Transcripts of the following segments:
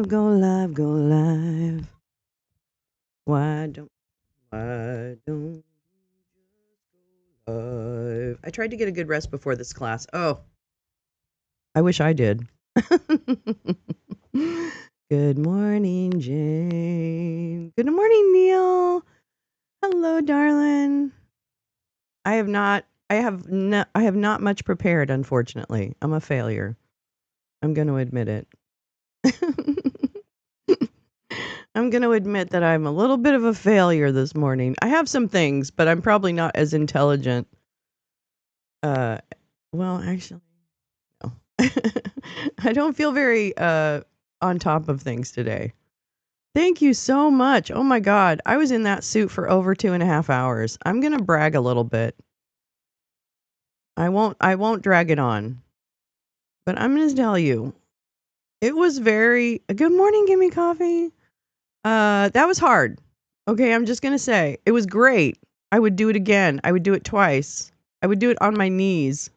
live, go live, go live. Why don't live? I tried to get a good rest before this class. Oh, I wish I did. Good morning, Jane. Good morning, Neil. Hello, darling. I have not much prepared, unfortunately. I'm a failure. I'm going to admit it. I'm going to admit that I'm a little bit of a failure this morning. I have some things, but I'm probably not as intelligent. Well, actually, no. I don't feel very on top of things today. Thank you so much. Oh my God. I was in that suit for over 2.5 hours. I'm going to brag a little bit. I won't drag it on. But I'm going to tell you, it was very, good morning, give me coffee. That was hard. Okay, I'm just going to say, it was great. I would do it again. I would do it twice. I would do it on my knees.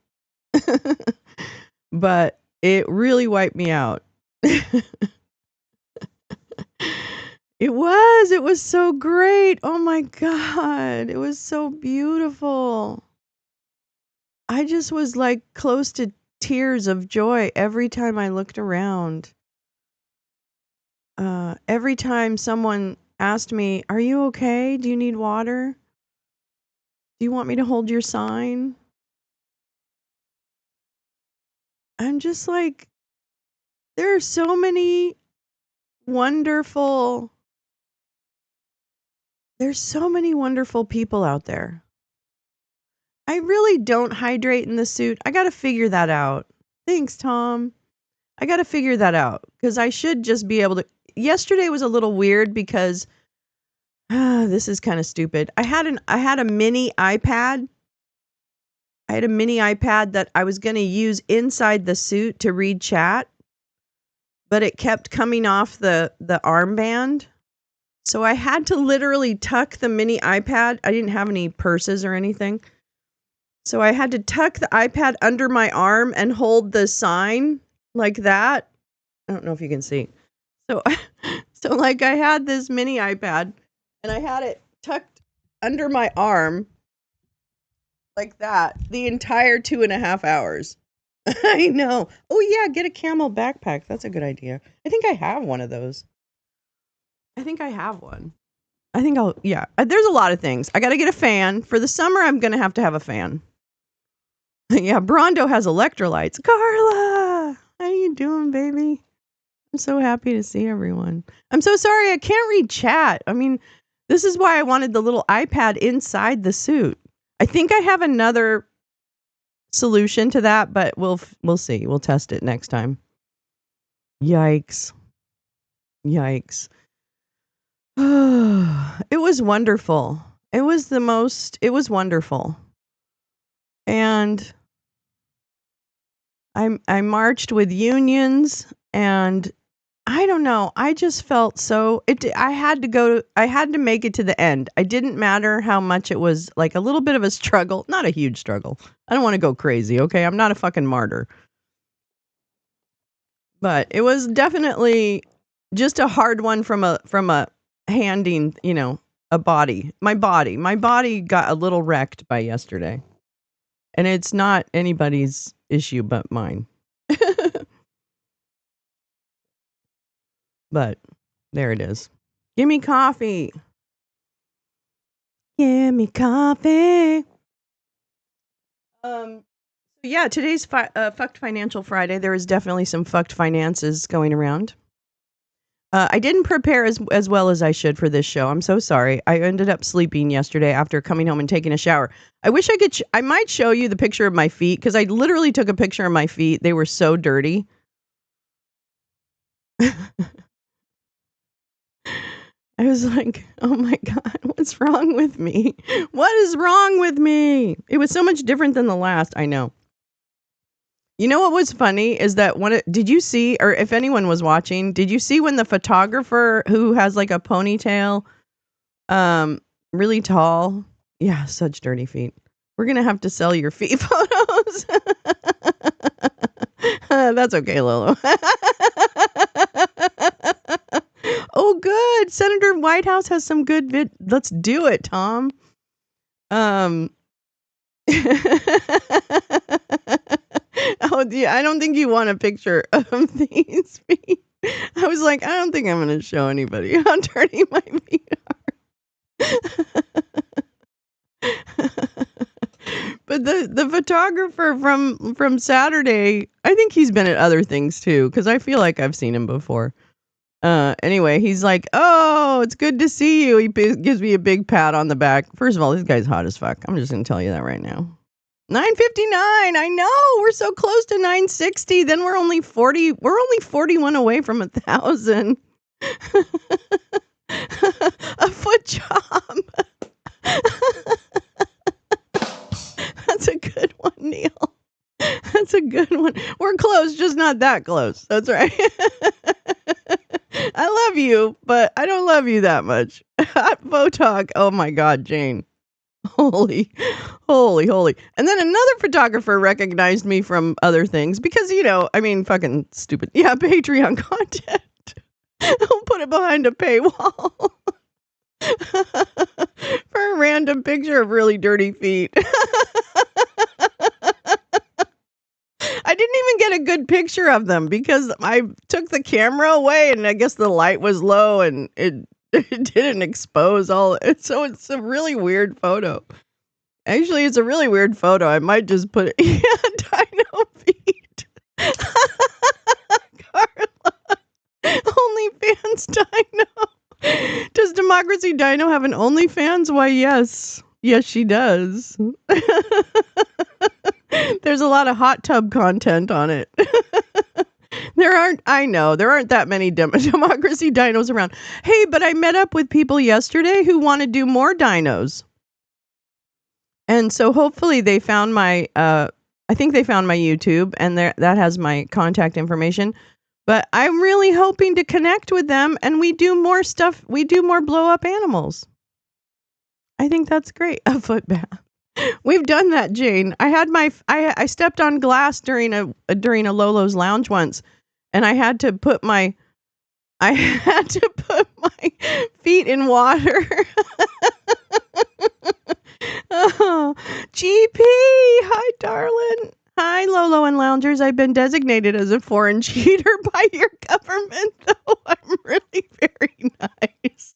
But it really wiped me out. It was so great. Oh my God. It was so beautiful. I just was like close to tears of joy every time I looked around. Every time someone asked me, "Are you okay? Do you need water? Do you want me to hold your sign?" I'm just like, there are so many wonderful there's so many wonderful people out there. I really don't hydrate in the suit. I got to figure that out. Thanks, Tom. I got to figure that out because I should just be able to. Yesterday was a little weird because this is kind of stupid. I had a mini iPad. I had a mini iPad that I was going to use inside the suit to read chat, but it kept coming off the armband. So I had to literally tuck the mini iPad. I didn't have any purses or anything. So I had to tuck the iPad under my arm and hold the sign like that. I don't know if you can see. So like I had this mini iPad and I had it tucked under my arm like that the entire 2.5 hours. I know. Oh yeah, get a camel backpack. That's a good idea. I think I have one of those. I think I have one. I think there's a lot of things. I got to get a fan. For the summer, I'm going to have a fan. Yeah, Brondo has electrolytes. Carla, how you doing, baby? I'm so happy to see everyone. I'm so sorry I can't read chat. I mean, this is why I wanted the little iPad inside the suit. I think I have another solution to that, but we'll see. We'll test it next time. Yikes. It was wonderful. It was wonderful. And I marched with unions and I don't know. I just felt I had to make it to the end. It didn't matter how much it was like a little bit of a struggle, not a huge struggle. I don't want to go crazy. Okay. I'm not a fucking martyr, but it was definitely just a hard one from a handing, a body. My body got a little wrecked by yesterday. And it's not anybody's issue but mine. But there it is. Give me coffee. Give me coffee. Yeah, today's Fucked Financial Friday. There is definitely some fucked finances going around. I didn't prepare as well as I should for this show. I'm so sorry. I ended up sleeping yesterday after coming home and taking a shower. I wish I could. I might show you the picture of my feet because I literally took a picture of my feet. They were so dirty. I was like, oh my God, what's wrong with me? What is wrong with me? It was so much different than the last. I know. You know what was funny is that did you see, or if anyone was watching, did you see when the photographer who has like a ponytail, really tall? Yeah, such dirty feet. We're going to have to sell your feet photos. That's okay, Lolo. good. Senator Whitehouse has some good Let's do it, Tom. Oh, yeah, I don't think you want a picture of these feet. I was like, I don't think I'm going to show anybody how dirty my feet are. But the photographer from Saturday, I think he's been at other things too, because I feel like I've seen him before. Anyway, he's like, "Oh, it's good to see you." He gives me a big pat on the back. First of all, this guy's hot as fuck. I'm just gonna tell you that right now. 959. I know, we're so close to 960. Then we're only 40. We're only 41 away from 1,000. A foot job. That's a good one, Neil. That's a good one. We're close, just not that close. That's right. I love you, but I don't love you that much. Hot Photog. Oh my God, Jane. Holy. And then another photographer recognized me from other things because, fucking stupid. Yeah, Patreon content. I'll put it behind a paywall. For a random picture of really dirty feet. I didn't even get a good picture of them because I took the camera away and I guess the light was low and it didn't expose all. So it's a really weird photo. Actually, it's a really weird photo. I might just put it. Yeah, dino feet. Carla. OnlyFans Dino. Does Democracy Dino have an OnlyFans? Why, yes. Yes, she does. There's a lot of hot tub content on it. There aren't that many Democracy Dinos around. Hey, but I met up with people yesterday who want to do more dinos. And so hopefully they found my, I think they found my YouTube and that has my contact information. But I'm really hoping to connect with them and we do more stuff. We do more blow up animals. I think that's great. A foot bath. We've done that, Jane. I stepped on glass during a Lolo's lounge once, and I had to put my feet in water. Oh, GP, hi, darling. Hi, Lolo and loungers. I've been designated as a foreign cheater by your government, though. I'm really very nice.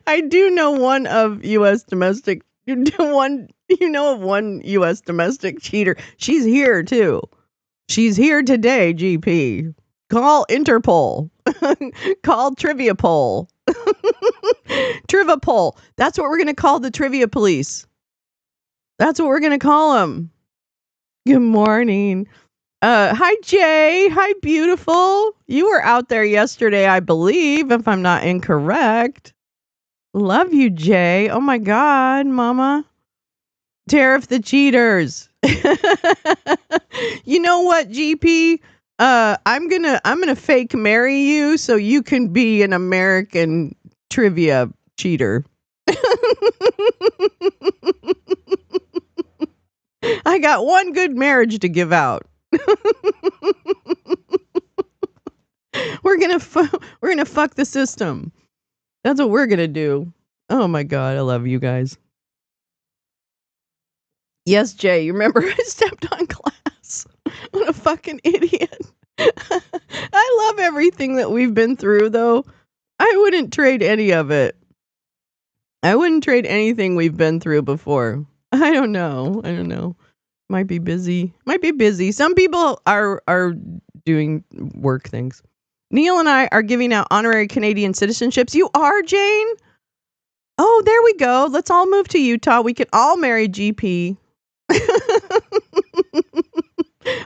I do know one of U.S. domestic. You know of one U.S. domestic cheater. She's here too. She's here today. GP, call Interpol. Call Trivia Poll. Trivia Poll. That's what we're gonna call the trivia police. That's what we're gonna call them. Good morning. Hi Jay. Hi beautiful. You were out there yesterday, I believe, if I'm not incorrect. Love you, Jay. Oh my God, Mama. Tariff the cheaters. You know what, GP? I'm gonna fake marry you so you can be an American trivia cheater. I got one good marriage to give out. We're gonna fuck the system. That's what we're gonna do. Oh my God, I love you guys. Yes, Jay, you remember I stepped on glass? What a fucking idiot. I love everything that we've been through, though. I wouldn't trade any of it. I wouldn't trade anything we've been through before. I don't know. Might be busy. Some people are doing work things. Neil and I are giving out honorary Canadian citizenships. You are, Jane? Oh, there we go. Let's all move to Utah. We could all marry GP.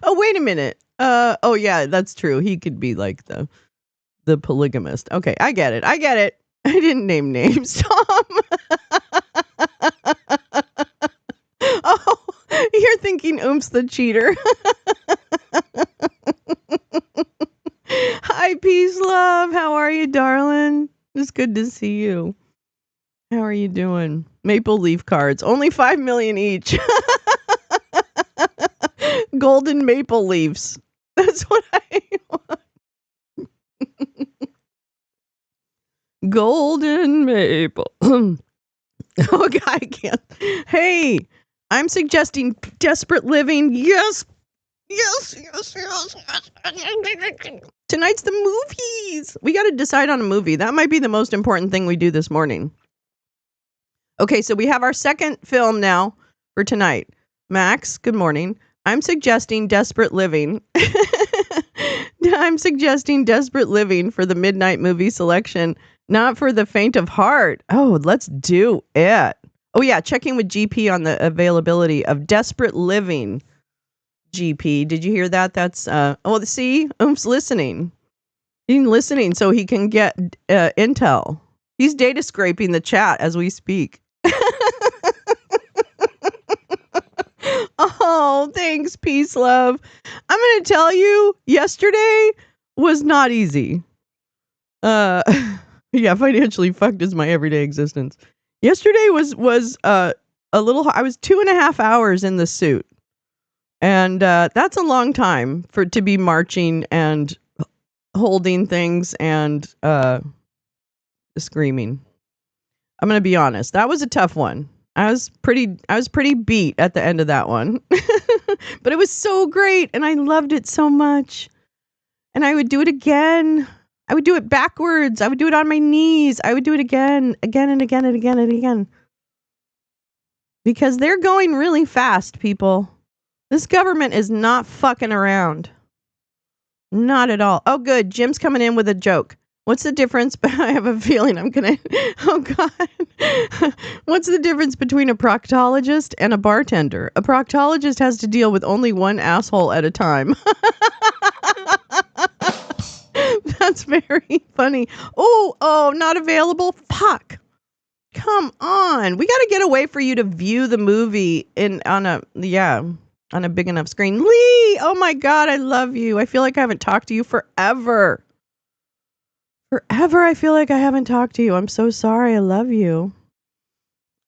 Oh, wait a minute. Oh yeah, that's true. He could be like the polygamist. Okay, I get it. I didn't name names, Tom. Oh, you're thinking Oomps the cheater. Hi, peace, love. How are you, darling? It's good to see you. How are you doing? Maple leaf cards. Only 5 million each. Golden maple leaves. That's what I want. Golden maple. Oh, God, I can't. Hey, I'm suggesting desperate living. Yes. Yes. Tonight's the movies. We got to decide on a movie. That might be the most important thing we do this morning. Okay, so we have our second film now for tonight. Max, good morning. I'm suggesting Desperate Living. I'm suggesting Desperate Living for the midnight movie selection, not for the faint of heart. Oh, let's do it. Oh, yeah, checking with GP on the availability of Desperate Living. GP, did you hear that? That's, see, Oomp's listening. He's listening so he can get intel. He's data scraping the chat as we speak. Oh, thanks, peace, love. I'm going to tell you, yesterday was not easy. Yeah, financially fucked is my everyday existence. Yesterday was a little, I was 2.5 hours in the suit. And that's a long time to be marching and holding things and screaming. I'm going to be honest. That was a tough one. I was pretty beat at the end of that one. But it was so great and I loved it so much. And I would do it again. I would do it backwards. I would do it on my knees. I would do it again and again and again and again. Because they're going really fast, people. This government is not fucking around. Not at all. Oh, good. Jim's coming in with a joke. What's the difference? I have a feeling I'm going to... Oh, God. What's the difference between a proctologist and a bartender? A proctologist has to deal with only one asshole at a time. That's very funny. Oh, not available? Fuck. Come on. We got to get a way for you to view the movie on a big enough screen. Lee, oh my God, I love you. I feel like I haven't talked to you forever. Forever, I feel like I haven't talked to you. I'm so sorry. I love you.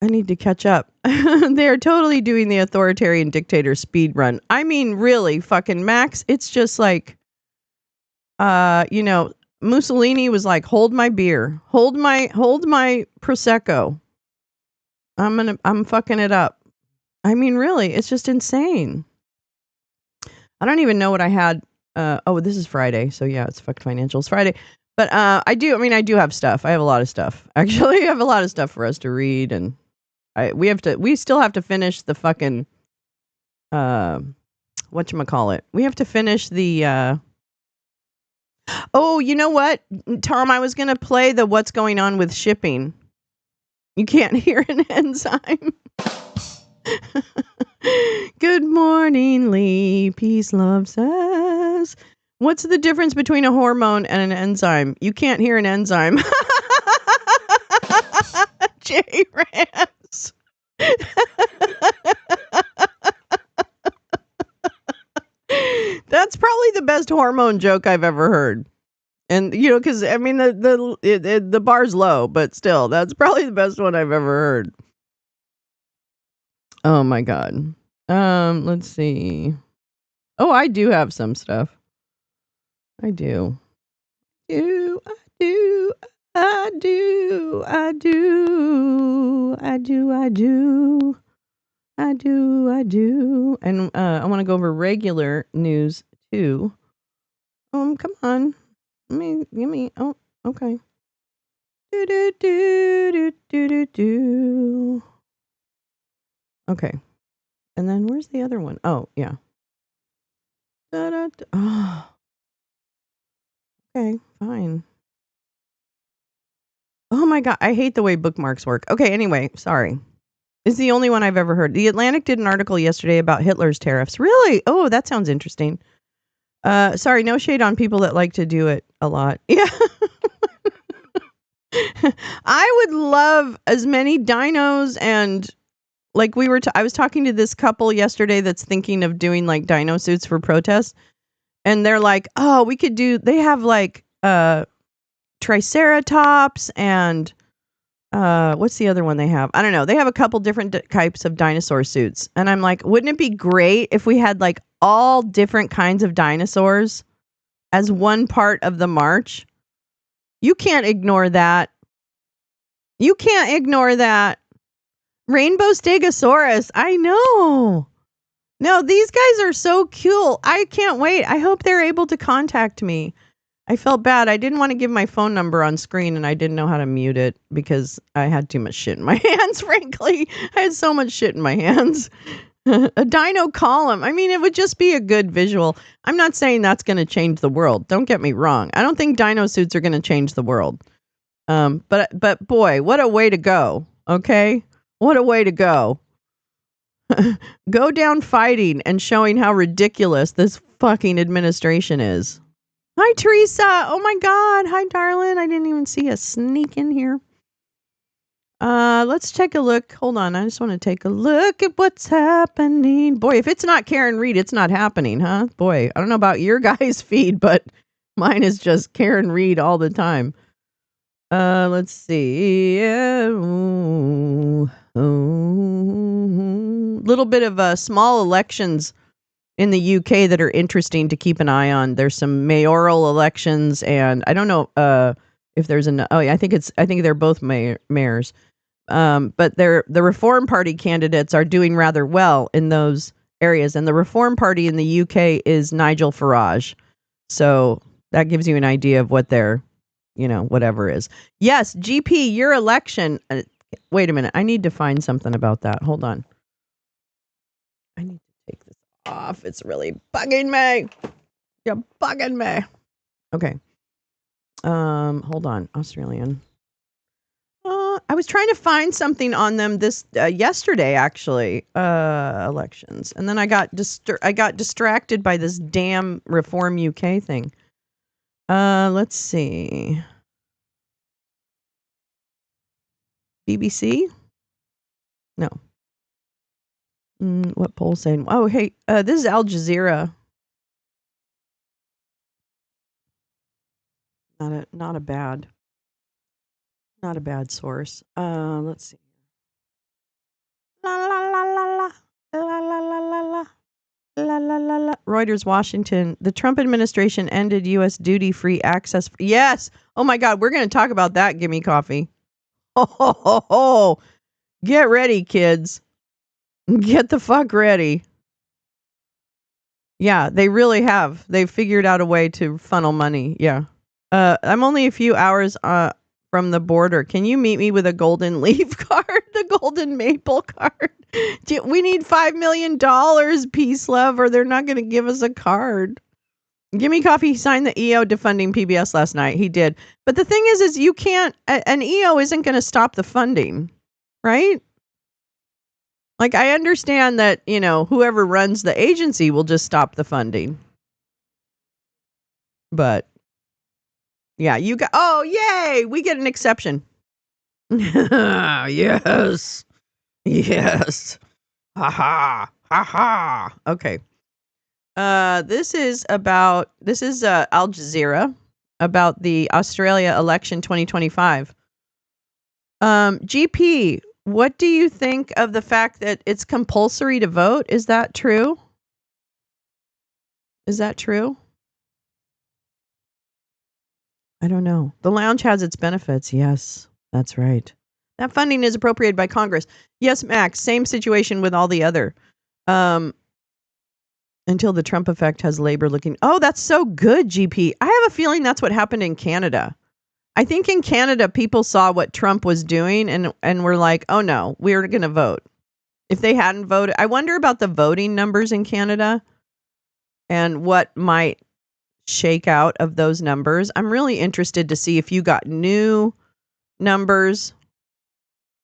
I need to catch up. They are totally doing the authoritarian dictator speed run. I mean, really, fucking Max, it's just like, Mussolini was like, hold my beer. Hold my Prosecco. I'm fucking it up. I mean, really, it's just insane. I don't even know what I had. This is Friday. So yeah, it's fucked financials Friday. But I do have stuff. I have a lot of stuff. Actually, I have a lot of stuff for us to read. And we still have to finish the fucking, whatchamacallit. We have to finish the, you know what, Tom, I was going to play the what's going on with shipping. You can't hear an enzyme. Good morning, Lee. Peace, love, says. What's the difference between a hormone and an enzyme? You can't hear an enzyme. J. Rams. That's probably the best hormone joke I've ever heard. And, because, I mean, the bar's low, but still, that's probably the best one I've ever heard. Oh, my God. Let's see. Oh, I do have some stuff. I do. I do. And I want to go over regular news too. Come on. Give me. Oh, okay. Okay. And then where's the other one? Oh, yeah. Oh. Okay, fine. Oh my God, I hate the way bookmarks work. Okay, anyway, sorry. It's the only one I've ever heard. The Atlantic did an article yesterday about Hitler's tariffs. Really? Oh, that sounds interesting. Sorry, no shade on people that like to do it a lot. Yeah. I would love as many dinos and like I was talking to this couple yesterday that's thinking of doing like dino suits for protests. And they're like, oh, they have like Triceratops and what's the other one they have? I don't know. They have a couple different types of dinosaur suits. And I'm like, wouldn't it be great if we had like all different kinds of dinosaurs as one part of the march? You can't ignore that. You can't ignore that. Rainbow Stegosaurus. I know. No, these guys are so cool. I can't wait. I hope they're able to contact me. I felt bad. I didn't want to give my phone number on screen, and I didn't know how to mute it because I had too much shit in my hands, frankly. I had so much shit in my hands. A dino column. I mean, it would just be a good visual. I'm not saying that's going to change the world. Don't get me wrong. I don't think dino suits are going to change the world. But boy, what a way to go. Okay? What a way to go. Go down fighting and showing how ridiculous this fucking administration is. Hi, Teresa. Oh my God. Hi, darling. I didn't even see a sneak in here. Let's take a look. Hold on. I just want to take a look at what's happening. Boy, if it's not Karen Reed, it's not happening, huh? Boy, I don't know about your guys' feed, but mine is just Karen Reed all the time. Let's see. Little bit of small elections in the UK that are interesting to keep an eye on. There's some mayoral elections, and I don't know if there's an. Oh, yeah, I think they're both mayors. But the Reform Party candidates are doing rather well in those areas, and the Reform Party in the UK is Nigel Farage. So that gives you an idea of what their, whatever is. Yes, GP, your election. Wait a minute. I need to find something about that. Hold on. I need to take this off. It's really bugging me. You're bugging me. Okay. Hold on. Australian. I was trying to find something on them this yesterday, actually. Elections, and then I got distracted by this damn Reform UK thing. Let's see. BBC? No. What poll saying? Oh, hey, this is Al Jazeera. Not a bad source. Let's see. La la la la la la la la la la. La la la la. Reuters, Washington. The Trump administration ended U.S. duty-free access. Yes. Oh my God. We're going to talk about that. Gimme coffee. Ho ho ho ho. Get ready, kids. Get the fuck ready. Yeah, they really have. They've figured out a way to funnel money. Yeah. I'm only a few hours from the border. Can you meet me with a golden leaf card? The golden maple card? We need $5 million, peace love, or they're not going to give us a card. Gimme Coffee, he signed the EO defunding PBS last night. He did. But the thing is you can't, an EO isn't going to stop the funding, right? Like, I understand that, whoever runs the agency will just stop the funding. But, yeah, oh, yay, we get an exception. Yes. Yes. Ha ha. Ha ha. Okay. This is Al Jazeera about the Australia election 2025. GP, what do you think of the fact that it's compulsory to vote? Is that true? Is that true? I don't know. The lounge has its benefits. Yes, that's right. That funding is appropriated by Congress. Yes, Max, same situation with all the other. Until the Trump effect has labor looking. Oh, that's so good, GP. I have a feeling that's what happened in Canada. I think in Canada, people saw what Trump was doing and were like, oh no, we're going to vote. If they hadn't voted, I wonder about the voting numbers in Canada and what might shake out of those numbers. I'm really interested to see if you got new numbers.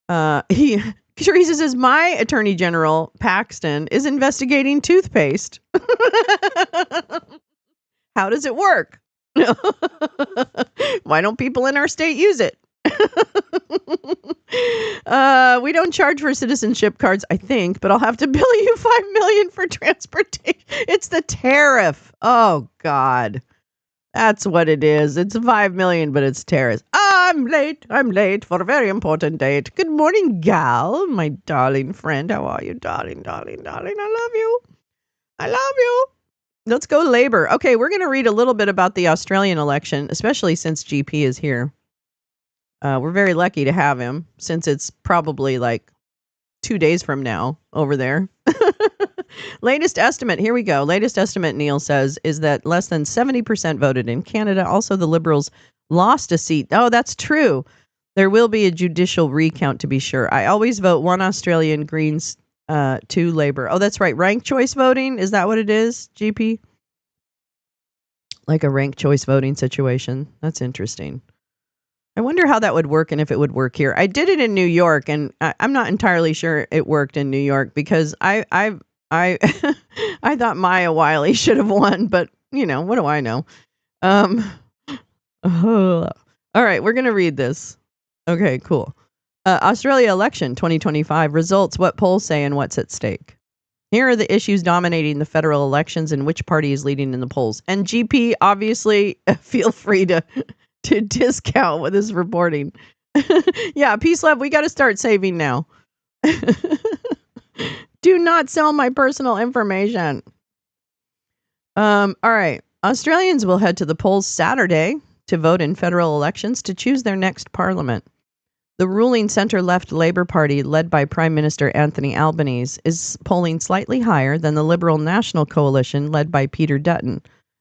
Teresa says, my attorney general, Paxton, is investigating toothpaste. How does it work? Why don't people in our state use it? We don't charge for citizenship cards, I think, but I'll have to bill you $5 million for transportation. It's the tariff. Oh, God. That's what it is. It's $5 million, but it's tariffs. I'm late for a very important date. Good morning, gal, my darling friend. How are you, darling? I love you. Let's go labor. Okay, we're going to read a little bit about the Australian election, especially since GP is here. We're very lucky to have him since it's probably like 2 days from now over there. Latest estimate, here we go. Latest estimate, Neil says, is that less than 70% voted in Canada. Also, the Liberals lost a seat. Oh, that's true. There will be a judicial recount to be sure. I always vote one Australian, Greens, two Labor. Oh, that's right. Ranked choice voting. Is that what it is, GP? Like a ranked choice voting situation. That's interesting. I wonder how that would work and if it would work here. I did it in New York, and I'm not entirely sure it worked in New York because I I thought Maya Wiley should have won, but what do I know? All right, we're gonna read this. Okay, cool. Australia election 2025 results. What polls say and what's at stake. Here are the issues dominating the federal elections and which party is leading in the polls. And GP, obviously, feel free to discount with this reporting. Yeah, Peace Love, we got to start saving now. Do not sell my personal information. All right. Australians will head to the polls Saturday to vote in federal elections to choose their next parliament. The ruling centre-left Labour Party, led by Prime Minister Anthony Albanese, is polling slightly higher than the Liberal National Coalition, led by Peter Dutton,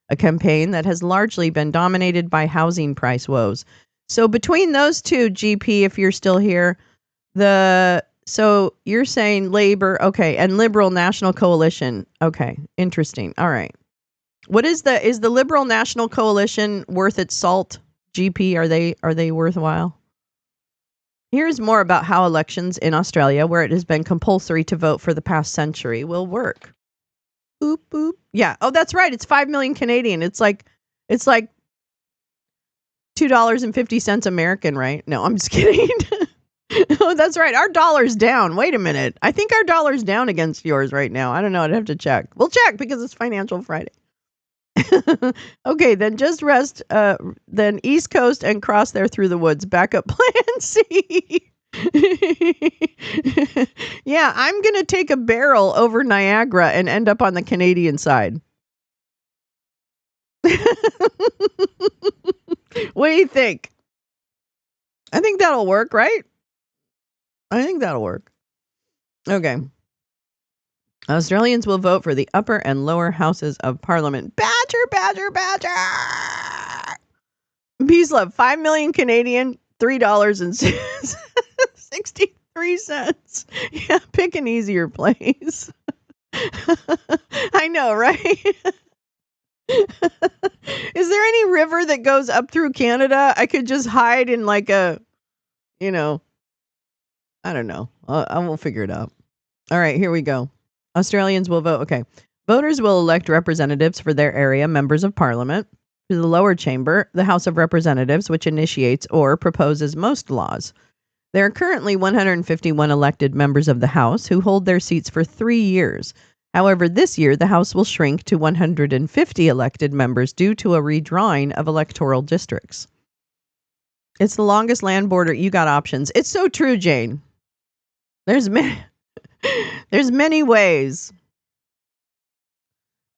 a campaign that has largely been dominated by housing price woes. So between those two, GP, if you're still here, so you're saying Labour, okay, and Liberal National Coalition. Okay, interesting. All right. Is the Liberal National Coalition worth its salt? GP, are they worthwhile? Here's more about how elections in Australia, where it has been compulsory to vote for the past century, will work. Boop, boop. Yeah. Oh, that's right. It's 5 million Canadian. It's like $2.50 American, right? No, I'm just kidding. Oh, that's right. Our dollar's down. Wait a minute. I think our dollar's down against yours right now. I don't know. I'd have to check. We'll check because it's Financial Friday. Okay, then just rest. Then East Coast and cross there through the woods. Backup plan C. Yeah, I'm going to take a barrel over Niagara and end up on the Canadian side. What do you think? I think that'll work, right? I think that'll work. Okay. Australians will vote for the upper and lower houses of parliament. Badger, badger, badger. Peace love. 5 million Canadian, $3.63. Yeah, pick an easier place. I know, right? Is there any river that goes up through Canada? I could just hide in like a, I don't know. I will figure it out. All right, here we go. Australians will vote. Okay. Voters will elect representatives for their area, members of parliament, to the lower chamber, the House of Representatives, which initiates or proposes most laws. There are currently 151 elected members of the House who hold their seats for 3 years. However, this year, the House will shrink to 150 elected members due to a redrawing of electoral districts. It's the longest land border. You got options. It's so true, Jane. There's many ways.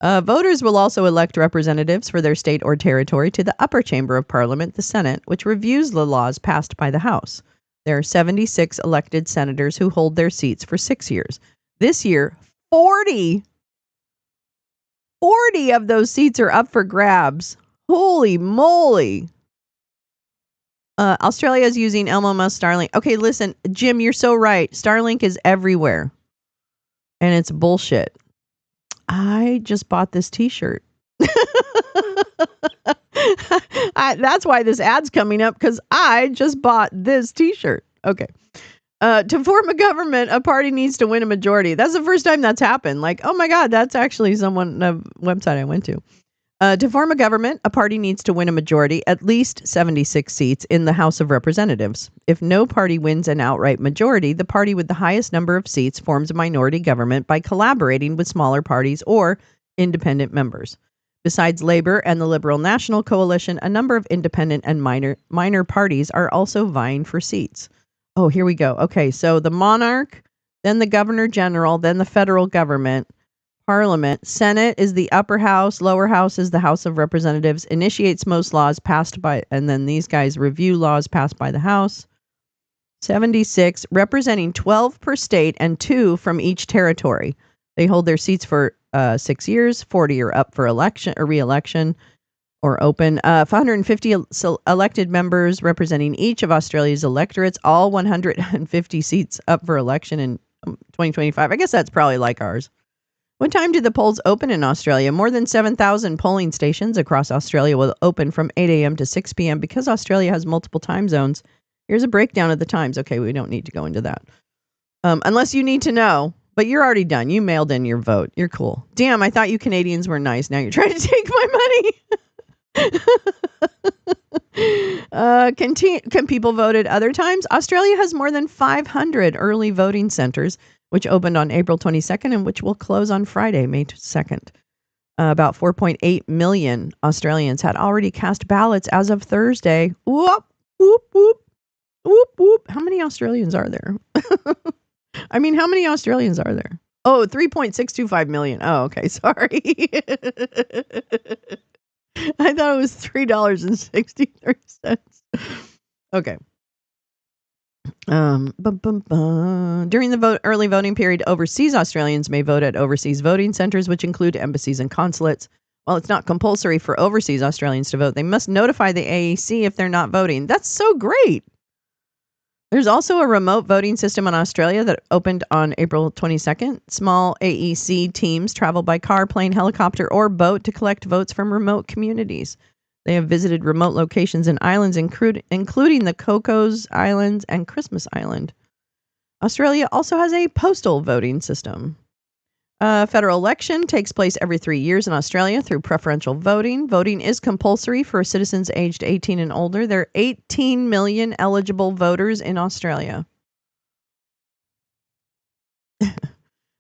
Voters will also elect representatives for their state or territory to the upper chamber of parliament, the Senate, which reviews the laws passed by the House. There are 76 elected senators who hold their seats for 6 years. This year, 40 of those seats are up for grabs. Holy moly. Australia is using Elon Musk Starlink. Okay, listen, Jim, you're so right. Starlink is everywhere. And it's bullshit. I just bought this t-shirt. That's why this ad's coming up, because I just bought this t-shirt. Okay. To form a government, a party needs to win a majority. That's the first time that's happened. Like, oh my God, that's actually a website I went to. To form a government, a party needs to win a majority, at least 76 seats in the House of Representatives. If no party wins an outright majority, the party with the highest number of seats forms a minority government by collaborating with smaller parties or independent members. Besides Labour and the Liberal National Coalition, a number of independent and minor parties are also vying for seats. Oh, here we go. Okay, so the monarch, then the governor general, then the federal government. Parliament. Senate is the upper house. Lower house is the House of Representatives. Initiates most laws passed by, and then these guys review laws passed by the House. 76, representing 12 per state and 2 from each territory. They hold their seats for 6 years. 40 are up for election or re-election or open. 550 elected members representing each of Australia's electorates. All 150 seats up for election in 2025. I guess that's probably like ours. What time do the polls open in Australia? More than 7,000 polling stations across Australia will open from 8 a.m. to 6 p.m. Because Australia has multiple time zones. Here's a breakdown of the times. Okay, we don't need to go into that. Unless you need to know. But you're already done. You mailed in your vote. You're cool. Damn, I thought you Canadians were nice. Now you're trying to take my money. Can people vote at other times? Australia has more than 500 early voting centers, which opened on April 22nd and which will close on Friday, May 2nd. About 4.8 million Australians had already cast ballots as of Thursday. Whoop, whoop, whoop, whoop, whoop. How many Australians are there? I mean, how many Australians are there? Oh, 3.625 million. Oh, okay. Sorry. I thought it was $3.63. Okay. During the early voting period, overseas Australians may vote at overseas voting centers, which include embassies and consulates. While it's not compulsory for overseas Australians to vote, they must notify the AEC if they're not voting. That's so great. There's also a remote voting system in Australia that opened on April 22nd. Small AEC teams travel by car, plane, helicopter, or boat to collect votes from remote communities. They have visited remote locations and islands, including the Cocos Islands and Christmas Island. Australia also has a postal voting system. Federal election takes place every 3 years in Australia through preferential voting. Voting is compulsory for citizens aged 18 and older. There are 18 million eligible voters in Australia.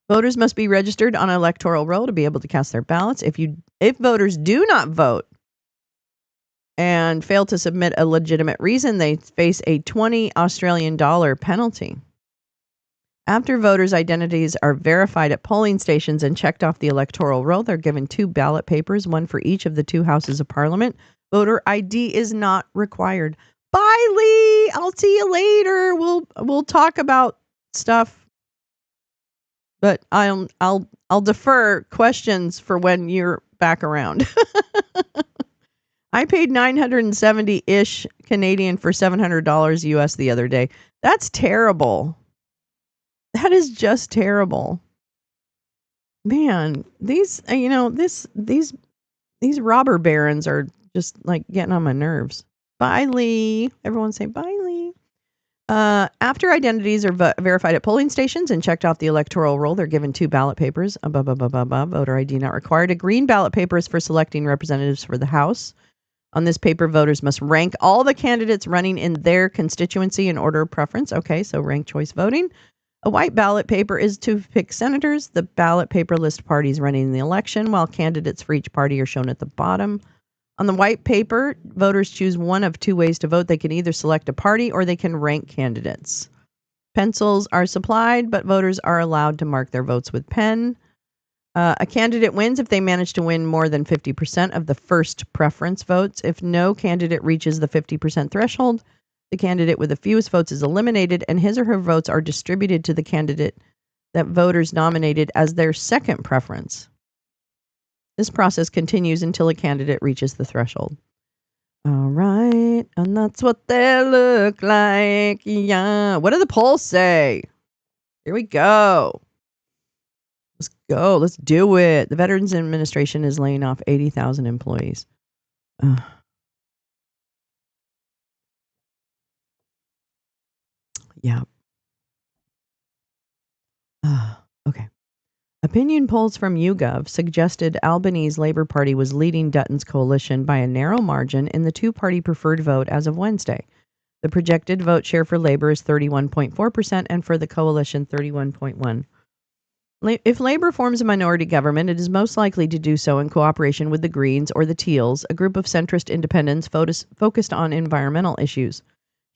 Voters must be registered on an electoral roll to be able to cast their ballots. If voters do not vote and fail to submit a legitimate reason, they face a $20 Australian penalty. After voters' identities are verified at polling stations and checked off the electoral roll, they're given 2 ballot papers, one for each of the 2 houses of parliament. Voter ID is not required. Bye, Lee. I'll see you later. We'll talk about stuff, but I'll defer questions for when you're back around. I paid $970-ish Canadian for $700 US the other day. That's terrible. That is just terrible. Man, these robber barons are just like getting on my nerves. Bye, Lee. Everyone say bye, Lee. After identities are verified at polling stations and checked off the electoral roll, they're given 2 ballot papers. Voter ID not required. A green ballot paper is for selecting representatives for the House. On this paper, voters must rank all the candidates running in their constituency in order of preference. Okay, so ranked choice voting. A white ballot paper is to pick senators. The ballot paper lists parties running in the election, while candidates for each party are shown at the bottom. On the white paper, voters choose one of 2 ways to vote. They can either select a party or they can rank candidates. Pencils are supplied, but voters are allowed to mark their votes with pen. A candidate wins if they manage to win more than 50% of the first preference votes. If no candidate reaches the 50% threshold, the candidate with the fewest votes is eliminated, and his or her votes are distributed to the candidate that voters nominated as their second preference. This process continues until a candidate reaches the threshold. All right, and that's what they look like. Yeah. What do the polls say? Here we go. Let's go. Let's do it. The Veterans Administration is laying off 80,000 employees. Yeah. Okay. Opinion polls from YouGov suggested Albanese Labour Party was leading Dutton's coalition by a narrow margin in the 2-party preferred vote as of Wednesday. The projected vote share for Labour is 31.4% and for the coalition 31.1%. If Labour forms a minority government, it is most likely to do so in cooperation with the Greens or the Teals, a group of centrist independents focused on environmental issues.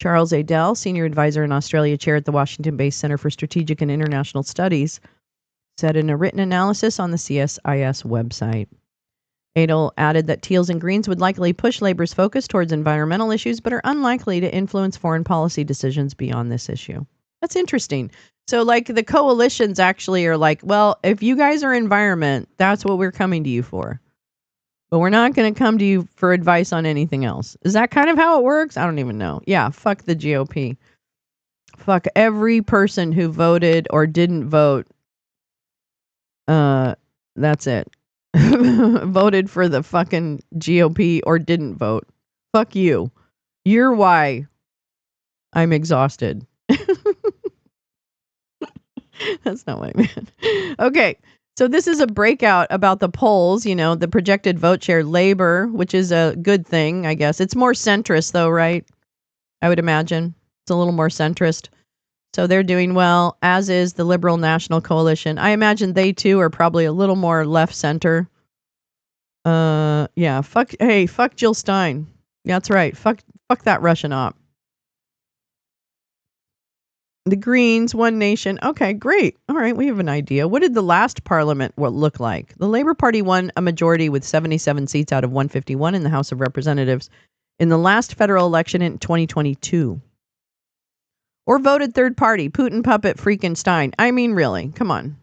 Charles Adel, senior advisor and Australia chair at the Washington-based Center for Strategic and International Studies, said in a written analysis on the CSIS website. Adel added that Teals and Greens would likely push Labor's focus towards environmental issues, but are unlikely to influence foreign policy decisions beyond this issue. That's interesting. So, like, the coalitions actually are like, well, if you guys are environment, that's what we're coming to you for. But we're not going to come to you for advice on anything else. Is that kind of how it works? I don't even know. Yeah, fuck the GOP. Fuck every person who voted or didn't vote. That's it. Voted for the fucking GOP or didn't vote. Fuck you. You're why I'm exhausted. That's not what I meant. Okay. So this is a breakout about the polls, you know, the projected vote share. Labor, which is a good thing, I guess. It's more centrist though, right? I would imagine. It's a little more centrist. So they're doing well, as is the Liberal National Coalition. I imagine they too are probably a little more left center. Yeah, fuck Jill Stein. Yeah, that's right. Fuck that Russian op. The Greens, One Nation. Okay, great. All right, we have an idea. What did the last parliament look like? The Labour Party won a majority with 77 seats out of 151 in the House of Representatives in the last federal election in 2022. Or voted third party, Putin puppet freaking Stein. I mean, really, come on.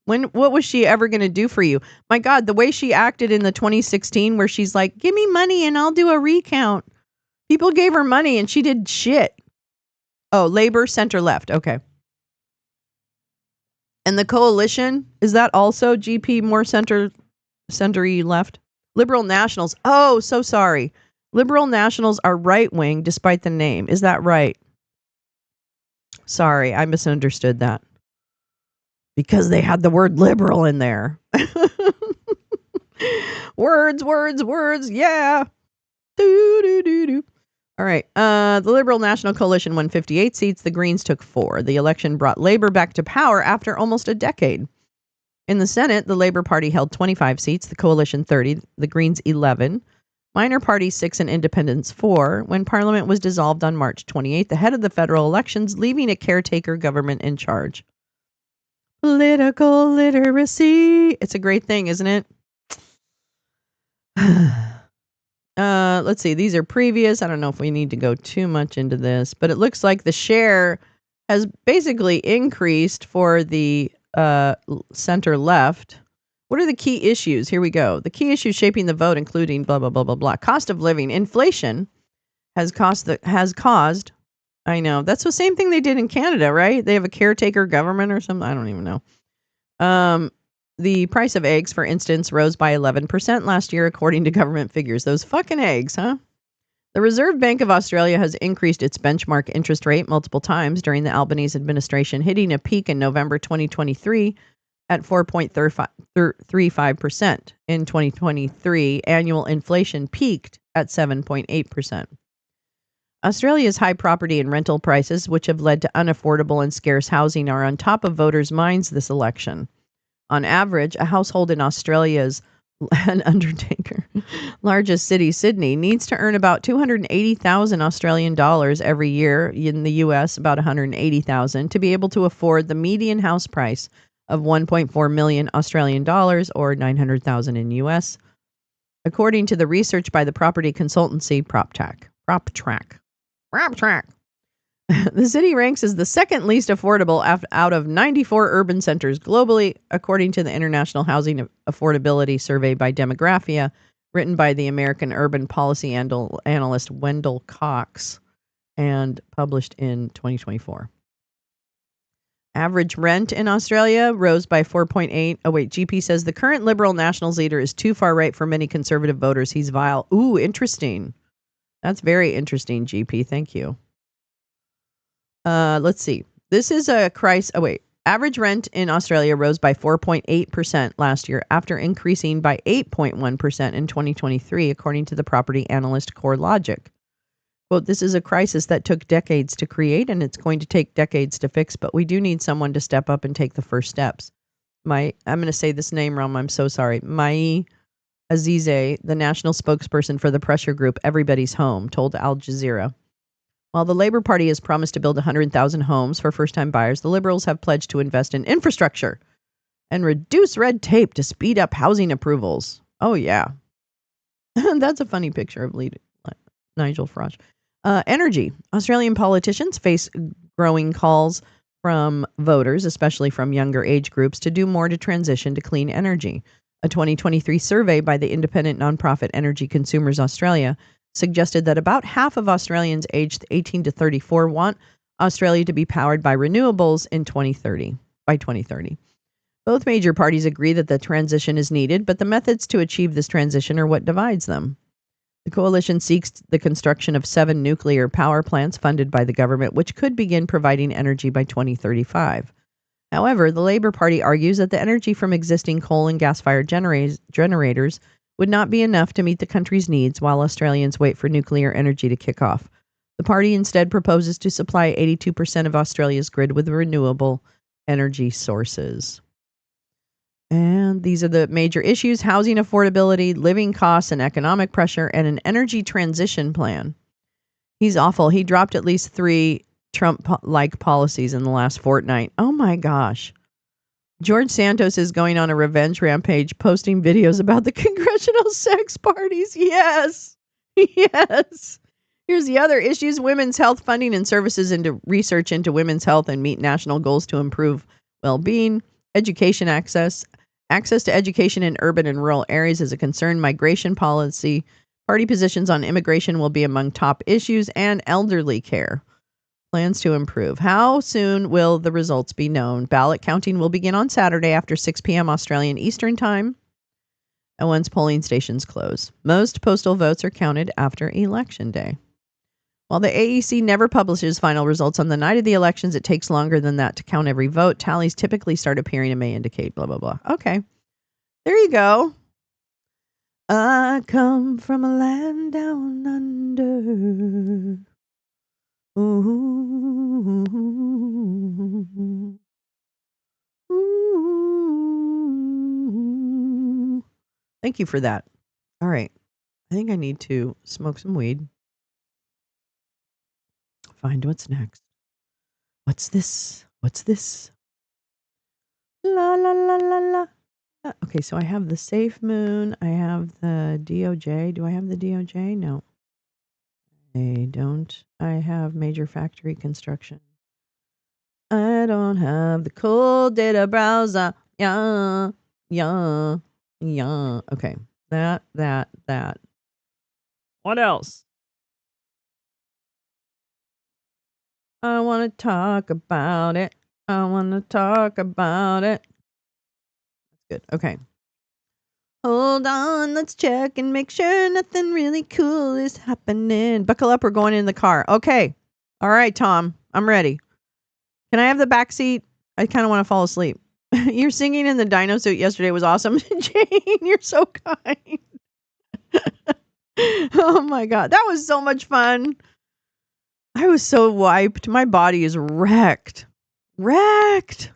What was she ever going to do for you? My God, the way she acted in the 2016 where she's like, give me money and I'll do a recount. People gave her money and she did shit. Oh, Labor, center, left. Okay. And the coalition, is that also GP more center-y left? Liberal Nationals. Oh, so sorry. Liberal Nationals are right-wing despite the name. Is that right? Sorry, I misunderstood that. Because they had the word liberal in there. Words, yeah. Do. All right. The Liberal National Coalition won 58 seats. The Greens took 4. The election brought Labor back to power after almost a decade. In the Senate, the Labor Party held 25 seats, the Coalition 30, the Greens 11, minor parties 6, and independents 4, when Parliament was dissolved on March 28th ahead of the federal elections, leaving a caretaker government in charge. Political literacy. It's a great thing, isn't it? Let's see. These are previous. I don't know if we need to go too much into this, but it looks like the share has basically increased for the center left. What are the key issues? Here we go. The key issues shaping the vote, including blah, blah, blah, blah, blah. Cost of living. Inflation has caused. I know. That's the same thing they did in Canada, right? They have a caretaker government or something. I don't even know. The price of eggs, for instance, rose by 11% last year, according to government figures. Those fucking eggs, huh? The Reserve Bank of Australia has increased its benchmark interest rate multiple times during the Albanese administration, hitting a peak in November 2023 at 4.35%. In 2023, annual inflation peaked at 7.8%. Australia's high property and rental prices, which have led to unaffordable and scarce housing, are on top of voters' minds this election. On average, a household in Australia's largest city, Sydney, needs to earn about 280,000 Australian dollars every year. In the US, about 180,000 to be able to afford the median house price of 1.4 million Australian dollars or 900,000 in US, according to the research by the property consultancy PropTrack. The city ranks as the second least affordable out of 94 urban centers globally, according to the International Housing Affordability Survey by Demographia, written by the American urban policy analyst Wendell Cox and published in 2024. Average rent in Australia rose by 4.8. Oh, wait, GP says the current Liberal Nationals leader is too far right for many conservative voters. He's vile. Ooh, interesting. That's very interesting, GP. Thank you. Let's see. This is a crisis. Oh, wait. Average rent in Australia rose by 4.8% last year after increasing by 8.1% in 2023, according to the property analyst CoreLogic. Quote, this is a crisis that took decades to create and it's going to take decades to fix, but we do need someone to step up and take the first steps. I'm going to say this name wrong. I'm so sorry. Mai Azize, the national spokesperson for the pressure group Everybody's Home, told Al Jazeera. While the Labour Party has promised to build 100,000 homes for first-time buyers, the Liberals have pledged to invest in infrastructure and reduce red tape to speed up housing approvals. Oh, yeah. That's a funny picture of Nigel Farage. Energy. Australian politicians face growing calls from voters, especially from younger age groups, to do more to transition to clean energy. A 2023 survey by the independent nonprofit Energy Consumers Australia suggested that about half of Australians aged 18 to 34 want Australia to be powered by renewables by 2030. Both major parties agree that the transition is needed, but the methods to achieve this transition are what divides them. The coalition seeks the construction of 7 nuclear power plants funded by the government, which could begin providing energy by 2035. However, the Labour Party argues that the energy from existing coal and gas-fired generators would not be enough to meet the country's needs while Australians wait for nuclear energy to kick off. The party instead proposes to supply 82% of Australia's grid with renewable energy sources. And these are the major issues: housing affordability, living costs and economic pressure, and an energy transition plan. He's awful. He dropped at least 3 Trump-like policies in the last fortnight. Oh my gosh. George Santos is going on a revenge rampage, posting videos about the congressional sex parties. Yes. Yes. Here's the other issues: women's health funding and services into research into women's health and meet national goals to improve well-being, education access to education in urban and rural areas is a concern, migration policy, party positions on immigration will be among top issues, and elderly care. Plans to improve. How soon will the results be known? Ballot counting will begin on Saturday after 6 p.m. Australian Eastern Time, and once polling stations close. Most postal votes are counted after Election Day. While the AEC never publishes final results on the night of the elections, it takes longer than that to count every vote. Tallies typically start appearing and may indicate blah, blah, blah. Okay. There you go. I come from a land down under. Ooh. Ooh. Thank you for that. All right. I think I need to smoke some weed. Find what's next. What's this? What's this? La la la la la. Okay, so I have the Safe Moon. I have the DOJ. Do I have the DOJ? No. I don't. I have major factory construction. I don't have the cold data browser. Yeah. Yeah. Yeah. Okay. That. What else? I want to talk about it. That's good. Okay. Hold on, let's check and make sure nothing really cool is happening. Buckle up, we're going in the car. Okay. All right, Tom, I'm ready. Can I have the back seat? I kind of want to fall asleep. Your singing in the dino suit yesterday was awesome. Jane, you're so kind. Oh my God, that was so much fun. I was so wiped. My body is wrecked. But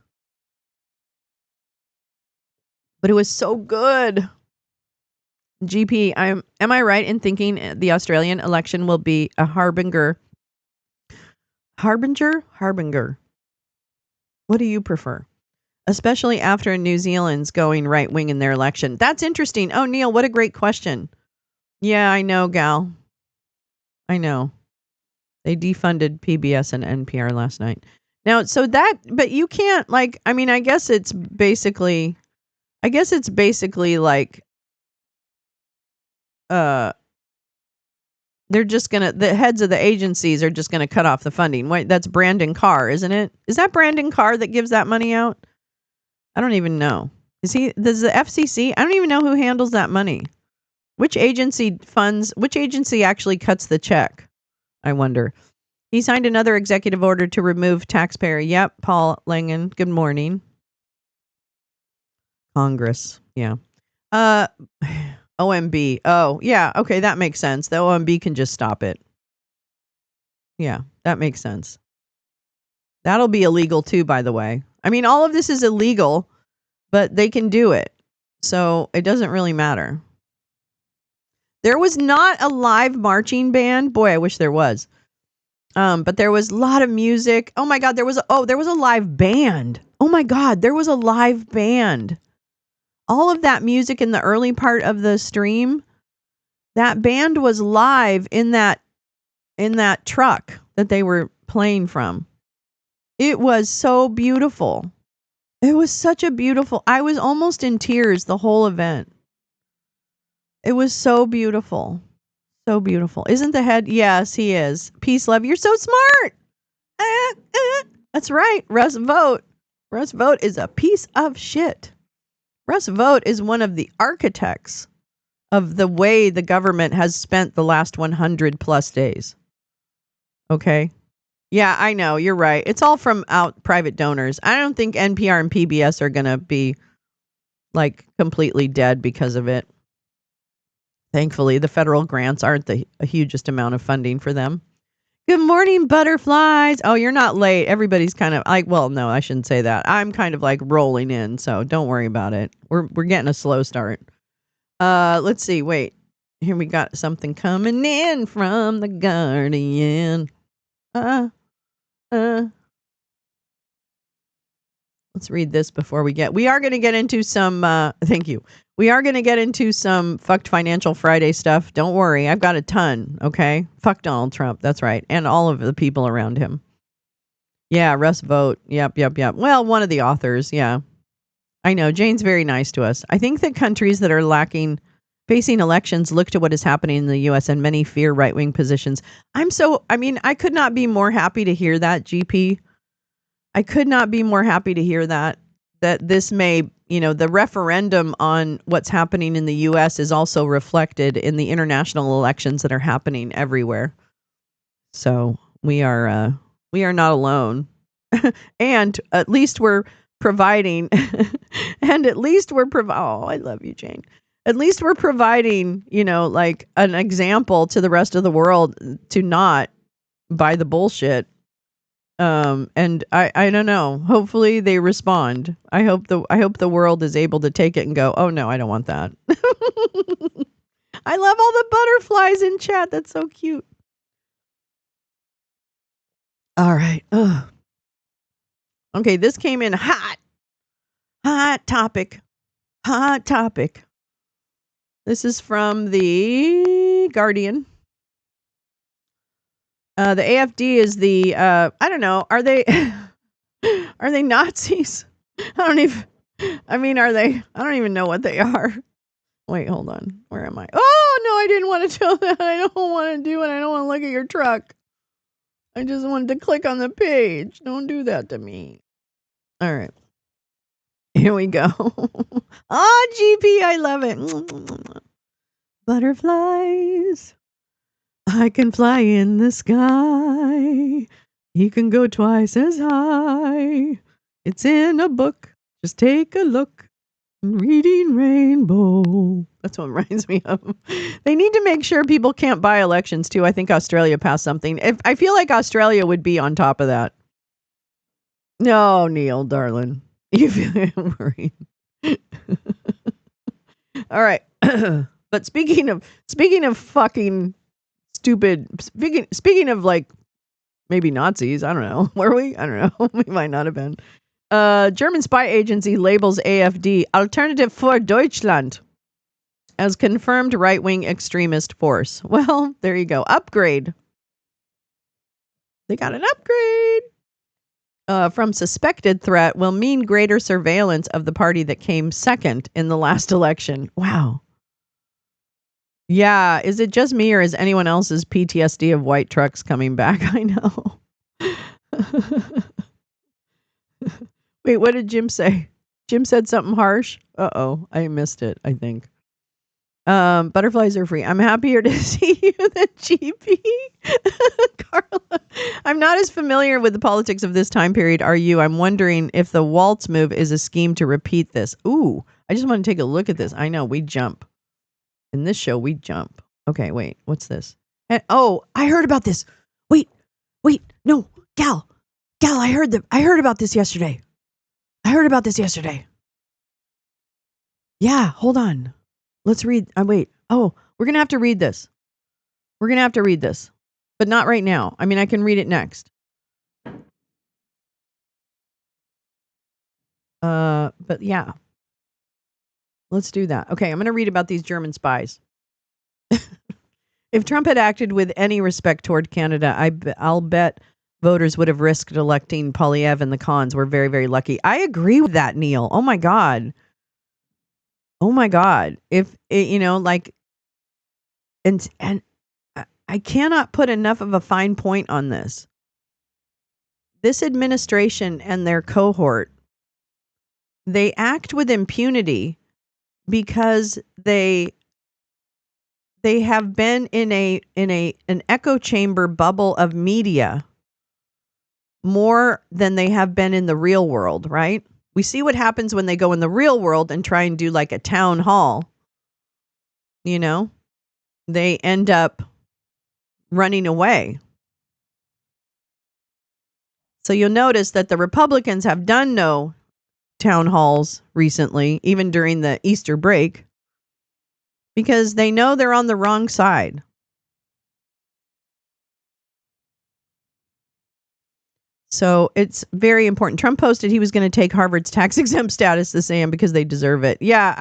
it was so good. GP, am I right in thinking the Australian election will be a harbinger? Harbinger. What do you prefer? Especially after New Zealand's going right wing in their election. That's interesting. Oh, Neil, what a great question. Yeah, I know, gal. I know. They defunded PBS and NPR last night. Now, but you can't, like, I mean, I guess it's basically like, they're just the heads of the agencies are just gonna cut off the funding. Wait, that's Brandon Carr, isn't it? Is that Brandon Carr that gives that money out? I don't even know. Does the FCC? I don't even know who handles that money. Which agency actually cuts the check? I wonder. He signed another executive order to remove taxpayer. Yep, Paul Langen. Good morning. Congress. Yeah. OMB. Oh, yeah. Okay, that makes sense. The OMB can just stop it. Yeah, that makes sense. That'll be illegal too, by the way. I mean, all of this is illegal, but they can do it. So it doesn't really matter. There was not a live marching band. Boy, I wish there was. But there was a lot of music. Oh my God, there was a live band. Oh my God, there was a live band. All of that music in the early part of the stream, that band was live in that truck that they were playing from. It was so beautiful. It was such a beautiful. I was almost in tears the whole event. It was so beautiful. So beautiful. Isn't the head? Yes, he is. Peace, love. You're so smart. That's right. Russ Vogt. Russ Vogt is a piece of shit. Russ Vogt is one of the architects of the way the government has spent the last 100 plus days. Okay. Yeah, I know. You're right. It's all from private donors. I don't think NPR and PBS are going to be like completely dead because of it. Thankfully, the federal grants aren't the hugest amount of funding for them. Good morning, butterflies. Oh, you're not late. Everybody's kind of like, well, no, I shouldn't say that. I'm kind of like rolling in, so don't worry about it. We're getting a slow start. Let's see. Wait. Here we got something coming in from the Guardian. Let's read this before we are going to get into some, thank you. We are going to get into some fucked Financial Friday stuff. Don't worry. I've got a ton. Okay. Fuck Donald Trump. That's right. And all of the people around him. Yeah. Russ Vogt. Yep. Well, one of the authors. Yeah. I know. Jane's very nice to us. I think that countries that are facing elections look to what is happening in the U.S. and many fear right-wing positions. I could not be more happy to hear that, GP. I could not be more happy to hear that this may, the referendum on what's happening in the U.S. is also reflected in the international elections that are happening everywhere. So we are not alone. And at least we're providing, oh, I love you, Jane. At least we're providing, like an example to the rest of the world to not buy the bullshit. And I don't know. Hopefully they respond. I hope the world is able to take it and go, oh no, I don't want that. I love all the butterflies in chat. That's so cute. All right. Ugh. Okay, this came in hot. Hot topic. This is from the Guardian. The AFD is the I don't know. Are they are they Nazis? Are they? I don't even know what they are. Wait, hold on. Where am I? Oh, no, I didn't want to tell that. I don't want to do it. I don't want to look at your truck. I just wanted to click on the page. Don't do that to me. All right. Here we go. GP, I love it. Butterflies. I can fly in the sky. You can go twice as high. It's in a book. Just take a look. Reading Rainbow. That's what reminds me of. They need to make sure people can't buy elections too. I think Australia passed something. I feel like Australia would be on top of that. No, Neil, darling. You feel worried. All right. But speaking of fucking stupid, speaking of like maybe Nazis, I don't know. Were we? I don't know. We might not have been. German spy agency labels AfD Alternative for Deutschland as confirmed right-wing extremist force. Well, there you go. Upgrade. They got an upgrade. From suspected threat will mean greater surveillance of the party that came second in the last election. Wow. Yeah. Is it just me or is anyone else's PTSD of white trucks coming back? I know. Wait, what did Jim say? Jim said something harsh. Uh-oh, I missed it, I think. Butterflies are free. I'm happier to see you than GP. Carla, I'm not as familiar with the politics of this time period. Are you? I'm wondering if the waltz move is a scheme to repeat this. Ooh, I just want to take a look at this. I know, we jump. In this show, we jump. Okay, wait, what's this? And, I heard about this. Wait, no, Gal, I heard about this yesterday. Yeah, hold on. Let's read. Wait. Oh, we're going to have to read this. But not right now. I mean, I can read it next. But yeah, let's do that. Okay, I'm going to read about these German spies. If Trump had acted with any respect toward Canada, I'll bet voters would have risked electing Polyev, and the cons were very, very lucky. I agree with that, Neil. Oh my God. Oh my God. If like, and I cannot put enough of a fine point on this. This administration and their cohort, they act with impunity because they have been in an echo chamber bubble of media more than they have been in the real world, right? We see what happens when they go in the real world and try and do like a town hall. They end up running away. So you'll notice that the Republicans have done no town halls recently, even during the Easter break, because they know they're on the wrong side. So it's very important. Trump posted he was going to take Harvard's tax-exempt status this AM because they deserve it. Yeah,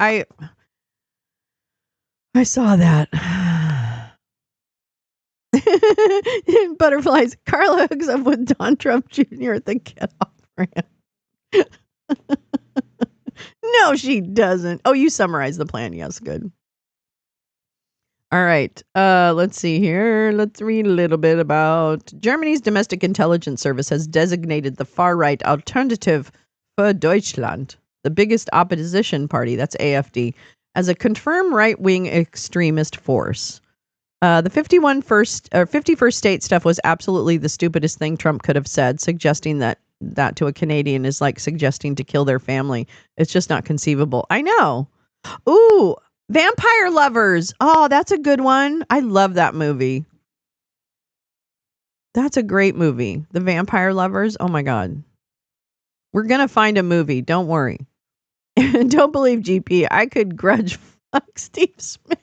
I saw that. Butterflies. Carla hooks up with Don Trump Jr. at the get-off ramp. No, she doesn't. Oh, you summarized the plan. Yes, good. All right. Let's see here. Let's read a little bit about Germany's domestic intelligence service has designated the far-right Alternative für Deutschland, the biggest opposition party, that's AfD, as a confirmed right-wing extremist force. The 51st state stuff was absolutely the stupidest thing Trump could have said, suggesting that to a Canadian is like suggesting to kill their family. It's just not conceivable. I know. Ooh, Vampire Lovers. Oh, that's a good one. I love that movie. That's a great movie. The Vampire Lovers. Oh my God. We're going to find a movie. Don't worry. Don't believe GP. I could grudge fuck Steve Smith.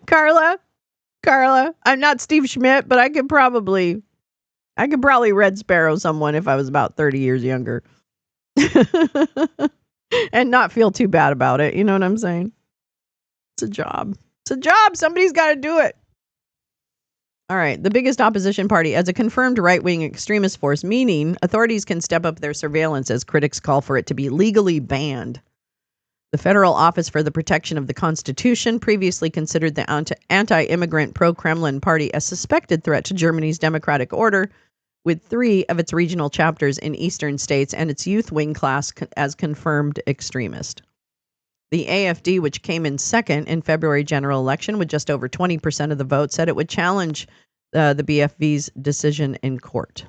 Carla, I'm not Steve Schmidt, but I could probably Red Sparrow someone if I was about 30 years younger. And not feel too bad about it. You know what I'm saying? It's a job. It's a job. Somebody's got to do it. All right. The biggest opposition party as a confirmed right-wing extremist force, meaning authorities can step up their surveillance as critics call for it to be legally banned. The Federal Office for the Protection of the Constitution previously considered the anti-immigrant pro-Kremlin party a suspected threat to Germany's democratic order, with 3 of its regional chapters in eastern states and its youth wing class as confirmed extremist. The AfD, which came in second in February general election with just over 20% of the vote, said it would challenge the BFV's decision in court.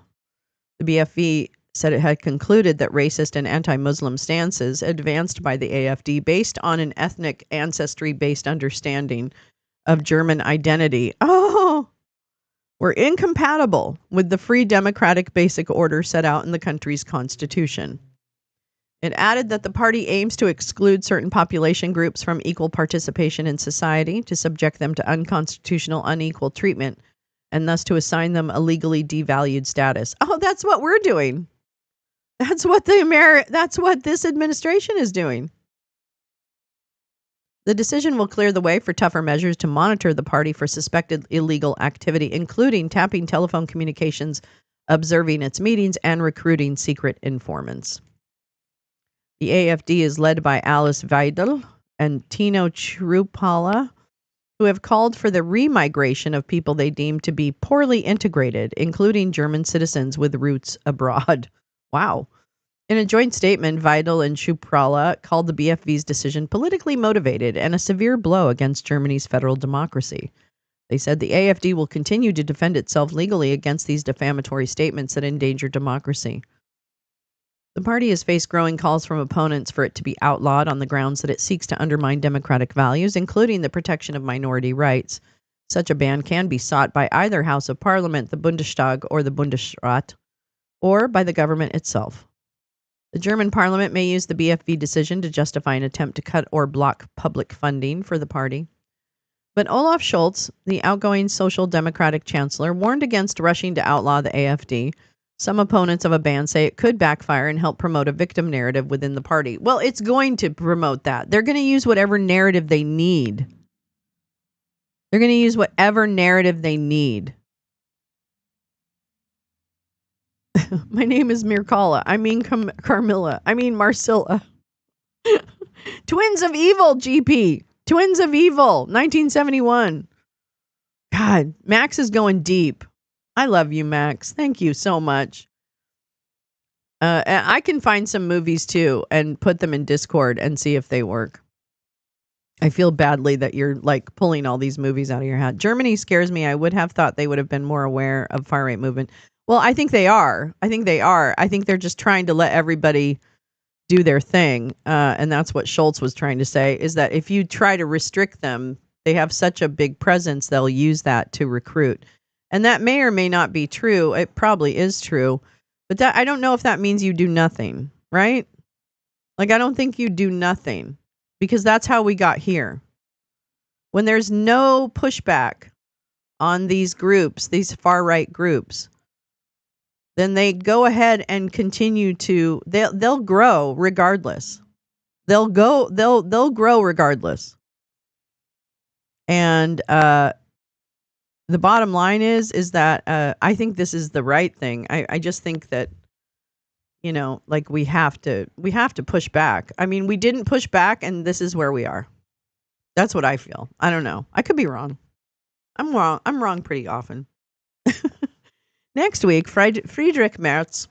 The BFV said it had concluded that racist and anti-Muslim stances advanced by the AfD based on an ethnic ancestry-based understanding of German identity were incompatible with the free democratic basic order set out in the country's constitution. It added that the party aims to exclude certain population groups from equal participation in society, to subject them to unconstitutional, unequal treatment, and thus to assign them a legally devalued status. Oh, that's what we're doing. That's what this administration is doing. The decision will clear the way for tougher measures to monitor the party for suspected illegal activity, including tapping telephone communications, observing its meetings, and recruiting secret informants. The AfD is led by Alice Weidel and Tino Chrupalla, who have called for the remigration of people they deem to be poorly integrated, including German citizens with roots abroad. Wow. In a joint statement, Weidel and Chrupalla called the BFV's decision politically motivated and a severe blow against Germany's federal democracy. They said the AfD will continue to defend itself legally against these defamatory statements that endanger democracy. The party has faced growing calls from opponents for it to be outlawed on the grounds that it seeks to undermine democratic values, including the protection of minority rights. Such a ban can be sought by either House of Parliament, the Bundestag or the Bundesrat, or by the government itself. The German parliament may use the BFV decision to justify an attempt to cut or block public funding for the party. But Olaf Scholz, the outgoing Social Democratic chancellor, warned against rushing to outlaw the AfD, Some opponents of a ban say it could backfire and help promote a victim narrative within the party. Well, it's going to promote that. They're going to use whatever narrative they need. They're going to use whatever narrative they need. My name is Mirkala. I mean Carmilla. I mean Marcilla. Twins of Evil, GP. Twins of Evil, 1971. God, Max is going deep. I love you, Max. Thank you so much. I can find some movies too and put them in Discord and see if they work. I feel badly that you're like pulling all these movies out of your hat. Germany scares me. I would have thought they would have been more aware of far-right movement. Well, I think they are. I think they're just trying to let everybody do their thing. And that's what Schultz was trying to say, is that if you try to restrict them, they have such a big presence, they'll use that to recruit. And that may or may not be true. It probably is true. But that I don't know if that means you do nothing, right? Like, I don't think you do nothing, because that's how we got here. When there's no pushback on these groups, these far-right groups, then they go ahead and continue to, they'll grow regardless. They'll grow regardless. And the bottom line is that I think this is the right thing. I just think that, you know, like we have to push back. I mean, we didn't push back, and this is where we are. That's what I feel. I don't know. I could be wrong. I'm wrong. I'm wrong pretty often. Next week, Friedrich Merz,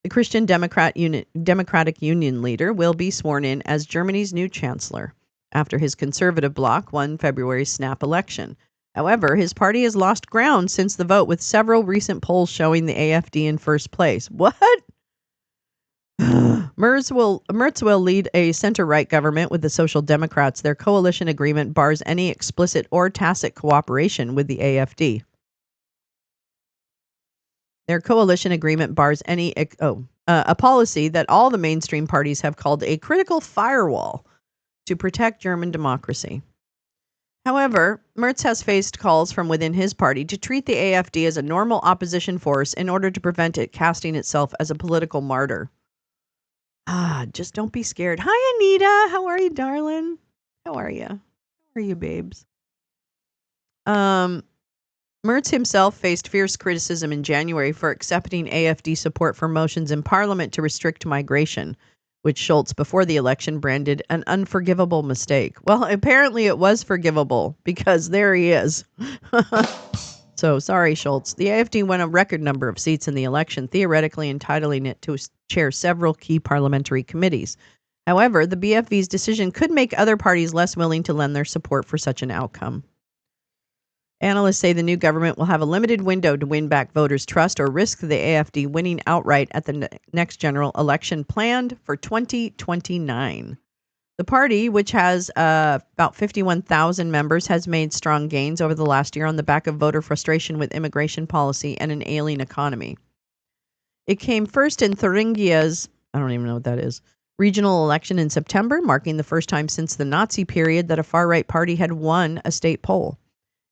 the Christian Democratic Union leader, will be sworn in as Germany's new chancellor after his conservative bloc won February's snap election. However, his party has lost ground since the vote, with several recent polls showing the AfD in first place. What? Merz will lead a center-right government with the Social Democrats. Their coalition agreement bars any explicit or tacit cooperation with the AfD. Their coalition agreement bars any a policy that all the mainstream parties have called a critical firewall to protect German democracy. However, Merz has faced calls from within his party to treat the AfD as a normal opposition force in order to prevent it casting itself as a political martyr. Just don't be scared. Hi, Anita. How are you, darling? How are you? How are you, babes? Merz himself faced fierce criticism in January for accepting AfD support for motions in Parliament to restrict migration, which Schultz, before the election, branded an unforgivable mistake. Well, apparently it was forgivable, because there he is. So, sorry, Schultz. The AfD won a record number of seats in the election, theoretically entitling it to chair several key parliamentary committees. However, the BFV's decision could make other parties less willing to lend their support for such an outcome. Analysts say the new government will have a limited window to win back voters' trust or risk the AfD winning outright at the next general election planned for 2029. The party, which has about 51,000 members, has made strong gains over the last year on the back of voter frustration with immigration policy and an ailing economy. It came first in Thuringia's, I don't even know what that is, regional election in September, marking the first time since the Nazi period that a far-right party had won a state poll.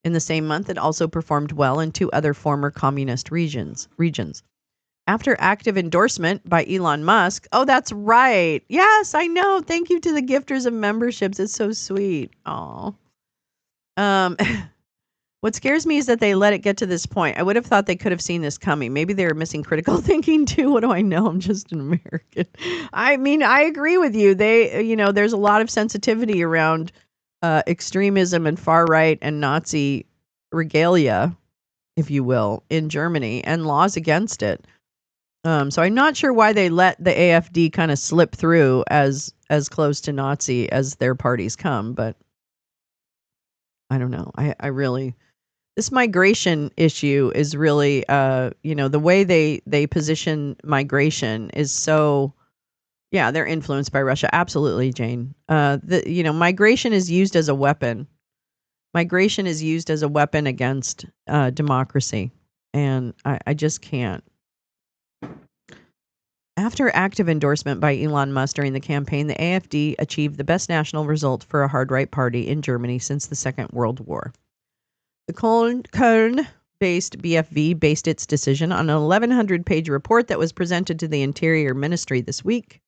In the same month, it also performed well in two other former communist regions. After active endorsement by Elon Musk. Oh, that's right. Yes, I know. Thank you to the gifters of memberships. It's so sweet. Oh. What scares me is that they let it get to this point. I would have thought they could have seen this coming. Maybe they were missing critical thinking too. What do I know? I'm just an American. I mean, I agree with you. There's a lot of sensitivity around extremism and far right and Nazi regalia, if you will, in Germany, and laws against it. So I'm not sure why they let the AfD kind of slip through as close to Nazi as their parties come, but I don't know. I really, this migration issue is really, the way they position migration is so, yeah, they're influenced by Russia. Absolutely, Jane. Migration is used as a weapon. Migration is used as a weapon against democracy, and I just can't. After active endorsement by Elon Musk during the campaign, the AfD achieved the best national result for a hard-right party in Germany since the Second World War. The Köln BFV based its decision on an 1,100-page report that was presented to the Interior Ministry this week.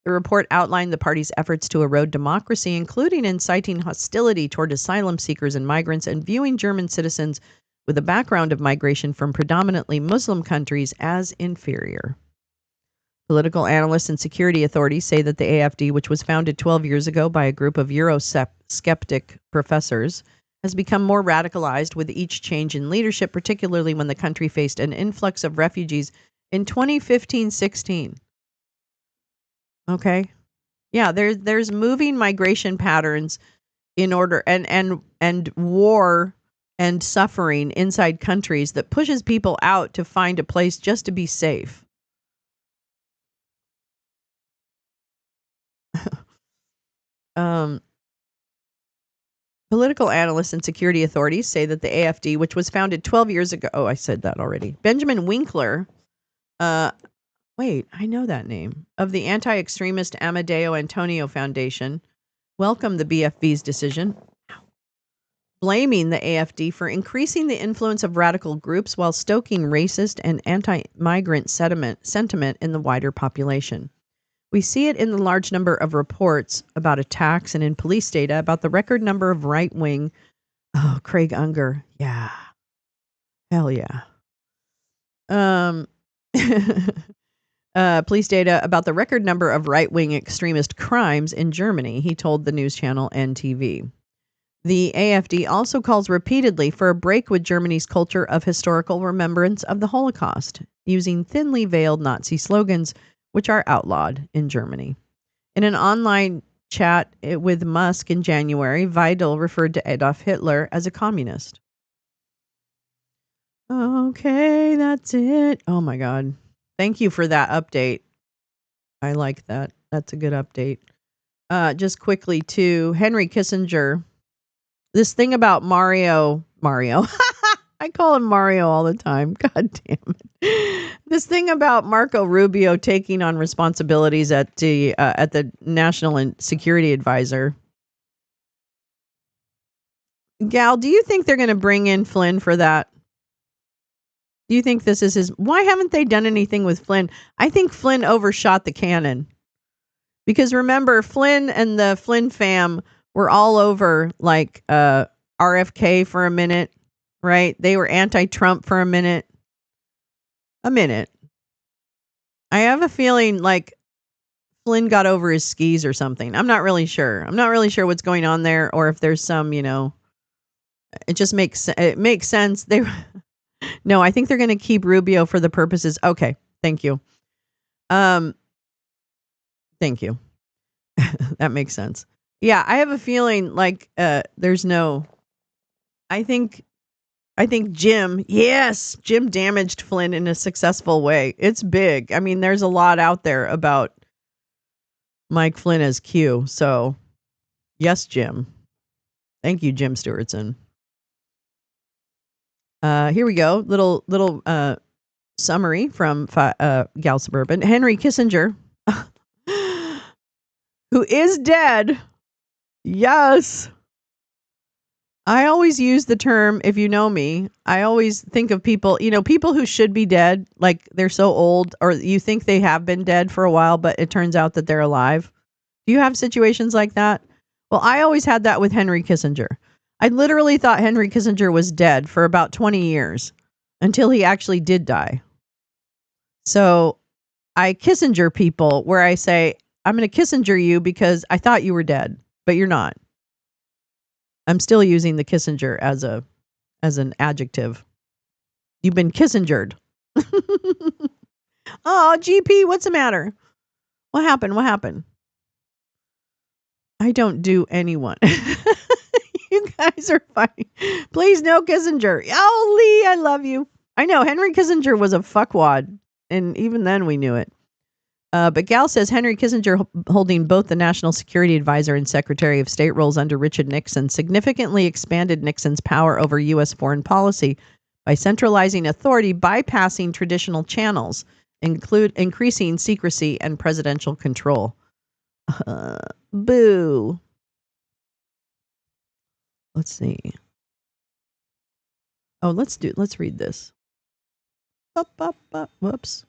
The report outlined the party's efforts to erode democracy, including inciting hostility toward asylum seekers and migrants and viewing German citizens with a background of migration from predominantly Muslim countries as inferior. Political analysts and security authorities say that the AfD, which was founded 12 years ago by a group of Eurosceptic professors, has become more radicalized with each change in leadership, particularly when the country faced an influx of refugees in 2015-16. Okay. Yeah, there's moving migration patterns in order and war and suffering inside countries that pushes people out to find a place just to be safe. Political analysts and security authorities say that the AfD, which was founded 12 years ago, I said that already. Benjamin Winkler, wait, I know that name, of the anti-extremist Amadeo Antonio Foundation, welcomed the BFV's decision, blaming the AfD for increasing the influence of radical groups while stoking racist and anti-migrant sentiment in the wider population. We see it in the large number of reports about attacks and in police data about the record number of right-wing, Craig Unger, yeah, hell yeah. Police data about the record number of right-wing extremist crimes in Germany, he told the news channel NTV. The AfD also calls repeatedly for a break with Germany's culture of historical remembrance of the Holocaust, using thinly veiled Nazi slogans, which are outlawed in Germany. In an online chat with Musk in January, Weidel referred to Adolf Hitler as a communist. Okay, that's it. Oh my God. Thank you for that update. I like that. That's a good update. Just quickly to Henry Kissinger. This thing about Mario. I call him Mario all the time. God damn it. This thing about Marco Rubio taking on responsibilities at the National Security Advisor. Gal, do you think they're going to bring in Flynn for that? Do you think this is his? Why haven't they done anything with Flynn? I think Flynn overshot the cannon. Because remember, Flynn and the Flynn fam were all over like RFK for a minute, right? They were anti-Trump for a minute. I have a feeling like Flynn got over his skis or something. I'm not really sure. I'm not really sure what's going on there, or if there's some, it just makes sense. No, I think they're going to keep Rubio for the purposes. Okay, thank you. Thank you. That makes sense. Yeah, I have a feeling like there's no. I think Jim damaged Flynn in a successful way. It's big. I mean, there's a lot out there about Mike Flynn as Q. So, yes, Jim. Thank you, Jim Stewartson. Here we go. Little summary from Gal Suburban. Henry Kissinger, who is dead. Yes. I always use the term, if you know me, I always think of people, people who should be dead, like they're so old, or you think they have been dead for a while, but it turns out that they're alive. Do you have situations like that? Well, I always had that with Henry Kissinger. I literally thought Henry Kissinger was dead for about 20 years until he actually did die. So I Kissinger people where I say, I'm going to Kissinger you because I thought you were dead, but you're not. I'm still using the Kissinger as an adjective. You've been Kissingered. Oh, GP, what's the matter? What happened? I don't do anyone. You guys are funny. Please, no Kissinger. Oh, Lee, I love you. I know Henry Kissinger was a fuckwad, and even then we knew it. But Gal says Henry Kissinger, holding both the National Security Advisor and Secretary of State roles under Richard Nixon, significantly expanded Nixon's power over U.S. foreign policy by centralizing authority, bypassing traditional channels, increasing secrecy and presidential control. Boo. Let's see. Oh, let's read this. Whoops.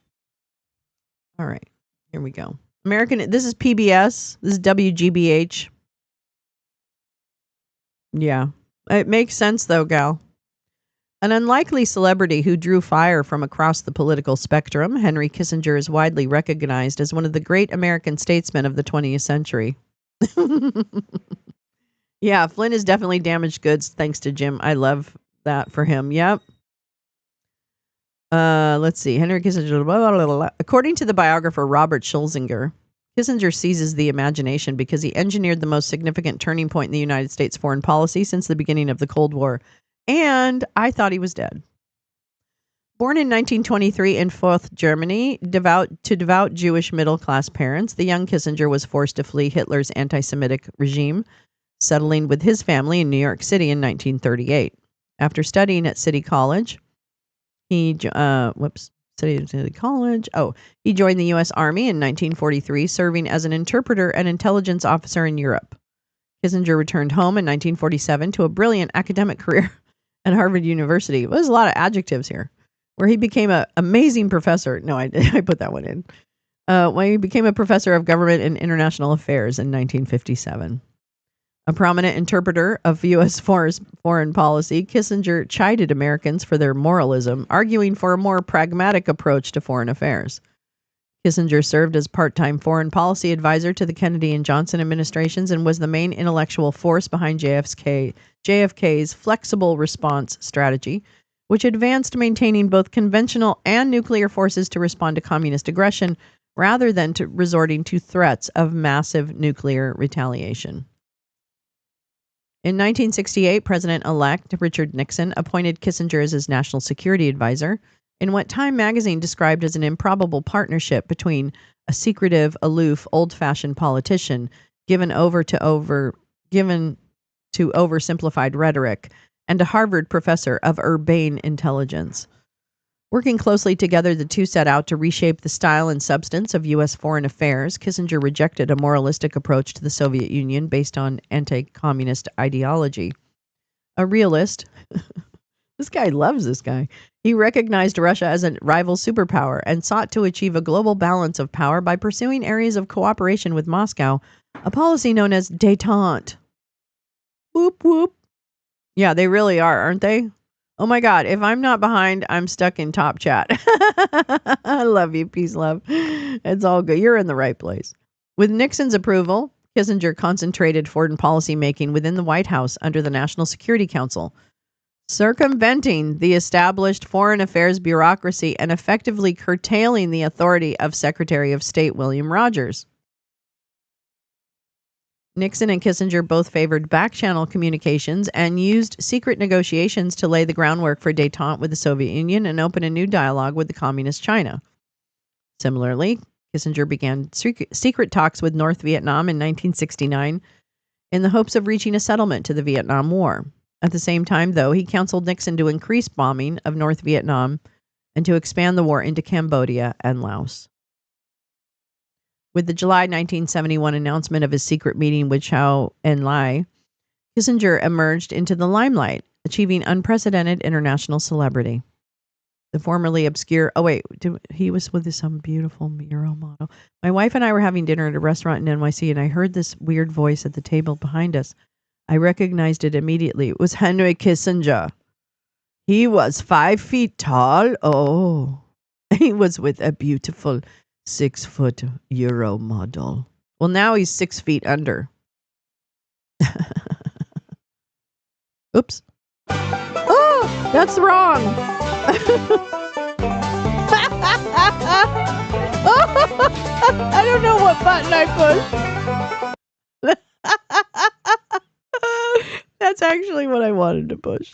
All right. Here we go. This is PBS. This is WGBH. Yeah. It makes sense though, gal. An unlikely celebrity who drew fire from across the political spectrum, Henry Kissinger is widely recognized as one of the great American statesmen of the 20th century. Yeah, Flynn is definitely damaged goods thanks to Jim. I love that for him. Yep. Let's see. Henry Kissinger. Blah, blah, blah, blah. According to the biographer Robert Schulzinger, Kissinger seizes the imagination because he engineered the most significant turning point in the United States foreign policy since the beginning of the Cold War. And I thought he was dead. Born in 1923 in Fürth, Germany, to devout Jewish middle-class parents, the young Kissinger was forced to flee Hitler's anti-Semitic regime, settling with his family in New York City in 1938. After studying at City College, he joined the U.S. Army in 1943, serving as an interpreter and intelligence officer in Europe. Kissinger returned home in 1947 to a brilliant academic career at Harvard University. There's a lot of adjectives here. Where he became an amazing professor. No, I put that one in. When he became a professor of government and international affairs in 1957. A prominent interpreter of U.S. foreign policy, Kissinger chided Americans for their moralism, arguing for a more pragmatic approach to foreign affairs. Kissinger served as part-time foreign policy advisor to the Kennedy and Johnson administrations and was the main intellectual force behind JFK's flexible response strategy, which advanced maintaining both conventional and nuclear forces to respond to communist aggression rather than resorting to threats of massive nuclear retaliation. In 1968, President-elect Richard Nixon appointed Kissinger as his national security advisor in what Time magazine described as an improbable partnership between a secretive, aloof, old-fashioned politician given to oversimplified rhetoric and a Harvard professor of urbane intelligence. Working closely together, the two set out to reshape the style and substance of U.S. foreign affairs. Kissinger rejected a moralistic approach to the Soviet Union based on anti-communist ideology. A realist, this guy loves this guy. He recognized Russia as a rival superpower and sought to achieve a global balance of power by pursuing areas of cooperation with Moscow, a policy known as détente. Whoop, whoop. Yeah, they really are, aren't they? Oh my God, if I'm not behind, I'm stuck in top chat. I love you. Peace, love. It's all good. You're in the right place. With Nixon's approval, Kissinger concentrated foreign policy making within the White House under the National Security Council, circumventing the established foreign affairs bureaucracy and effectively curtailing the authority of Secretary of State William Rogers. Nixon and Kissinger both favored back-channel communications and used secret negotiations to lay the groundwork for détente with the Soviet Union and open a new dialogue with the Communist China. Similarly, Kissinger began secret talks with North Vietnam in 1969 in the hopes of reaching a settlement to the Vietnam War. At the same time, though, he counseled Nixon to increase bombing of North Vietnam and to expand the war into Cambodia and Laos. With the July 1971 announcement of his secret meeting with Zhou Enlai, Kissinger emerged into the limelight, achieving unprecedented international celebrity. The formerly obscure, he was with some beautiful mural model. My wife and I were having dinner at a restaurant in NYC, and I heard this weird voice at the table behind us. I recognized it immediately. It was Henry Kissinger. He was 5 feet tall. Oh, he was with a beautiful 6-foot Euro model. Well, now he's 6 feet under. Oops. Oh, that's wrong. I don't know what button I pushed. That's actually what I wanted to push.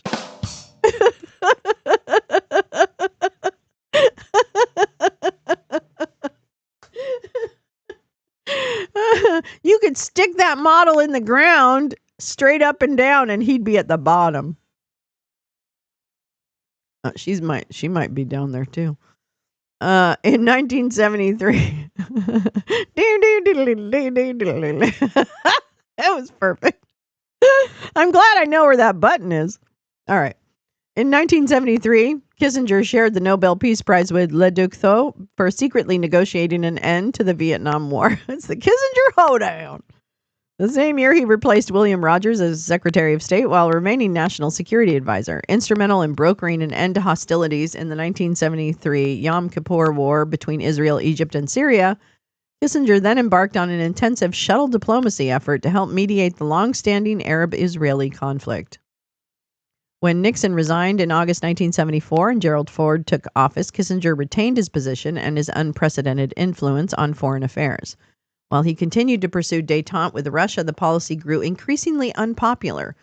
You could stick that model in the ground straight up and down and he'd be at the bottom. She might be down there too. In 1973. That was perfect. I'm glad I know where that button is. All right. In 1973, Kissinger shared the Nobel Peace Prize with Le Duc Tho for secretly negotiating an end to the Vietnam War. It's the Kissinger hoedown. The same year, he replaced William Rogers as Secretary of State while remaining National Security Advisor. Instrumental in brokering an end to hostilities in the 1973 Yom Kippur War between Israel, Egypt, and Syria, Kissinger then embarked on an intensive shuttle diplomacy effort to help mediate the long-standing Arab-Israeli conflict. When Nixon resigned in August 1974 and Gerald Ford took office, Kissinger retained his position and his unprecedented influence on foreign affairs. While he continued to pursue détente with Russia, the policy grew increasingly unpopular.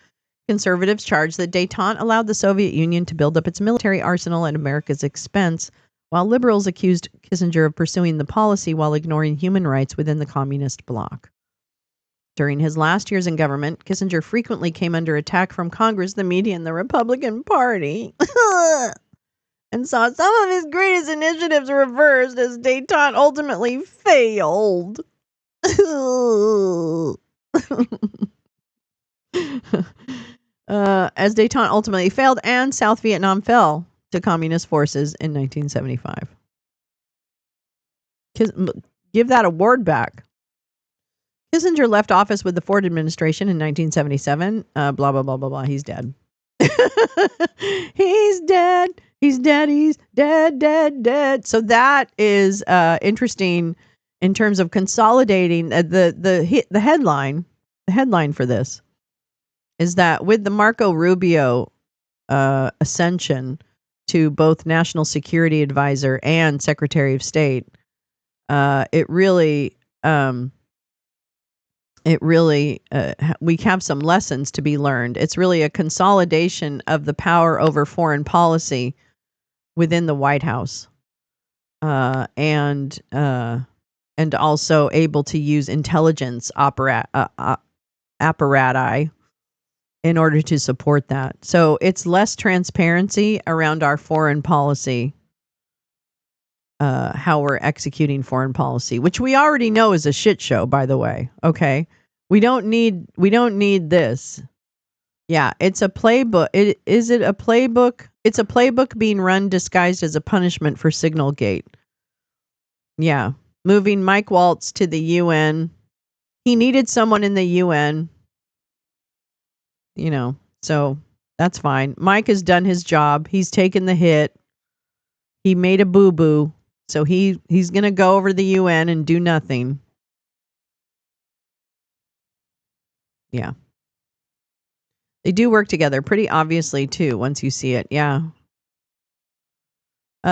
Conservatives charged that détente allowed the Soviet Union to build up its military arsenal at America's expense, while liberals accused Kissinger of pursuing the policy while ignoring human rights within the communist bloc. During his last years in government, Kissinger frequently came under attack from Congress, the media, and the Republican Party, and saw some of his greatest initiatives reversed as détente ultimately failed. As détente ultimately failed and South Vietnam fell to communist forces in 1975. Give that award back. Kissinger left office with the Ford administration in 1977. Blah, blah, blah, blah, blah. He's dead. He's dead. He's dead. He's dead, dead, dead. So that is interesting in terms of consolidating the headline. The headline for this is that with the Marco Rubio ascension to both National Security Advisor and Secretary of State, it really we have some lessons to be learned. It's really a consolidation of the power over foreign policy within the White House, and also able to use intelligence apparati in order to support that. So it's less transparency around our foreign policy, how we're executing foreign policy, which we already know is a shit show, by the way. Okay. We don't need this. Yeah. It's a playbook. Is it a playbook? It's a playbook being run disguised as a punishment for Signalgate. Yeah. Moving Mike Waltz to the UN. He needed someone in the UN, so that's fine. Mike has done his job. He's taken the hit. He made a boo-boo. So he's going to go over to the UN and do nothing. Yeah. They do work together pretty obviously, too, once you see it. Yeah.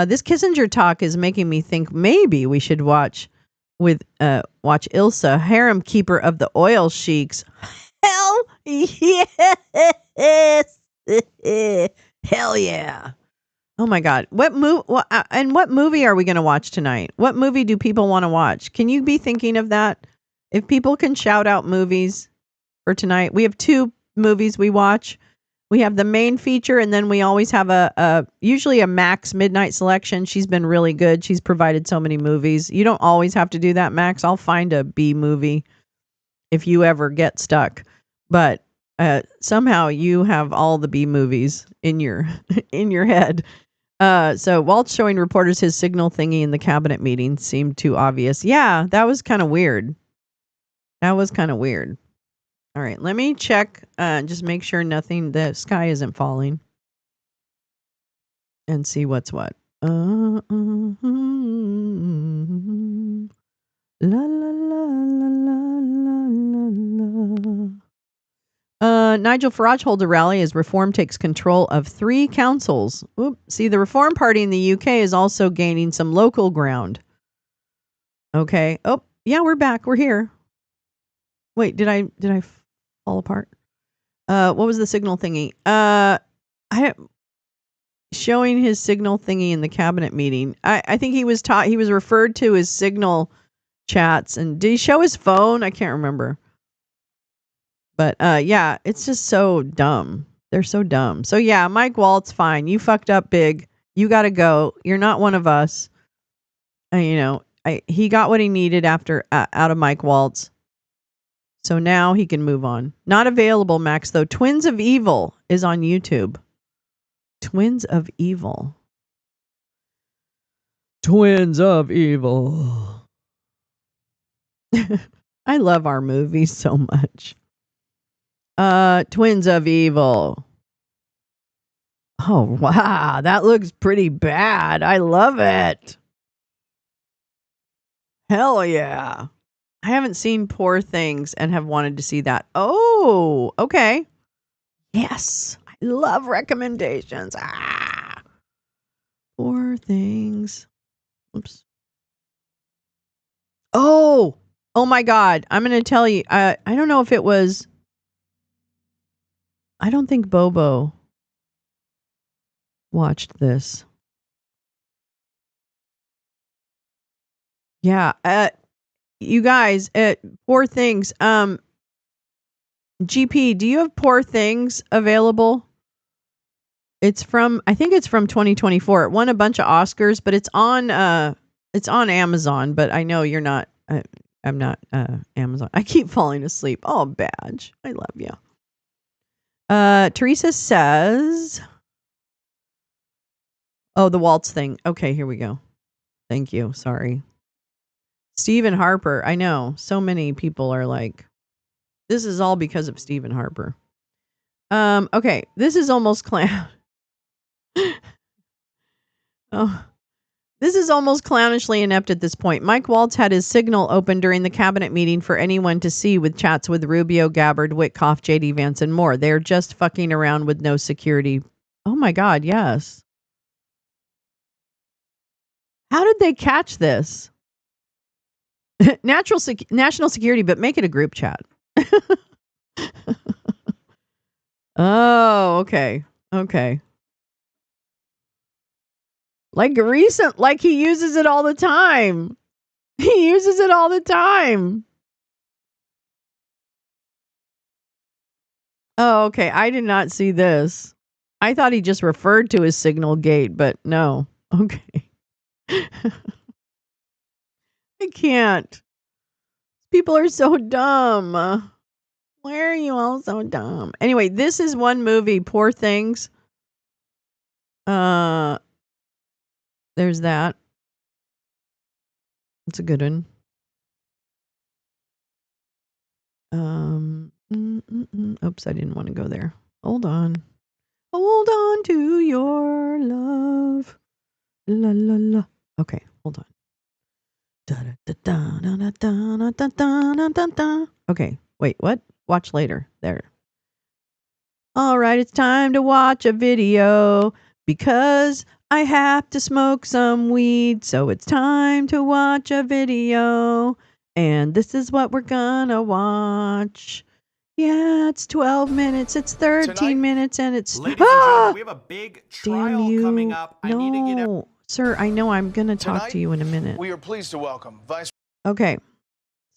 This Kissinger talk is making me think maybe we should watch Ilsa, harem keeper of the oil sheiks. Hell yes. Hell yeah. Oh my God. What movie are we going to watch tonight? What movie do people want to watch? Can you be thinking of that? If people can shout out movies for tonight. We have 2 movies we watch. We have the main feature, and then we always have usually a Max midnight selection. She's been really good. She's provided so many movies. You don't always have to do that, Max. I'll find a B movie if you ever get stuck. But somehow you have all the B movies in your head. So Walt's showing reporters his signal thingy in the cabinet meeting seemed too obvious. Yeah, that was kind of weird. All right, let me check, just make sure the sky isn't falling. And see what's what. La la la la la la la. Nigel Farage holds a rally as Reform takes control of 3 councils. Oop. See, the Reform Party in the UK is also gaining some local ground. Okay. Oh, yeah, we're back. We're here. Wait, did I fall apart? What was the signal thingy? Showing his signal thingy in the cabinet meeting. I think he was referred to his signal chats. And did he show his phone? I can't remember. But yeah, it's just so dumb. They're so dumb. So yeah, Mike Waltz, fine. You fucked up big. You got to go. You're not one of us. He got what he needed out of Mike Waltz. So now he can move on. Not available, Max, though. Twins of Evil is on YouTube. Twins of Evil. Twins of Evil. I love our movies so much. Twins of Evil. Oh, wow. That looks pretty bad. I love it. Hell yeah. I haven't seen Poor Things and have wanted to see that. Oh, okay. Yes. I love recommendations. Poor Things. Oops. Oh my God. I'm going to tell you. I don't know if it was. I don't think Bobo watched this. Yeah. You guys, Poor Things. GP, do you have Poor Things available? I think it's from 2024. It won a bunch of Oscars, but it's on Amazon, but I know you're not I'm not Amazon. I keep falling asleep. Oh, Badge. I love you. Teresa says, oh, the waltz thing. Okay, here we go. Thank you. Sorry. Stephen Harper. I know. So many people are like, this is all because of Stephen Harper. Okay. This is almost clown. Oh, this is almost clownishly inept at this point. Mike Waltz had his signal open during the cabinet meeting for anyone to see with chats with Rubio, Gabbard, Witkoff, JD Vance, and more. They're just fucking around with no security. Oh my God, yes. How did they catch this? National security, but make it a group chat. Oh, okay. Okay. Like he uses it all the time. He uses it all the time. Oh, okay. I did not see this. I thought he just referred to his signal gate, but no. Okay. I can't. People are so dumb. Why are you all so dumb? Anyway, this is one movie, Poor Things. There's that. It's a good one. Oops, I didn't want to go there. Hold on. Hold on to your love. La la la. Okay, hold on. Okay, wait, what? Watch later. There. All right, it's time to watch a video because I have to smoke some weed. So it's time to watch a video. And this is what we're gonna watch. Yeah, it's 12 minutes. It's 13 minutes, and it's... Ladies and gentlemen, we have a big trial coming up. I need to get... Sir, I know I'm going to talk to you in a minute. We are pleased to welcome Vice... Okay.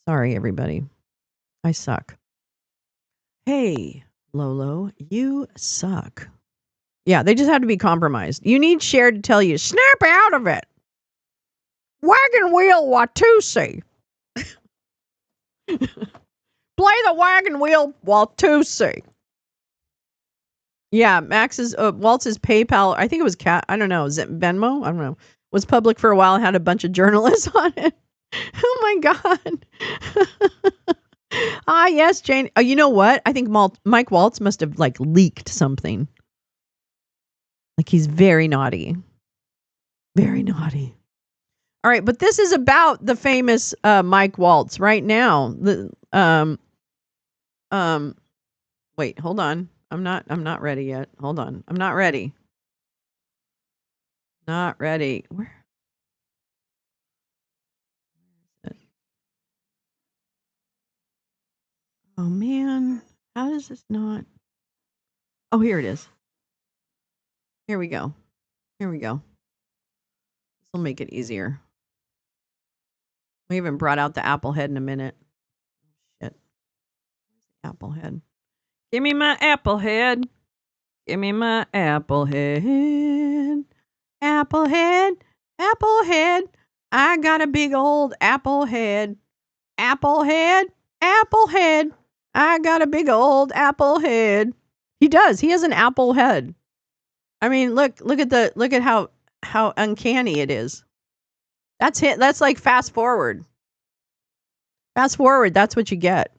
Sorry, everybody. I suck. Hey, Lolo, you suck. Yeah, they just have to be compromised. You need Cher to tell you, snap out of it. Wagon wheel Watusi. Play the wagon wheel Watusi. Yeah, Waltz's PayPal, I think it was I don't know, is it Venmo? I don't know. Was public for a while, had a bunch of journalists on it. Oh my God. Yes, Jane. Oh, you know what? I think Mike Waltz must have like leaked something. Like he's very naughty. Very naughty. All right, but this is about the famous Mike Waltz right now. Wait, hold on. I'm not ready yet. Hold on. I'm not ready. Not ready. Where is it? Oh man. How does this not? Oh, here it is. Here we go. Here we go. This will make it easier. We haven't brought out the apple head in a minute. Shit. Apple head. Give me my apple head. Give me my apple head. Apple head. Apple head. I got a big old apple head. Apple head. Apple head. I got a big old apple head. He does. He has an apple head. I mean, look at how uncanny it is. That's hit. That's like fast forward. Fast forward. That's what you get.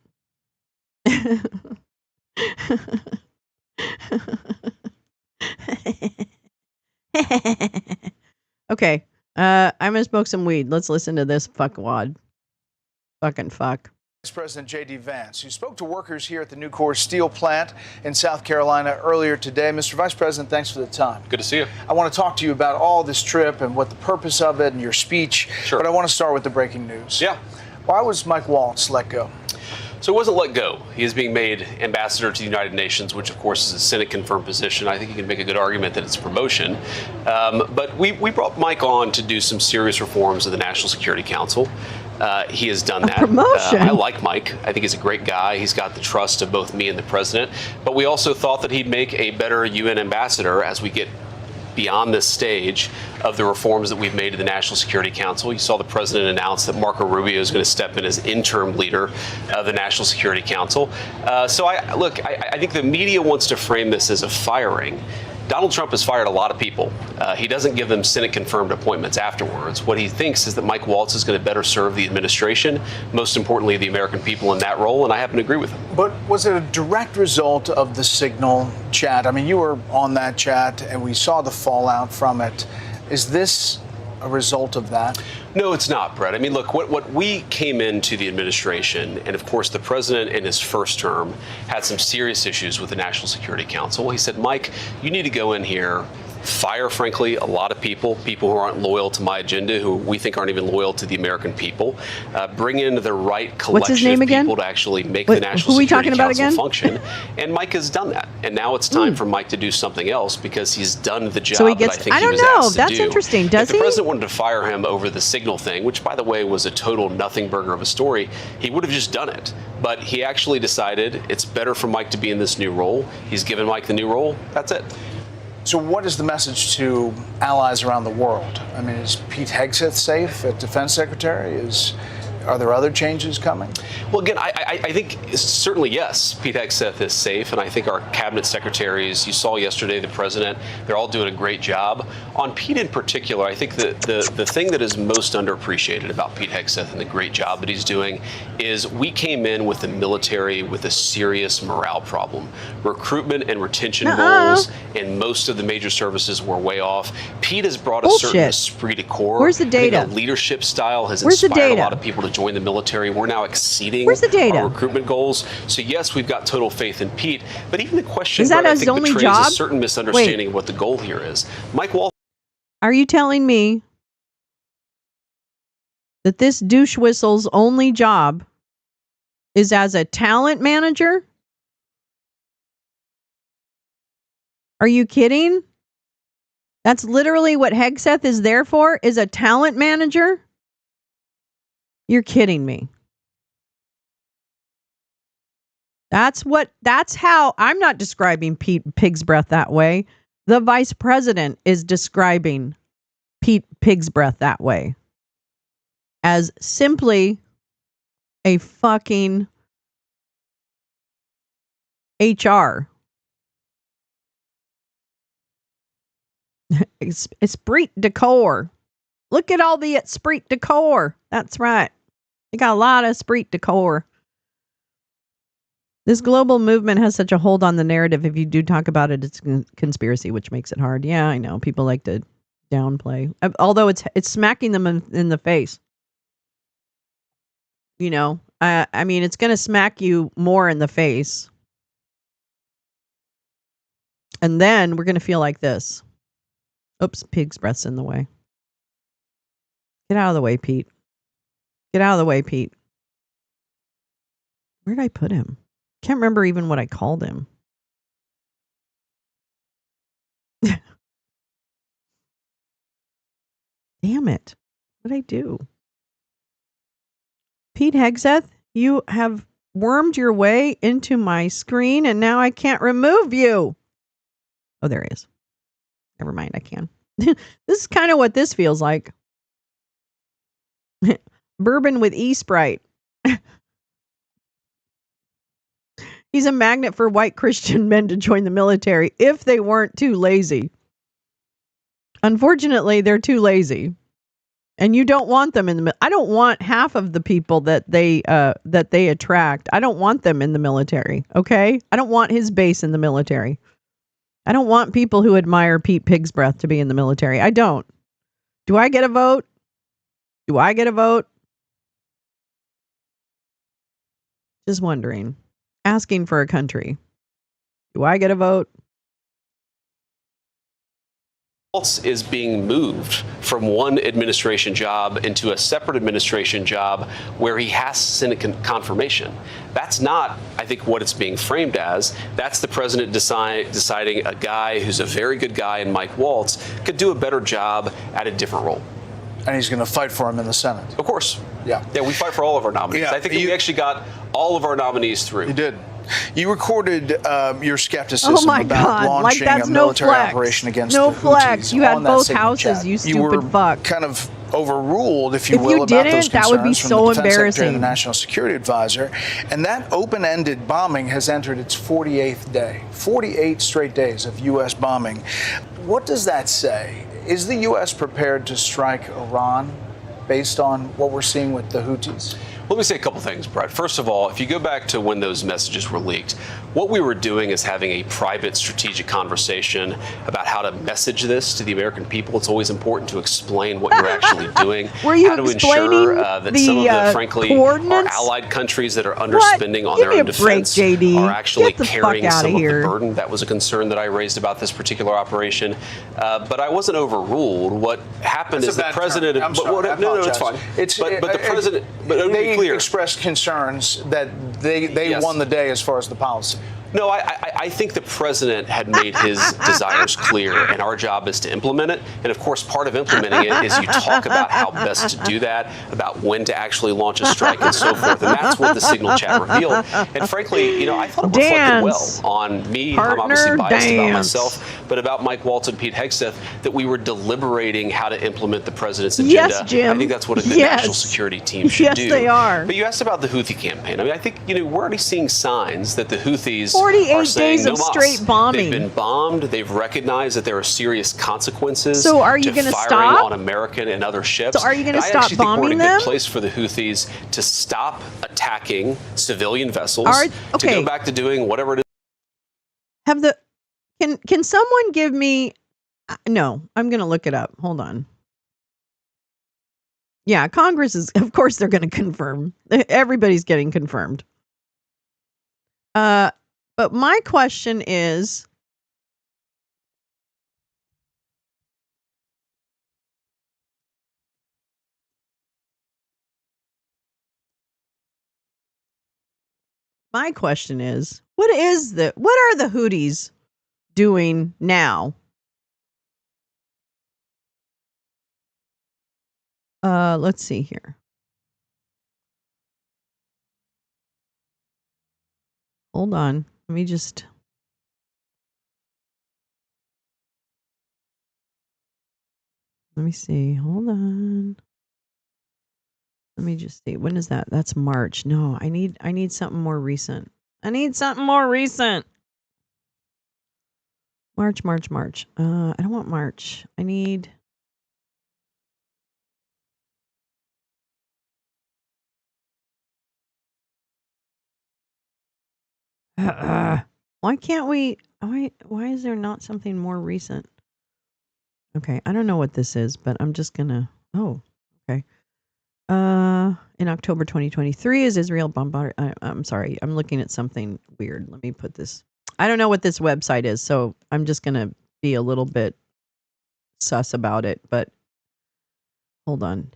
Okay. I'm gonna smoke some weed. Let's listen to this fuckwad. Fucking fuck. Vice President J.D. Vance, who spoke to workers here at the Nucor steel plant in South Carolina earlier today. Mr. Vice President, thanks for the time. Good to see you. I want to talk to you about all this trip and what the purpose of it and your speech. Sure. But I want to start with the breaking news. Yeah. Why was Mike Waltz let go? So he wasn't let go. He is being made ambassador to the United Nations, which, of course, is a Senate-confirmed position. I think you can make a good argument that it's a promotion. But we brought Mike on to do some serious reforms of the National Security Council. He has done that. Promotion. I like Mike. I think he's a great guy. He's got the trust of both me and the president. But we also thought that he'd make a better UN ambassador as we get beyond this stage of the reforms that we've made to the National Security Council. You saw the president announce that Marco Rubio is going to step in as interim leader of the National Security Council. So I think the media wants to frame this as a firing. Donald Trump has fired a lot of people. He doesn't give them Senate-confirmed appointments afterwards. What he thinks is that Mike Waltz is going to better serve the administration, most importantly, the American people in that role, and I happen to agree with him. But was it a direct result of the Signal chat? I mean, you were on that chat, and we saw the fallout from it. Is this a result of that? No, it's not, Brett. I mean, look, what we came into the administration, and of course the president in his first term had some serious issues with the National Security Council. He said, Mike, you need to go in here, fire, frankly, a lot of people who aren't loyal to my agenda, who we think aren't even loyal to the American people, bring in the right collection of people to actually make the National Security Council function. And Mike has done that. And now it's time for Mike to do something else because he's done the job that I think he was asked to do. That's interesting. Does he? If the president wanted to fire him over the Signal thing, which, by the way, was a total nothing burger of a story, he would have just done it. But he actually decided it's better for Mike to be in this new role. He's given Mike the new role. That's it. So what is the message to allies around the world? I mean, is Pete Hegseth safe as Defense Secretary? Are there other changes coming? Well, again, I think certainly yes, Pete Hegseth is safe, and I think our cabinet secretaries, you saw yesterday the president, they're all doing a great job. On Pete in particular, I think the thing that is most underappreciated about Pete Hegseth and the great job that he's doing is we came in with the military with a serious morale problem. Recruitment and retention goals in most of the major services were way off. Pete has brought a certain esprit de corps. Where's the data? I think a leadership style has inspired a lot of people to join the military. We're now exceeding our recruitment goals. So yes, we've got total faith in Pete, but even the question I think betrays a certain misunderstanding of what the goal here is. Mike Waltz. Are you telling me that this douche whistle's only job is as a talent manager? Are you kidding? That's literally what Hegseth is there for, is a talent manager? You're kidding me. That's how I'm not describing Pete Pig's Breath that way. The vice president is describing Pete Pig's Breath that way. As simply a fucking HR. Esprit de corps. Look at all the esprit de corps. That's right. They got a lot of esprit de corps. This global movement has such a hold on the narrative. If you do talk about it, it's conspiracy, which makes it hard. Yeah, I know. People like to downplay. Although it's smacking them in the face. You know, I mean, it's going to smack you more in the face. And then we're going to feel like this. Oops, Pig's Breath's in the way. Get out of the way, Pete. Get out of the way, Pete. Where did I put him? Can't remember even what I called him. Damn it. What did I do? Pete Hegseth, you have wormed your way into my screen and now I can't remove you. Oh, there he is. Never mind, I can. This is kind of what this feels like. Bourbon with E-Sprite. He's a magnet for white Christian men to join the military if they weren't too lazy. Unfortunately, they're too lazy. And you don't want them in the. I don't want half of the people that they attract. I don't want them in the military. Okay, I don't want his base in the military. I don't want people who admire Pete Pigsbreath to be in the military. I don't. Do I get a vote? Do I get a vote? Just wondering. Asking for a country. Do I get a vote? Is being moved from one administration job into a separate administration job where he has Senate confirmation. That's not, I think, what it's being framed as. That's the president deciding a guy who's a very good guy in Mike Waltz could do a better job at a different role. And he's going to fight for him in the Senate. Of course. Yeah. Yeah, we fight for all of our nominees. Yeah, I think we actually got all of our nominees through. You did. You recorded your skepticism about God. launching a military operation against the Houthis. Flex. You had both houses, chat. you stupid you were fuck. Kind of overruled, if you If will, you about didn't, those concerns that would be from so the Defense Secretary embarrassing. and the National Security Advisor. And that open-ended bombing has entered its 48th day. 48 straight days of U.S. bombing. What does that say? Is the U.S. prepared to strike Iran based on what we're seeing with the Houthis? Let me say a couple things, Brett. First of all, if you go back to when those messages were leaked, what we were doing is having a private strategic conversation about how to message this to the American people. It's always important to explain what you're actually doing. Were you how to explaining ensure that some of the, frankly, our coordinates? allied countries that are underspending on Give their me own a break, defense JD. are actually Get the carrying fuck outta some of here. the burden. That was a concern that I raised about this particular operation. But I wasn't overruled. What happened is the president. I'm sorry, I no, it's apologize. fine. But the president. But let me be they clear. expressed concerns that they Yes. won the day as far as the policy. No, I think the president had made his desires clear, and our job is to implement it. And of course, part of implementing it is you talk about how best to do that, about when to actually launch a strike, and so forth. And that's what the signal chat revealed. And frankly, you know, I thought it reflected well on me. I'm obviously biased about myself, but about Mike Waltz and Pete Hegseth, that we were deliberating how to implement the president's agenda. Yes, Jim. I think that's what a good national security team should do. Yes, they are. But you asked about the Houthi campaign. I mean, I think, you know, we're already seeing signs that the Houthis 48 are saying days of no mas. straight bombing. They've been bombed. They've recognized that there are serious consequences. So are you to going to firing stop on American and other ships? So are you going to And stop I actually think we're bombing in a them? good place for the Houthis to stop attacking civilian vessels. Are- To okay. go back to doing whatever it is. Have the can someone give me no, I'm going to look it up. Hold on. Yeah, Congress is of course they're going to confirm. Everybody's getting confirmed. But my question is what are the Houthis doing now? Let's see here. Hold on. Let me just Let me see. Hold on. Let me just see. When is that? That's March. No, I need something more recent. I need something more recent. March. I don't want March. I need why can't we why is there not something more recent? Okay, I don't know what this is, but I'm just gonna okay. In October 2023, is Israel bombarded? I'm sorry, I'm looking at something weird. Let me put this. I don't know what this website is, so I'm just gonna be a little bit sus about it. But hold on.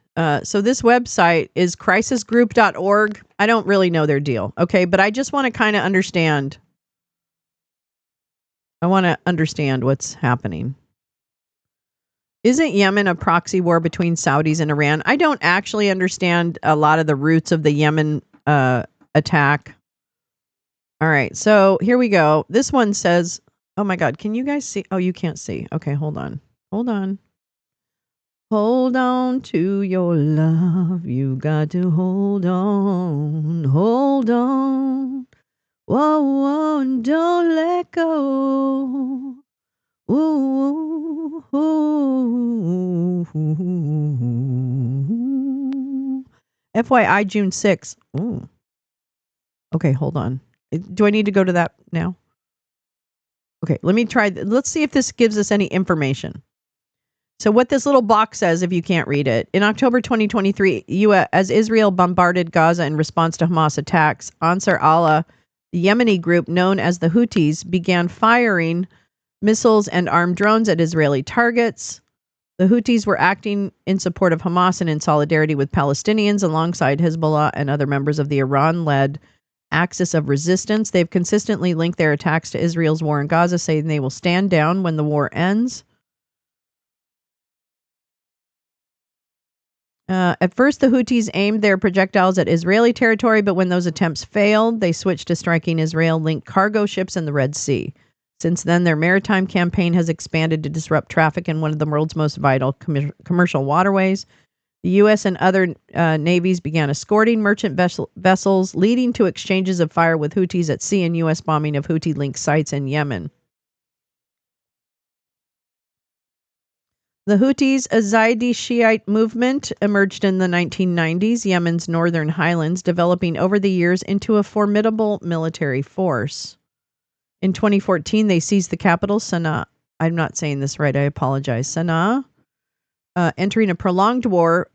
So this website is crisisgroup.org. I don't really know their deal, okay, but I just want to kind of understand. I want to understand what's happening. Isn't Yemen a proxy war between Saudis and Iran? I don't actually understand a lot of the roots of the Yemen attack. All right, so here we go. This one says, oh my God, can you guys see? Oh, you can't see. Okay, hold on. Hold on to your love. You got to hold on. Whoa, whoa, don't let go. Ooh, ooh, ooh. FYI, June 6th. Ooh. Okay, hold on. Do I need to go to that now? Okay, let me try. Let's see if this gives us any information. So what this little box says, if you can't read it, in October 2023, as Israel bombarded Gaza in response to Hamas attacks, Ansar Allah, the Yemeni group known as the Houthis, began firing missiles and armed drones at Israeli targets. The Houthis were acting in support of Hamas and in solidarity with Palestinians alongside Hezbollah and other members of the Iran-led Axis of Resistance. They've consistently linked their attacks to Israel's war in Gaza, saying they will stand down when the war ends. At first, the Houthis aimed their projectiles at Israeli territory, but when those attempts failed, they switched to striking Israel-linked cargo ships in the Red Sea. Since then, their maritime campaign has expanded to disrupt traffic in one of the world's most vital commercial waterways. The U.S. and other navies began escorting merchant vessels, leading to exchanges of fire with Houthis at sea and U.S. bombing of Houthi-linked sites in Yemen. The Houthis, a Zaidi Shiite movement, emerged in the 1990s, Yemen's northern highlands, developing over the years into a formidable military force. In 2014, they seized the capital, Sana'a. I'm not saying this right, I apologize. Sana'a, entering a prolonged war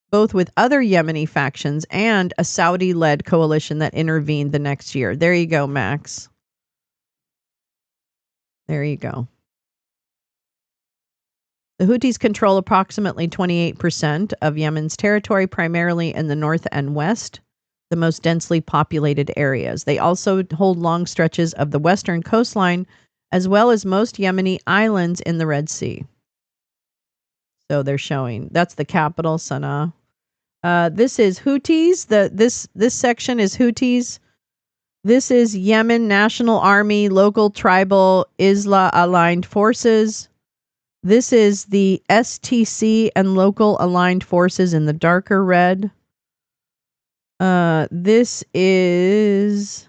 both with other Yemeni factions and a Saudi-led coalition that intervened the next year. There you go, Max. There you go. The Houthis control approximately 28% of Yemen's territory, primarily in the north and west, the most densely populated areas. They also hold long stretches of the western coastline, as well as most Yemeni islands in the Red Sea. So they're showing. That's the capital, Sana'a. This is Houthis. This section is Houthis. This is Yemen National Army, local tribal Islah aligned forces. This is the STC and local aligned forces in the darker red. This is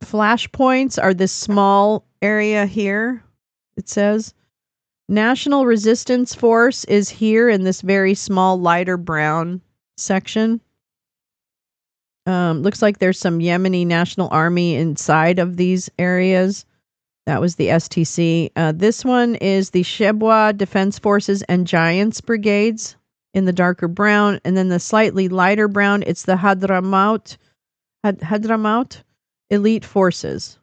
flashpoints are this small area here. It says National Resistance Force is here in this very small lighter brown section. Looks like there's some Yemeni National Army inside of these areas. That was the STC. This one is the Shebwa Defense Forces and Giants Brigades in the darker brown. And then the slightly lighter brown, it's the Hadramaut Elite Forces.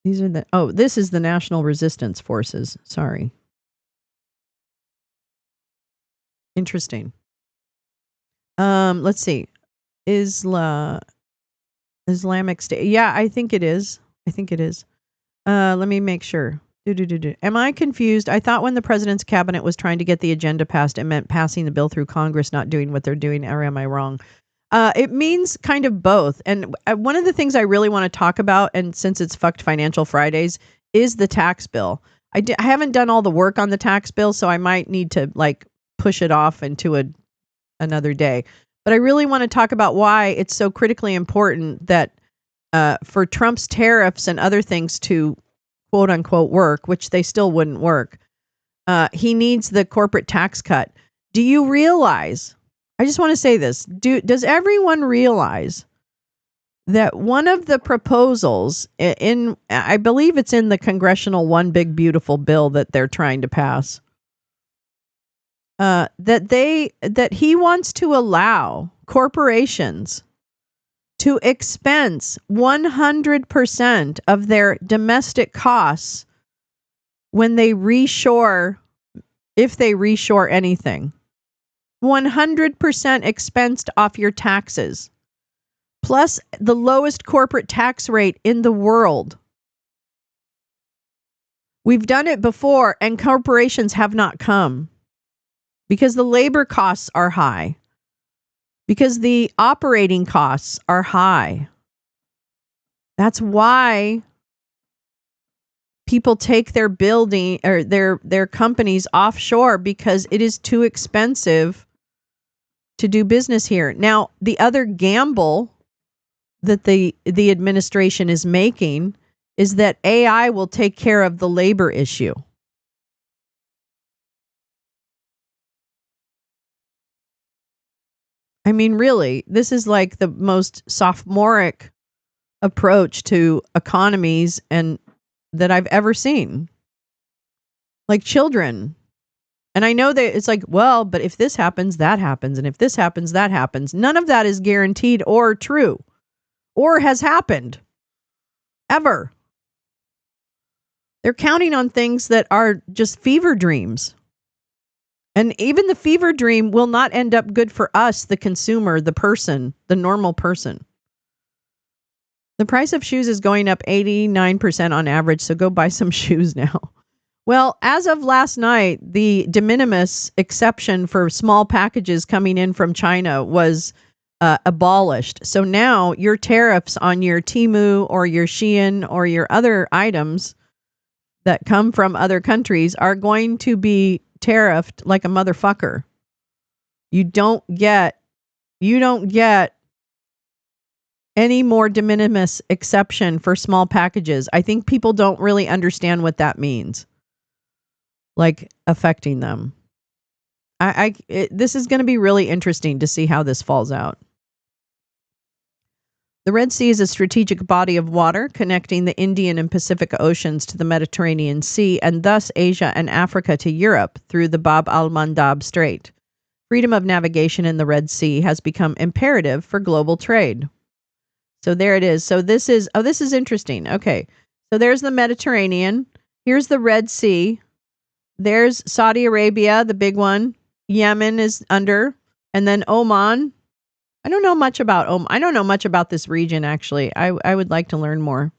These are this is the National Resistance Forces. Sorry. Interesting. Let's see. Islamic State. Yeah, I think it is. Let me make sure. Am I confused? I thought when the president's cabinet was trying to get the agenda passed, it meant passing the bill through Congress, not doing what they're doing. Or am I wrong? It means kind of both. And one of the things I really want to talk about, and since it's Fcked Financial Fridays, is the tax bill. I haven't done all the work on the tax bill, so I might need to push it off into another day. But I really want to talk about why it's so critically important that for Trump's tariffs and other things to quote unquote work, which they still wouldn't work, he needs the corporate tax cut. Do you realize, I just want to say this, does everyone realize that one of the proposals I believe it's in the congressional One Big Beautiful Bill that they're trying to pass, that he wants to allow corporations to expense 100% of their domestic costs when they reshore, if they reshore anything. 100% expensed off your taxes, plus the lowest corporate tax rate in the world. We've done it before, and corporations have not come because the labor costs are high, because the operating costs are high. That's why people take their building or their companies offshore, because it is too expensive to do business here. Now, the other gamble that the administration is making is that AI will take care of the labor issue. I mean, really, this is like the most sophomoric approach to economies and that I've ever seen. Like children. And I know that it's like, well, but if this happens, that happens. And if this happens, that happens. None of that is guaranteed or true or has happened ever. They're counting on things that are just fever dreams. And even the fever dream will not end up good for us, the consumer, the person, the normal person. The price of shoes is going up 89% on average, so go buy some shoes now. Well, as of last night, the de minimis exception for small packages coming in from China was abolished. So now your tariffs on your Temu or your Shein or your other items that come from other countries are going to be tariffed like a motherfucker. You don't get any more de minimis exception for small packages. I think people don't really understand what that means. Like affecting them. This is going to be really interesting to see how this falls out. The Red Sea is a strategic body of water connecting the Indian and Pacific Oceans to the Mediterranean Sea and thus Asia and Africa to Europe through the Bab al-Mandab Strait. Freedom of navigation in the Red Sea has become imperative for global trade. So there it is. So this is interesting. Okay. So there's the Mediterranean. Here's the Red Sea. There's Saudi Arabia, the big one. Yemen is under. And then Oman. I don't know much about Oman. I don't know much about this region, actually. I would like to learn more.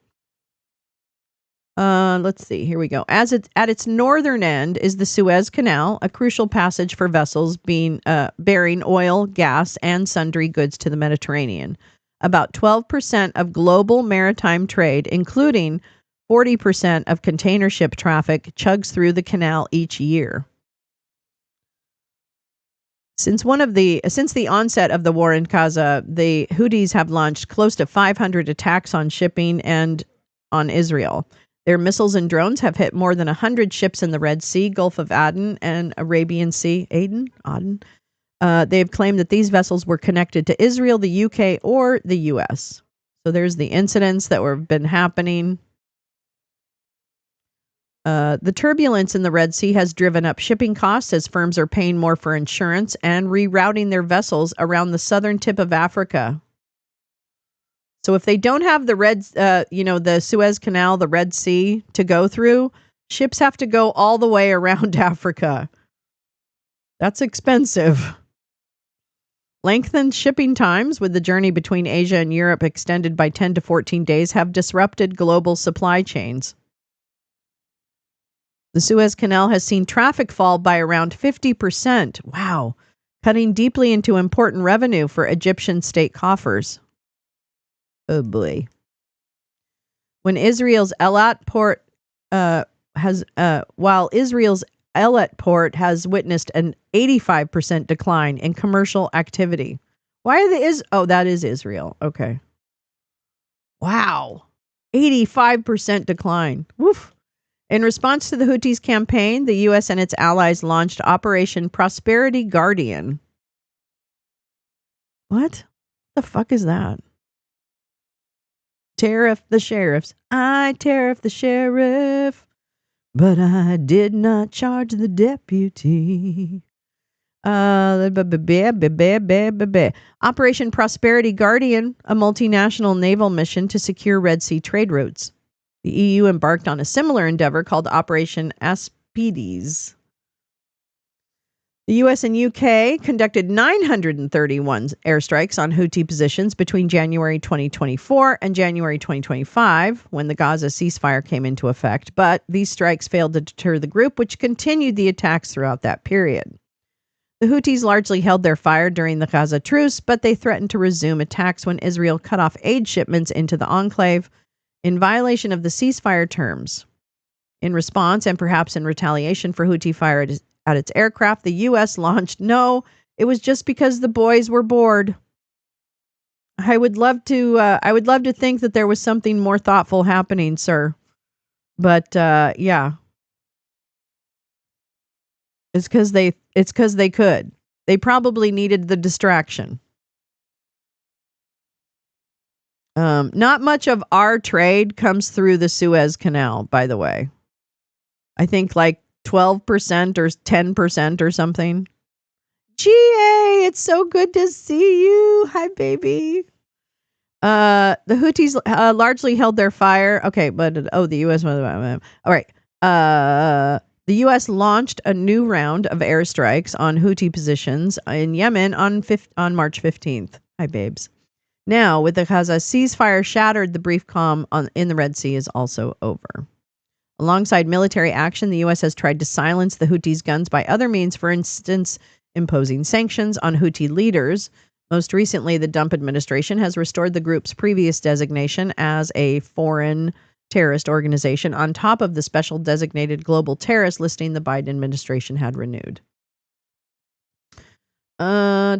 Let's see. Here we go. At its northern end is the Suez Canal, a crucial passage for vessels bearing oil, gas, and sundry goods to the Mediterranean. About 12% of global maritime trade, including 40% of container ship traffic, chugs through the canal each year. Since the onset of the war in Gaza, the Houthis have launched close to 500 attacks on shipping and on Israel. Their missiles and drones have hit more than 100 ships in the Red Sea, Gulf of Aden, and Arabian Sea. Aden? They have claimed that these vessels were connected to Israel, the UK, or the US. So there's the incidents that have been happening. The turbulence in the Red Sea has driven up shipping costs as firms are paying more for insurance and rerouting their vessels around the southern tip of Africa. So if they don't have the Suez Canal, the Red Sea to go through, ships have to go all the way around Africa. That's expensive. Lengthened shipping times with the journey between Asia and Europe extended by 10 to 14 days have disrupted global supply chains. The Suez Canal has seen traffic fall by around 50%. Wow. Cutting deeply into important revenue for Egyptian state coffers. Oh boy. When Israel's Eilat port has witnessed an 85% decline in commercial activity. Why are that is Israel. Okay. Wow. 85% decline. Woof. In response to the Houthis' campaign, the U.S. and its allies launched Operation Prosperity Guardian. What the fuck is that? Tariff the sheriffs. I tariff the sheriff, but I did not charge the deputy. Operation Prosperity Guardian, a multinational naval mission to secure Red Sea trade routes. The EU embarked on a similar endeavor called Operation Aspides. The US and UK conducted 931 airstrikes on Houthi positions between January 2024 and January 2025, when the Gaza ceasefire came into effect, but these strikes failed to deter the group, which continued the attacks throughout that period. The Houthis largely held their fire during the Gaza truce, but they threatened to resume attacks when Israel cut off aid shipments into the enclave in violation of the ceasefire terms. In response, and perhaps in retaliation for Houthi fire at its aircraft, the U.S. launched, no, it was just because the boys were bored. I would love to think that there was something more thoughtful happening, sir. But yeah, it's because they could. They probably needed the distraction. Not much of our trade comes through the Suez Canal, by the way. I think like 12% or 10% or something. GA, it's so good to see you. Hi, baby. The Houthis largely held their fire. Okay, but the U.S. All right. The U.S. launched a new round of airstrikes on Houthi positions in Yemen on March 15th. Hi, babes. Now, with the Gaza ceasefire shattered, the brief calm in the Red Sea is also over. Alongside military action, the U.S. has tried to silence the Houthis' guns by other means, for instance, imposing sanctions on Houthi leaders. Most recently, the Trump administration has restored the group's previous designation as a foreign terrorist organization on top of the special designated global terrorist listing the Biden administration had renewed. Well,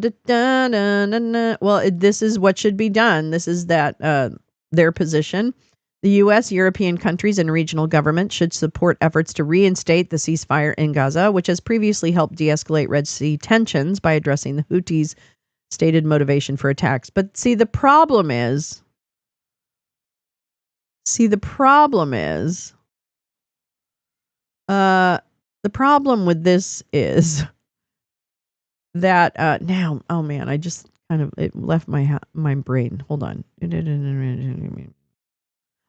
this is what should be done. This is their position. The U.S., European countries, and regional governments should support efforts to reinstate the ceasefire in Gaza, which has previously helped de-escalate Red Sea tensions by addressing the Houthis' stated motivation for attacks. But see, the problem is the problem with this is that now, oh man, I just kind of, it left my brain. Hold on.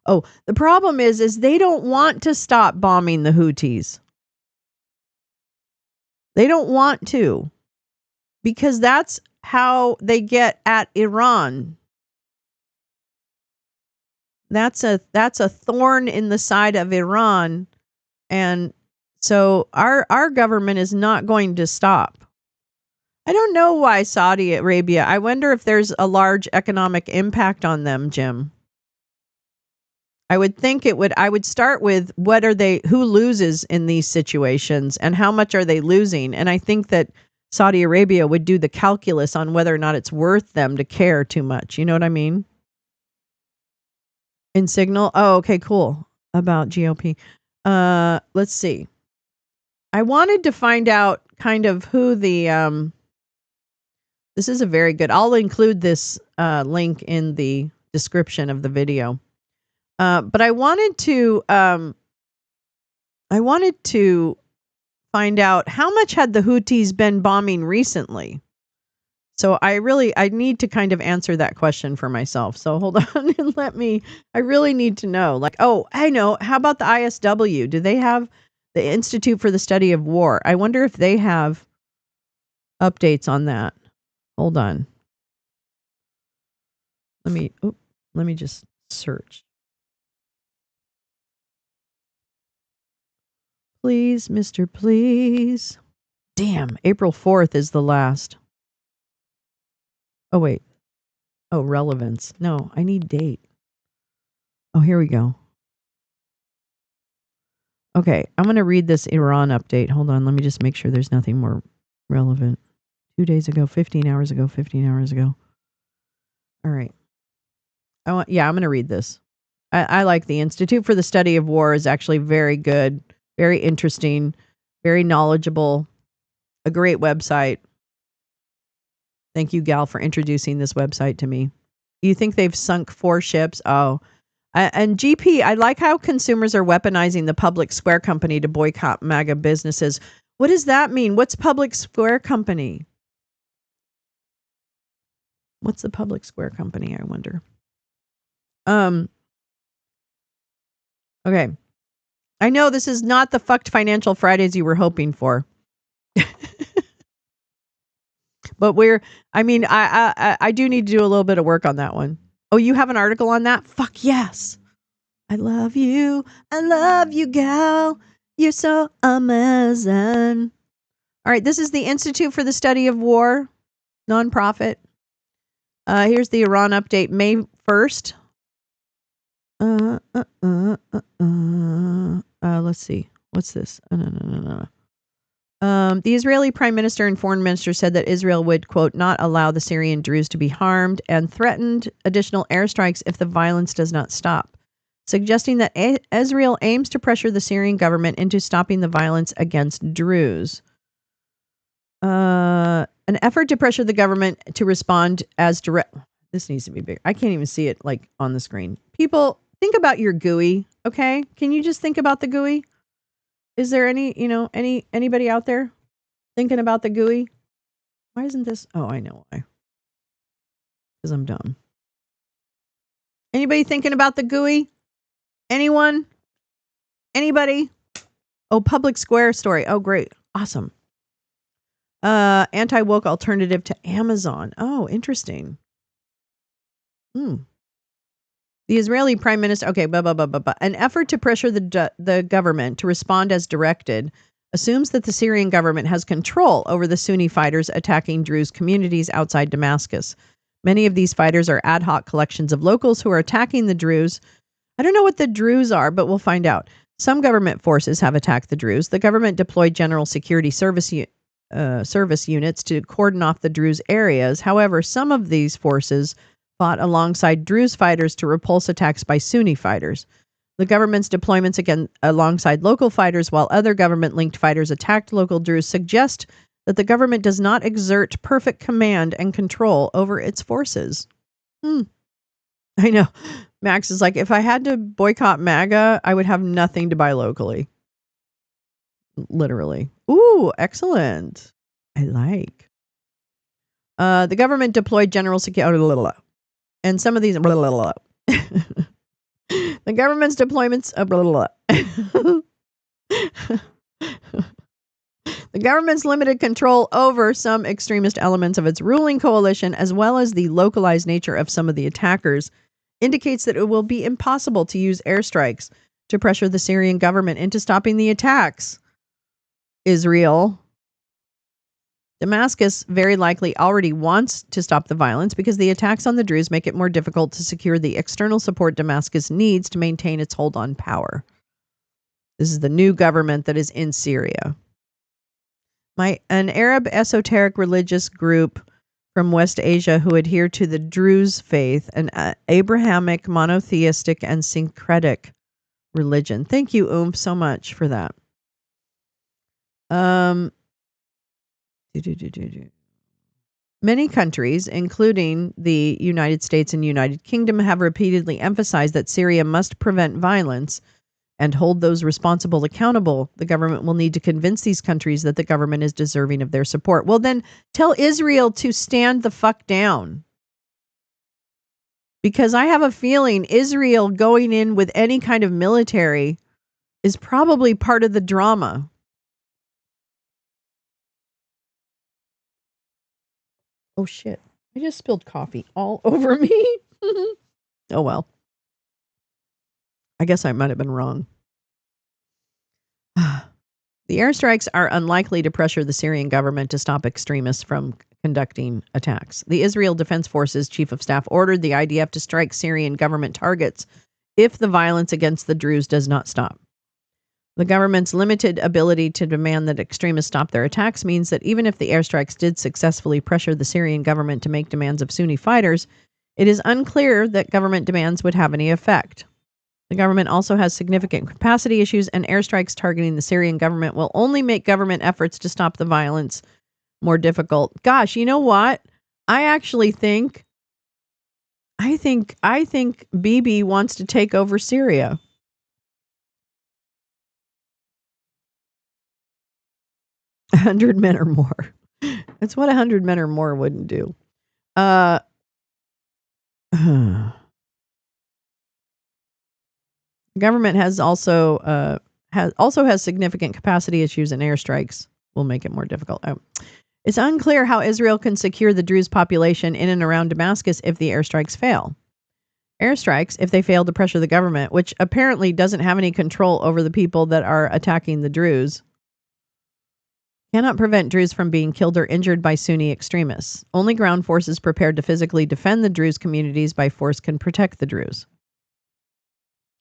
Oh, the problem is they don't want to stop bombing the Houthis. They don't want to, because that's how they get at Iran. That's a thorn in the side of Iran, and so our government is not going to stop. I don't know why Saudi Arabia. I wonder if there's a large economic impact on them, Jim. I would think it would. I would start with who loses in these situations and how much are they losing? And I think that Saudi Arabia would do the calculus on whether or not it's worth them to care too much. You know what I mean? In Signal. Oh, okay, cool. About GOP. Let's see. I wanted to find out kind of who the this is a very good. I'll include this link in the description of the video. But I wanted to find out how much had the Houthis been bombing recently. So I need to kind of answer that question for myself. So hold on and I really need to know. Like, oh, I know. How about the ISW? Do they have the Institute for the Study of War? I wonder if they have updates on that. Hold on. Let me just search. Please, Mr. Please. Damn, April 4th is the last. Oh, wait. Oh, relevance. No, I need date. Oh, here we go. Okay, I'm going to read this Iran update. Hold on, let me just make sure there's nothing more relevant. 2 days ago, 15 hours ago, 15 hours ago. All right. I'm going to read this. I like the Institute for the Study of War is actually very good, very interesting, very knowledgeable, a great website. Thank you, Gal, for introducing this website to me. You think they've sunk 4 ships? Oh, and GP, I like how consumers are weaponizing the Public Square Company to boycott MAGA businesses. What does that mean? What's Public Square Company? What's the Public Square Company, I wonder? Okay. I know this is not the fucked Financial Fridays you were hoping for. But I do need to do a little bit of work on that one. Oh, you have an article on that? Fuck yes. I love you, gal. You're so amazing. All right, this is the Institute for the Study of War, nonprofit. Here's the Iran update, May 1st. Let's see. What's this? No. The Israeli prime minister and foreign minister said that Israel would, quote, not allow the Syrian Druze to be harmed and threatened additional airstrikes if the violence does not stop, suggesting that Israel aims to pressure the Syrian government into stopping the violence against Druze. An effort to pressure the government to respond as direct. This needs to be bigger. I can't even see it like on the screen. People, think about your GUI, okay? Can you just think about the GUI? Is there anybody out there thinking about the GUI? Why isn't this? Oh, I know why. Because I'm dumb. Anybody thinking about the GUI? Anyone? Anybody? Oh, public square story. Oh, great. Awesome. Anti-woke alternative to Amazon. Oh, interesting. The Israeli prime minister, okay, an effort to pressure the government to respond as directed assumes that the Syrian government has control over the Sunni fighters attacking Druze communities outside Damascus. Many of these fighters are ad hoc collections of locals who are attacking the Druze. I don't know what the Druze are, but we'll find out. Some government forces have attacked the Druze. The government deployed general security service units to cordon off the Druze areas. However, some of these forces fought alongside Druze fighters to repulse attacks by Sunni fighters. The government's deployments again alongside local fighters while other government-linked fighters attacked local Druze suggest that the government does not exert perfect command and control over its forces. I know. Max is like, if I had to boycott MAGA, I would have nothing to buy locally. Literally. Ooh, excellent. I like. The government deployed general security. And some of these. The government's deployments. The government's limited control over some extremist elements of its ruling coalition, as well as the localized nature of some of the attackers, indicates that it will be impossible to use airstrikes to pressure the Syrian government into stopping the attacks. Israel. Damascus very likely already wants to stop the violence because the attacks on the Druze make it more difficult to secure the external support Damascus needs to maintain its hold on power. This is the new government that is in Syria. An Arab esoteric religious group from West Asia who adhere to the Druze faith, an Abrahamic, monotheistic, and syncretic religion. Thank you, so much for that. Many countries, including the United States and United Kingdom, have repeatedly emphasized that Syria must prevent violence and hold those responsible accountable. The government will need to convince these countries that the government is deserving of their support. Well, then tell Israel to stand the fuck down. Because I have a feeling Israel going in with any kind of military is probably part of the drama. Oh, shit. I just spilled coffee all over me. Oh, well. I guess I might have been wrong. The airstrikes are unlikely to pressure the Syrian government to stop extremists from conducting attacks. The Israel Defense Forces Chief of Staff ordered the IDF to strike Syrian government targets if the violence against the Druze does not stop. The government's limited ability to demand that extremists stop their attacks means that even if the airstrikes did successfully pressure the Syrian government to make demands of Sunni fighters, it is unclear that government demands would have any effect. The government also has significant capacity issues, and airstrikes targeting the Syrian government will only make government efforts to stop the violence more difficult. Gosh, you know what? I think Bibi wants to take over Syria. 100 men or more. That's what 100 men or more wouldn't do. The government has significant capacity issues, and airstrikes will make it more difficult. It's unclear how Israel can secure the Druze population in and around Damascus if the airstrikes fail. Airstrikes, if they fail to pressure the government, which apparently doesn't have any control over the people that are attacking the Druze, cannot prevent Druze from being killed or injured by Sunni extremists. Only ground forces prepared to physically defend the Druze communities by force can protect the Druze.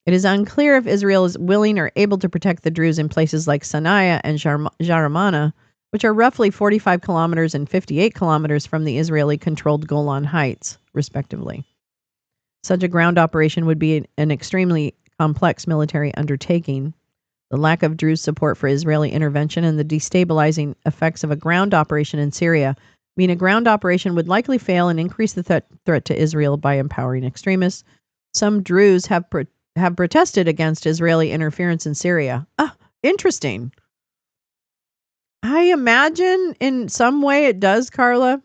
It is unclear if Israel is willing or able to protect the Druze in places like Sana'a and Jaramana which are roughly 45 kilometers and 58 kilometers from the Israeli-controlled Golan Heights, respectively. Such a ground operation would be an extremely complex military undertaking. The lack of Druze support for Israeli intervention and the destabilizing effects of a ground operation in Syria mean a ground operation would likely fail and increase the threat to Israel by empowering extremists. Some Druze have protested against Israeli interference in Syria. Ah, interesting. I imagine in some way it does, Carla.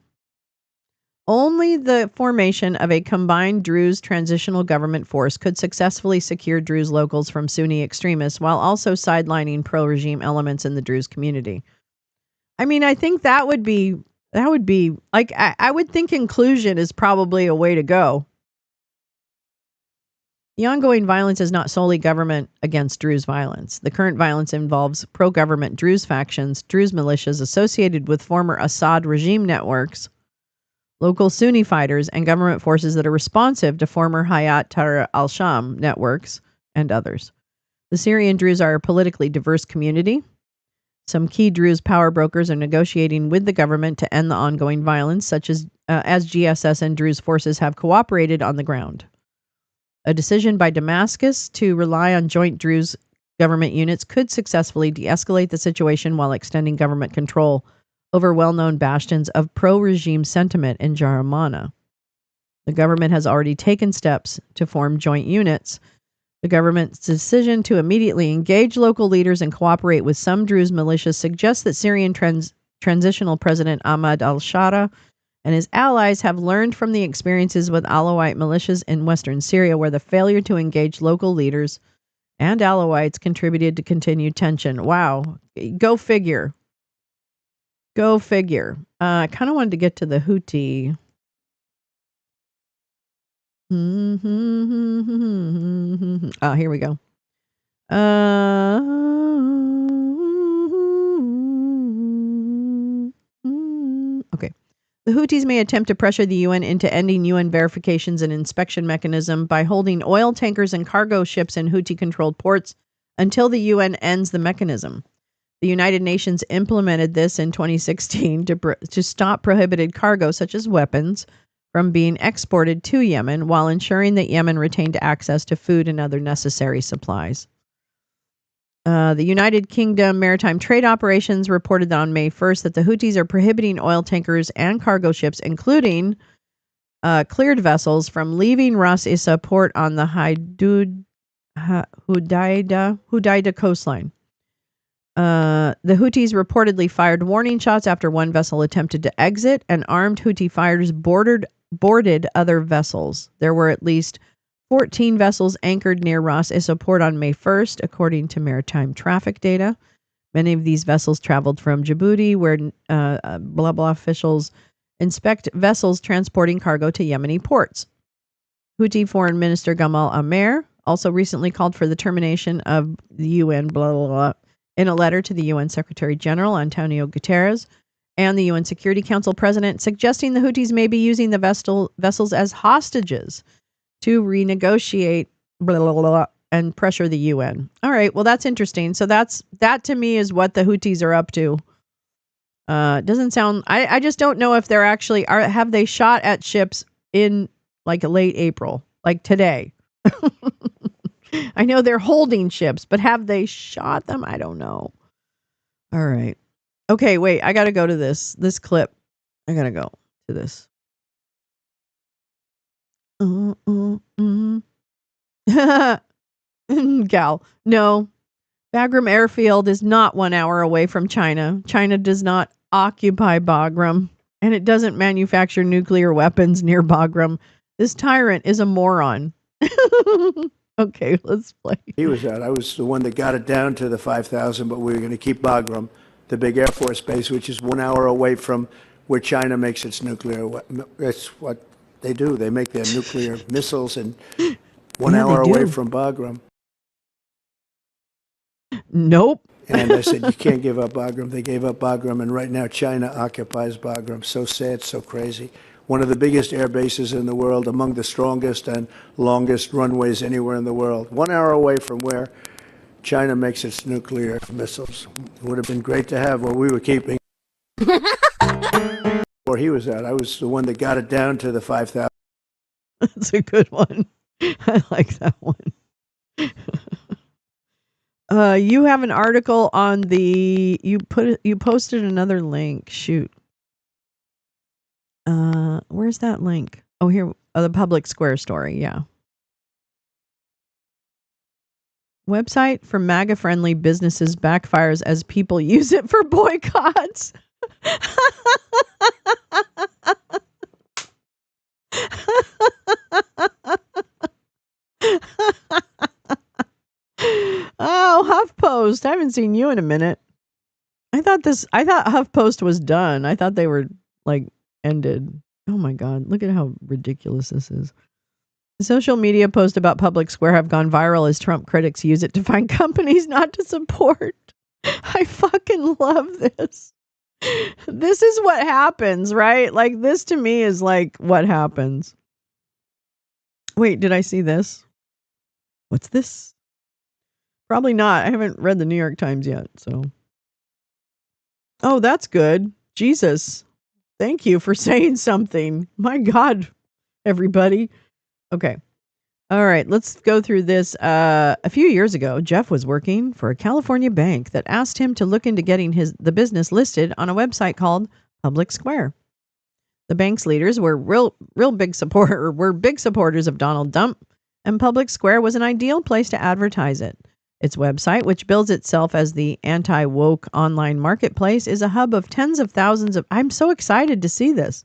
Only the formation of a combined Druze transitional government force could successfully secure Druze locals from Sunni extremists while also sidelining pro-regime elements in the Druze community. I mean, I think that would be like, I would think inclusion is probably a way to go. The ongoing violence is not solely government against Druze violence. The current violence involves pro-government Druze factions, Druze militias associated with former Assad regime networks, local Sunni fighters, and government forces that are responsive to former Hayat Tahrir al-Sham networks, and others. The Syrian Druze are a politically diverse community. Some key Druze power brokers are negotiating with the government to end the ongoing violence, such as GSS and Druze forces have cooperated on the ground. A decision by Damascus to rely on joint Druze government units could successfully de-escalate the situation while extending government control over well-known bastions of pro-regime sentiment in Jaramana. The government has already taken steps to form joint units. The government's decision to immediately engage local leaders and cooperate with some Druze militias suggests that Syrian transitional President Ahmad al-Shara and his allies have learned from the experiences with Alawite militias in western Syria, where the failure to engage local leaders and Alawites contributed to continued tension. Wow. Go figure. Go figure. I kind of wanted to get to the Houthi. Oh, here we go. Okay. The Houthis may attempt to pressure the UN into ending UN verifications and inspection mechanism by holding oil tankers and cargo ships in Houthi-controlled ports until the UN ends the mechanism. The United Nations implemented this in 2016 to stop prohibited cargo, such as weapons, from being exported to Yemen while ensuring that Yemen retained access to food and other necessary supplies. The United Kingdom Maritime Trade Operations reported on May 1st that the Houthis are prohibiting oil tankers and cargo ships, including cleared vessels, from leaving Ras Issa port on the Hudaida coastline. The Houthis reportedly fired warning shots after one vessel attempted to exit, and armed Houthi fighters boarded other vessels. There were at least 14 vessels anchored near Ras Issa port on May 1st, according to maritime traffic data. Many of these vessels traveled from Djibouti, where blah blah officials inspect vessels transporting cargo to Yemeni ports. Houthi Foreign Minister Gamal Amer also recently called for the termination of the UN blah blah blah in a letter to the UN Secretary General Antonio Guterres and the UN Security Council President, suggesting the Houthis may be using the vessels as hostages to renegotiate blah, blah, blah, and pressure the UN. All right, well, that's interesting. So that to me is what the Houthis are up to. Doesn't sound, I just don't know if they're actually, have they shot at ships in like late April, like today? I know they're holding ships, but have they shot them? I don't know. All right. Okay, wait, I got to go to this clip. I got to go to this. Gal, no. Bagram Airfield is not 1 hour away from China. China does not occupy Bagram, and it doesn't manufacture nuclear weapons near Bagram. This tyrant is a moron. Okay, let's play. He was out. I was the one that got it down to the 5,000, but we were going to keep Bagram, the big Air Force base, which is 1 hour away from where China makes its nuclear. That's what they do. They make their nuclear missiles, and 1 hour away from Bagram. Nope. And I said, you can't give up Bagram. They gave up Bagram, and right now China occupies Bagram. So sad, so crazy. One of the biggest air bases in the world, among the strongest and longest runways anywhere in the world. 1 hour away from where China makes its nuclear missiles. It would have been great to have what we were keeping. Where he was at, I was the one that got it down to the 5,000. That's a good one. I like that one. You have an article on the you posted another link. Shoot. Where's that link? Oh, here, the public square story. Yeah. Website for MAGA friendly businesses backfires as people use it for boycotts. Oh, HuffPost. I haven't seen you in a minute. I thought HuffPost was done. I thought they were like ended. Oh my God. Look at how ridiculous this is. Social media posts about Public Square have gone viral as Trump critics use it to find companies not to support. I fucking love this. This is what happens, right? Like, this to me is like what happens. Wait, did I see this? What's this? Probably not. I haven't read the New York Times yet, so. Oh, that's good. Jesus. Thank you for saying something. My God, everybody. Okay. All right, let's go through this. A few years ago, Jeff was working for a California bank that asked him to look into getting the business listed on a website called Public Square. The bank's leaders were big supporters of Donald Trump, and Public Square was an ideal place to advertise it. Its website, which bills itself as the anti-woke online marketplace, is a hub of tens of thousands of... I'm so excited to see this.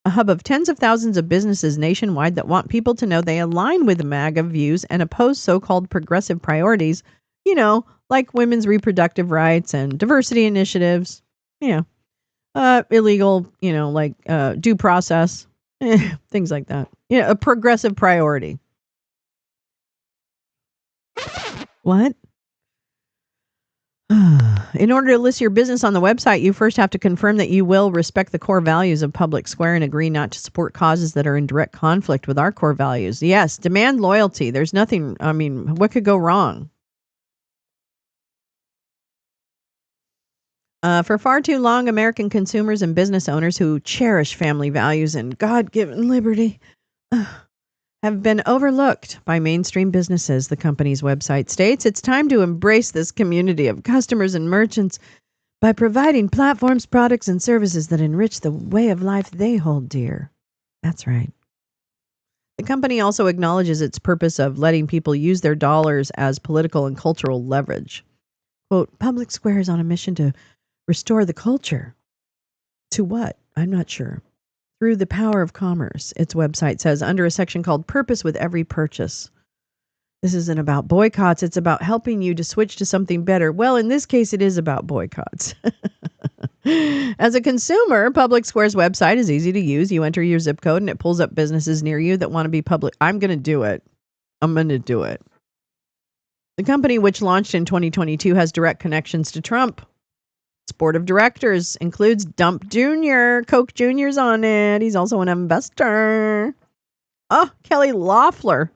A hub of tens of thousands of businesses nationwide that want people to know they align with MAGA views and oppose so-called progressive priorities, like women's reproductive rights and diversity initiatives, illegal, due process, things like that. A progressive priority. What? In order to list your business on the website, you first have to confirm that you will respect the core values of Public Square and agree not to support causes that are in direct conflict with our core values. Yes, demand loyalty. There's nothing, what could go wrong? For far too long, American consumers and business owners who cherish family values and God-given liberty have been overlooked by mainstream businesses, the company's website states. It's time to embrace this community of customers and merchants by providing platforms, products, and services that enrich the way of life they hold dear. That's right. The company also acknowledges its purpose of letting people use their dollars as political and cultural leverage. Quote, Public Square is on a mission to restore the culture. To what? I'm not sure. Through the power of commerce, its website says, under a section called Purpose with Every Purchase. This isn't about boycotts. It's about helping you to switch to something better. Well, in this case, it is about boycotts. As a consumer, Public Square's website is easy to use. You enter your zip code and it pulls up businesses near you that want to be public. I'm going to do it. The company, which launched in 2022, has direct connections to Trump. Its board of directors includes Dump Jr. Coke Jr.'s on it. He's also an investor. Oh, Kelly Loeffler,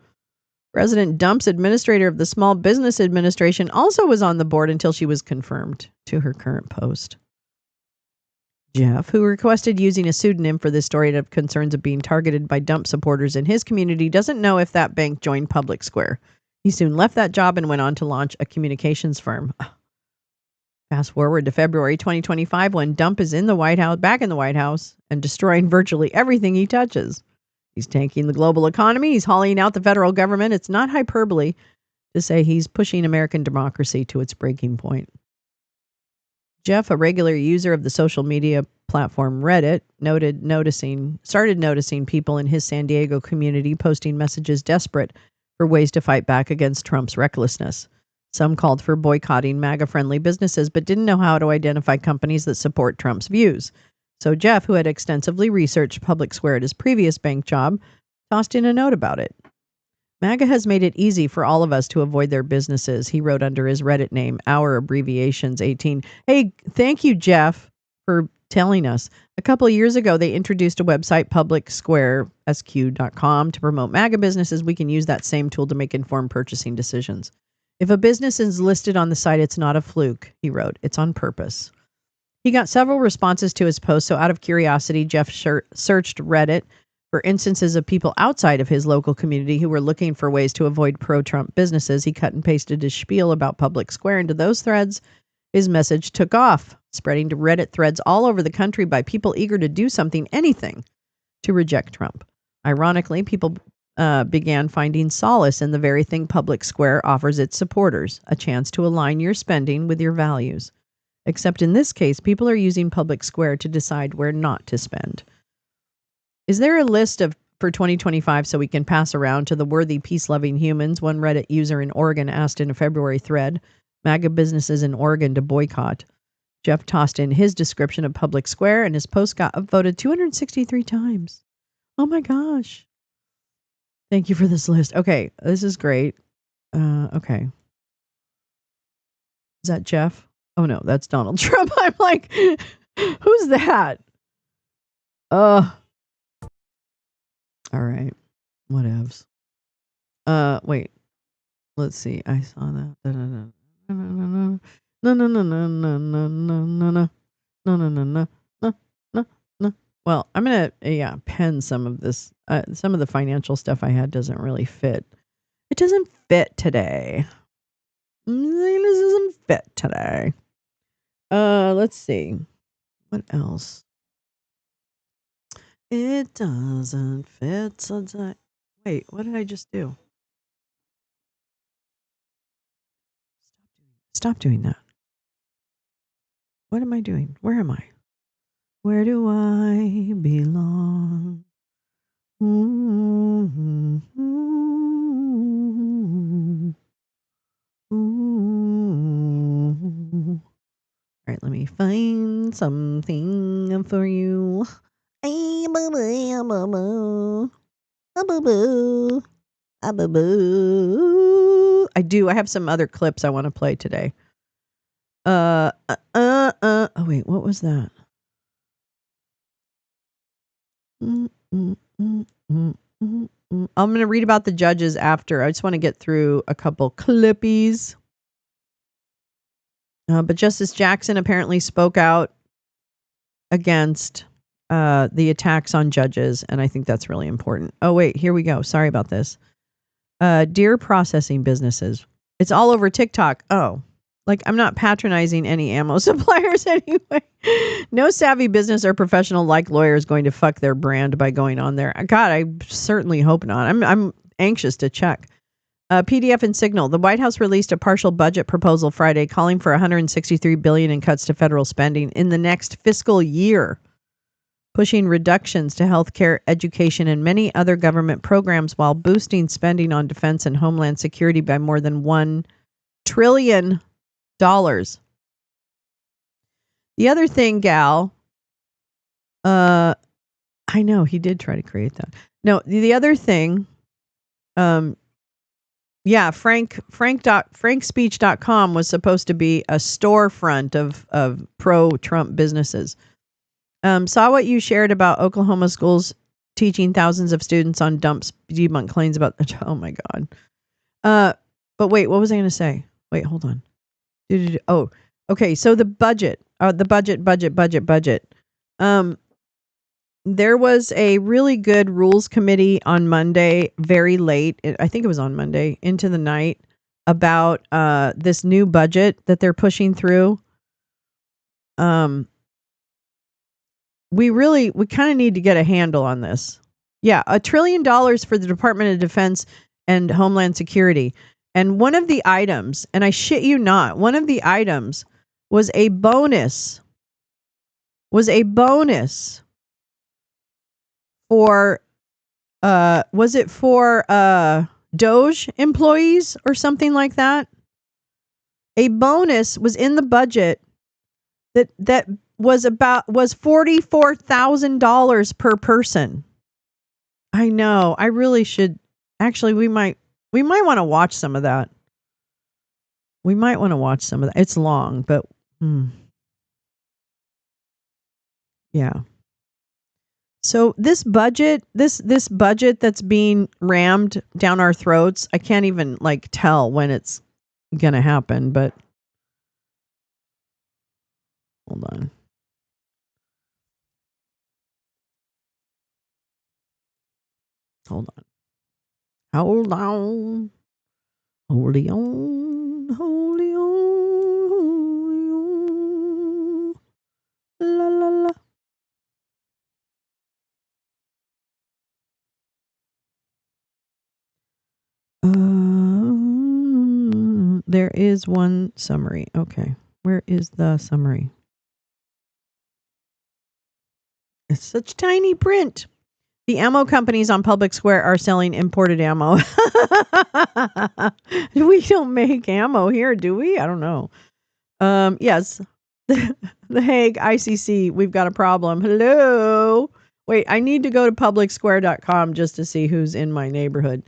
President Dump's administrator of the Small Business Administration, also was on the board until she was confirmed to her current post. Jeff, who requested using a pseudonym for this story out of concerns of being targeted by Dump supporters in his community, doesn't know if that bank joined Public Square. He soon left that job and went on to launch a communications firm. Fast forward to February 2025 when Dump is back in the White House, and destroying virtually everything he touches. He's tanking the global economy. He's hollowing out the federal government. It's not hyperbole to say he's pushing American democracy to its breaking point. Jeff, a regular user of the social media platform Reddit, started noticing people in his San Diego community posting messages desperate for ways to fight back against Trump's recklessness. Some called for boycotting MAGA-friendly businesses, but didn't know how to identify companies that support Trump's views. So Jeff, who had extensively researched Public Square at his previous bank job, tossed in a note about it. MAGA has made it easy for all of us to avoid their businesses, he wrote under his Reddit name, Our Abbreviations 18. Hey, thank you, Jeff, for telling us. A couple of years ago, they introduced a website, publicsquaresq.com, to promote MAGA businesses. We can use that same tool to make informed purchasing decisions. If a business is listed on the site, it's not a fluke, he wrote. It's on purpose. He got several responses to his post, so out of curiosity, Jeff searched Reddit for instances of people outside of his local community who were looking for ways to avoid pro-Trump businesses. He cut and pasted his spiel about Public Square into those threads. His message took off, spreading to Reddit threads all over the country by people eager to do something, anything, to reject Trump. Ironically, people began finding solace in the very thing Public Square offers its supporters, a chance to align your spending with your values. Except in this case, people are using Public Square to decide where not to spend. Is there a list for 2025 so we can pass around to the worthy, peace-loving humans? One Reddit user in Oregon asked in a February thread, MAGA businesses in Oregon to boycott. Jeff tossed in his description of Public Square, and his post got upvoted 263 times. Oh my gosh. Thank you for this list. Okay, this is great. Okay. Is that Jeff? Oh no, that's Donald Trump. I'm like, who's that? All right. Whatevs. Wait. Let's see. I saw that. No. Well, I'm gonna pen some of this. Some of the financial stuff I had doesn't really fit. It doesn't fit today. This doesn't fit today. Let's see. What else? It doesn't fit. Wait, what did I just do? Stop doing that. What am I doing? Where am I? Where do I belong? Ooh, ooh, ooh. All right, let me find something for you. I do. I have some other clips I want to play today. Oh wait, what was that? I'm going to read about the judges after. I just want to get through a couple clippies. But Justice Jackson apparently spoke out against the attacks on judges, and I think that's really important. Oh, wait, here we go. Sorry about this. Dear processing businesses. It's all over TikTok. Oh, like I'm not patronizing any ammo suppliers anyway. No savvy business or professional like lawyer is going to fuck their brand by going on there. God, I certainly hope not. I'm anxious to check. PDF and Signal. The White House released a partial budget proposal Friday calling for $163 billion in cuts to federal spending in the next fiscal year, pushing reductions to healthcare, education, and many other government programs while boosting spending on defense and homeland security by more than $1 trillion. The other thing, gal, I know he did try to create that. No, the other thing, frankspeech.com was supposed to be a storefront of pro-Trump businesses. Saw what you shared about Oklahoma schools teaching thousands of students on dumps debunk claims about, oh my God. But wait, what was I going to say? Wait, hold on. Oh, okay. So the budget. There was a really good rules committee on Monday, very late. I think it was on Monday into the night about this new budget that they're pushing through. We kind of need to get a handle on this. Yeah, $1 trillion for the Department of Defense and Homeland Security. And one of the items, and I shit you not, one of the items was a bonus for, was it for Doge employees or something like that? A bonus was in the budget that was $44,000 per person. I know. I really should. Actually, we might want to watch some of that. It's long, but yeah. So this budget, this budget that's being rammed down our throats, I can't even tell when it's gonna happen, but hold on. Hold on. Hold on. Hold on. Hold on. La la la. There is one summary. Okay. Where is the summary? It's such tiny print. The ammo companies on Public Square are selling imported ammo. We don't make ammo here, do we? I don't know. Yes. The Hague ICC, we've got a problem. Hello. Wait, I need to go to publicsquare.com just to see who's in my neighborhood.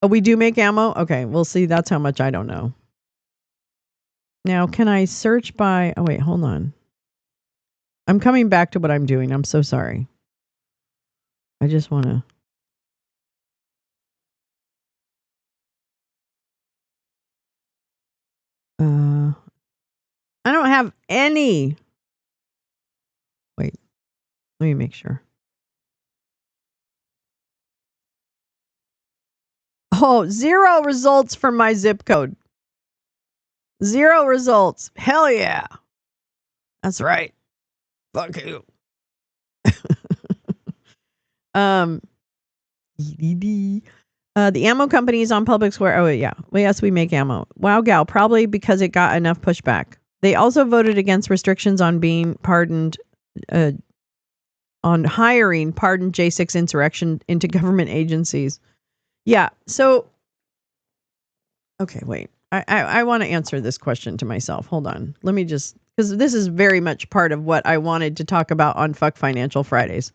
Oh, we do make ammo? Okay, we'll see. That's how much I don't know. Now, can I search by... Oh, wait, hold on. I'm coming back to what I'm doing. I'm so sorry. I just want to... I don't have any... Wait, let me make sure. Oh, 0 results from my zip code. 0 results. Hell yeah. That's right. Fuck you. The ammo companies on Public Square. Oh, yeah. Well, yes, we make ammo. Wow, gal. Probably because it got enough pushback. They also voted against restrictions on being pardoned, on hiring pardoned J6 insurrection into government agencies. Yeah. So, okay, wait. I want to answer this question to myself. Hold on. Let me just, because this is very much part of what I wanted to talk about on Fuck Financial Fridays.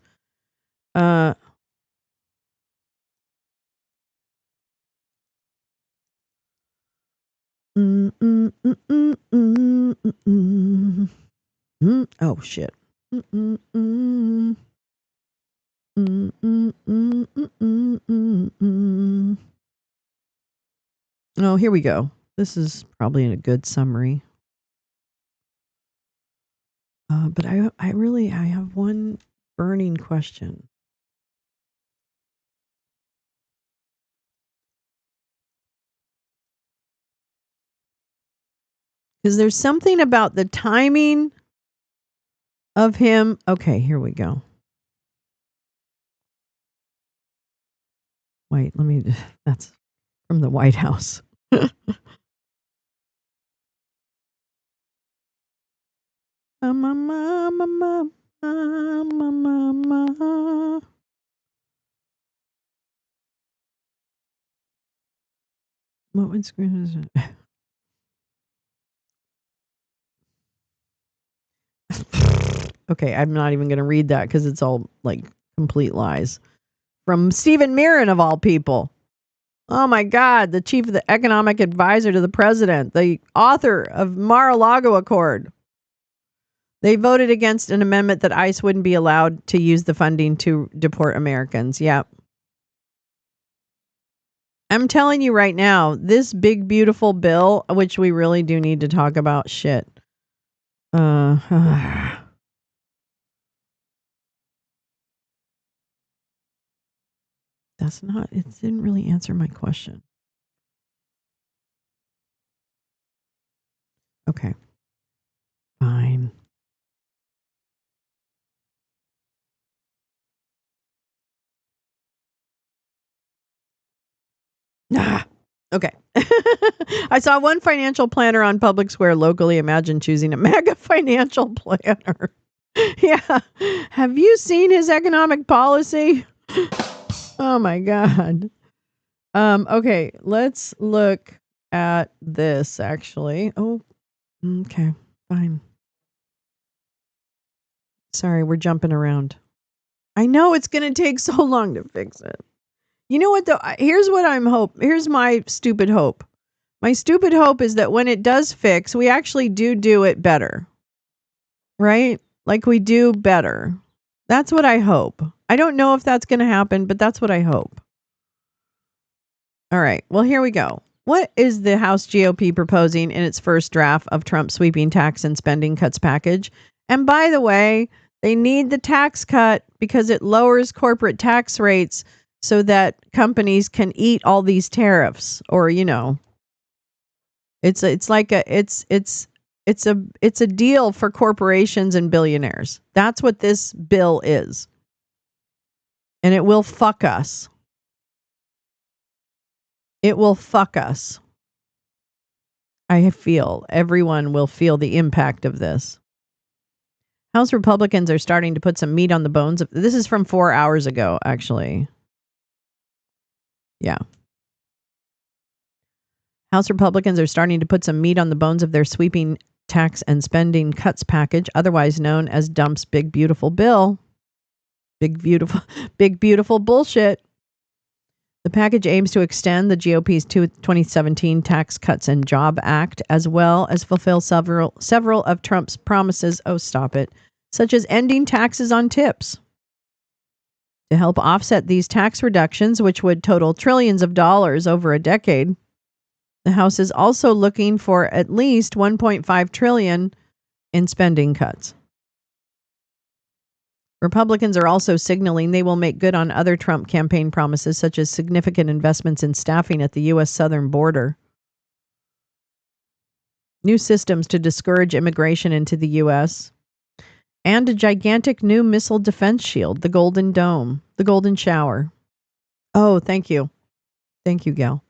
Oh, shit. Oh, here we go. This is probably a good summary. But I have one burning question. Because there's something about the timing of him. Okay, here we go. Wait, that's from the White House. What screen is it? Okay, I'm not even going to read that because it's all like complete lies. From Stephen Mirren, of all people. Oh my God, the chief of the economic advisor to the president, the author of Mar-a-Lago Accord. They voted against an amendment that ICE wouldn't be allowed to use the funding to deport Americans. Yep. I'm telling you right now, this big, beautiful bill, which we really do need to talk about, shit. That's not, it didn't really answer my question. Okay. Fine. Okay. I saw one financial planner on Public Square locally. Imagine choosing a mega financial planner. Yeah. Have you seen his economic policy? Oh my God. Okay, let's look at this actually. Oh, okay, fine. Sorry, we're jumping around. I know it's going to take so long to fix it. You know what though? Here's what here's my stupid hope. My stupid hope is that when it does fix, we actually do it better. Right? Like we do better. That's what I hope. I don't know if that's going to happen, but that's what I hope. All right. Well, here we go. What is the House GOP proposing in its first draft of Trump's sweeping tax and spending cuts package? And by the way, They need the tax cut because it lowers corporate tax rates so that companies can eat all these tariffs, or it's a deal for corporations and billionaires. That's what this bill is. And it will fuck us. It will fuck us. I feel everyone will feel the impact of this. House Republicans are starting to put some meat on the bones of this. Is from 4 hours ago, actually. Yeah. House Republicans are starting to put some meat on the bones of their sweeping tax and spending cuts package, otherwise known as Dump's Big Beautiful Bill. Big beautiful bullshit. The package aims to extend the GOP's 2017 Tax Cuts and Job Act, as well as fulfill several of Trump's promises. Oh, stop it. Such as ending taxes on tips. To help offset these tax reductions, which would total trillions of dollars over a decade, the House is also looking for at least $1.5 trillion in spending cuts. Republicans are also signaling they will make good on other Trump campaign promises, such as significant investments in staffing at the U.S. southern border, new systems to discourage immigration into the U.S., and a gigantic new missile defense shield, the Golden Dome, the Golden Shower. Oh, thank you. Thank you, Gail.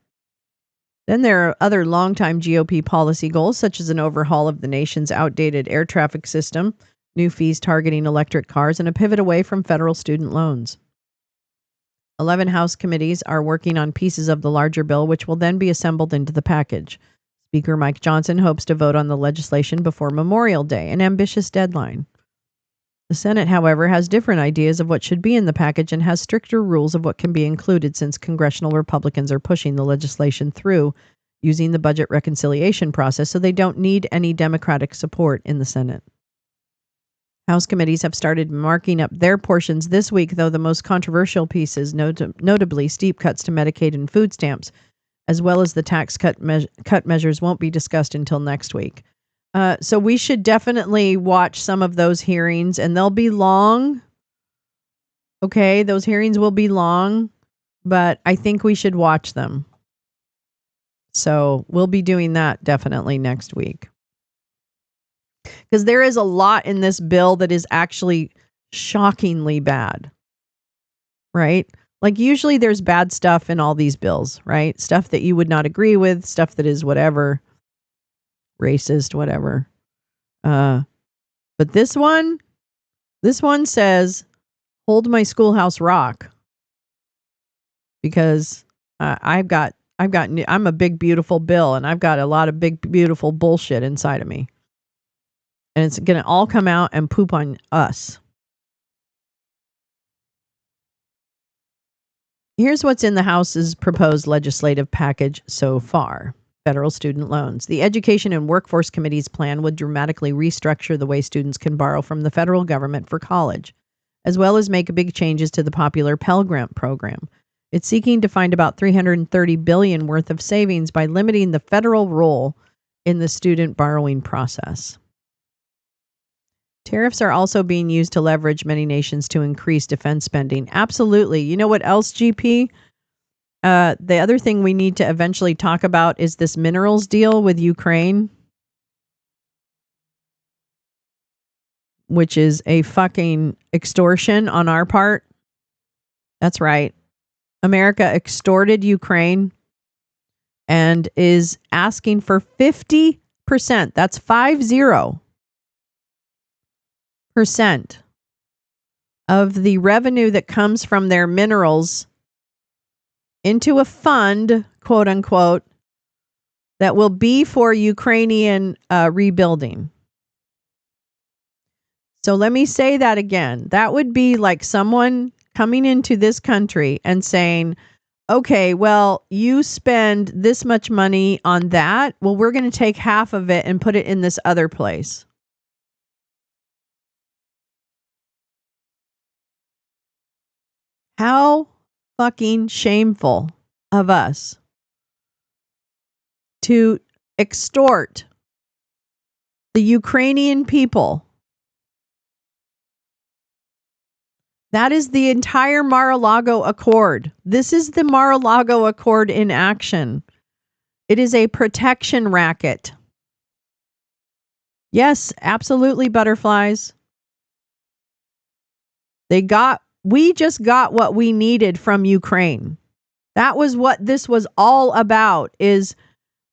Then there are other longtime GOP policy goals, such as an overhaul of the nation's outdated air traffic system, new fees targeting electric cars, and a pivot away from federal student loans. 11 House committees are working on pieces of the larger bill, which will then be assembled into the package. Speaker Mike Johnson hopes to vote on the legislation before Memorial Day, an ambitious deadline. The Senate, however, has different ideas of what should be in the package and has stricter rules of what can be included, since congressional Republicans are pushing the legislation through using the budget reconciliation process, so they don't need any Democratic support in the Senate. House committees have started marking up their portions this week, though the most controversial pieces, notably steep cuts to Medicaid and food stamps, as well as the tax cut measures, won't be discussed until next week. So we should definitely watch some of those hearings, and they'll be long. Okay, those hearings will be long, but I think we should watch them. So we'll be doing that definitely next week. Because there is a lot in this bill that is actually shockingly bad, right? Like usually there's bad stuff in all these bills, right? Stuff that you would not agree with, stuff that is whatever, racist, whatever. But this one says, hold my schoolhouse rock. Because I'm a big, beautiful bill, and I've got a lot of big, beautiful bullshit inside of me. And it's going to all come out and poop on us. Here's what's in the House's proposed legislative package so far. Federal student loans. The Education and Workforce Committee's plan would dramatically restructure the way students can borrow from the federal government for college, as well as make big changes to the popular Pell Grant program. It's seeking to find about $330 billion worth of savings by limiting the federal role in the student borrowing process. Tariffs are also being used to leverage many nations to increase defense spending. Absolutely. You know what else, GP? The other thing we need to eventually talk about is this minerals deal with Ukraine, which is a fucking extortion on our part. That's right. America extorted Ukraine and is asking for 50%. That's 50%. Of the revenue that comes from their minerals into a fund, quote unquote, that will be for Ukrainian rebuilding. So let me say that again. That would be like someone coming into this country and saying, okay, well, you spend this much money on that. Well, we're going to take half of it and put it in this other place. How fucking shameful of us to extort the Ukrainian people That is the entire Mar-a-Lago Accord. This is the Mar-a-Lago Accord in action. It is a protection racket. Yes, absolutely, butterflies. We just got what we needed from Ukraine. That was what this was all about, is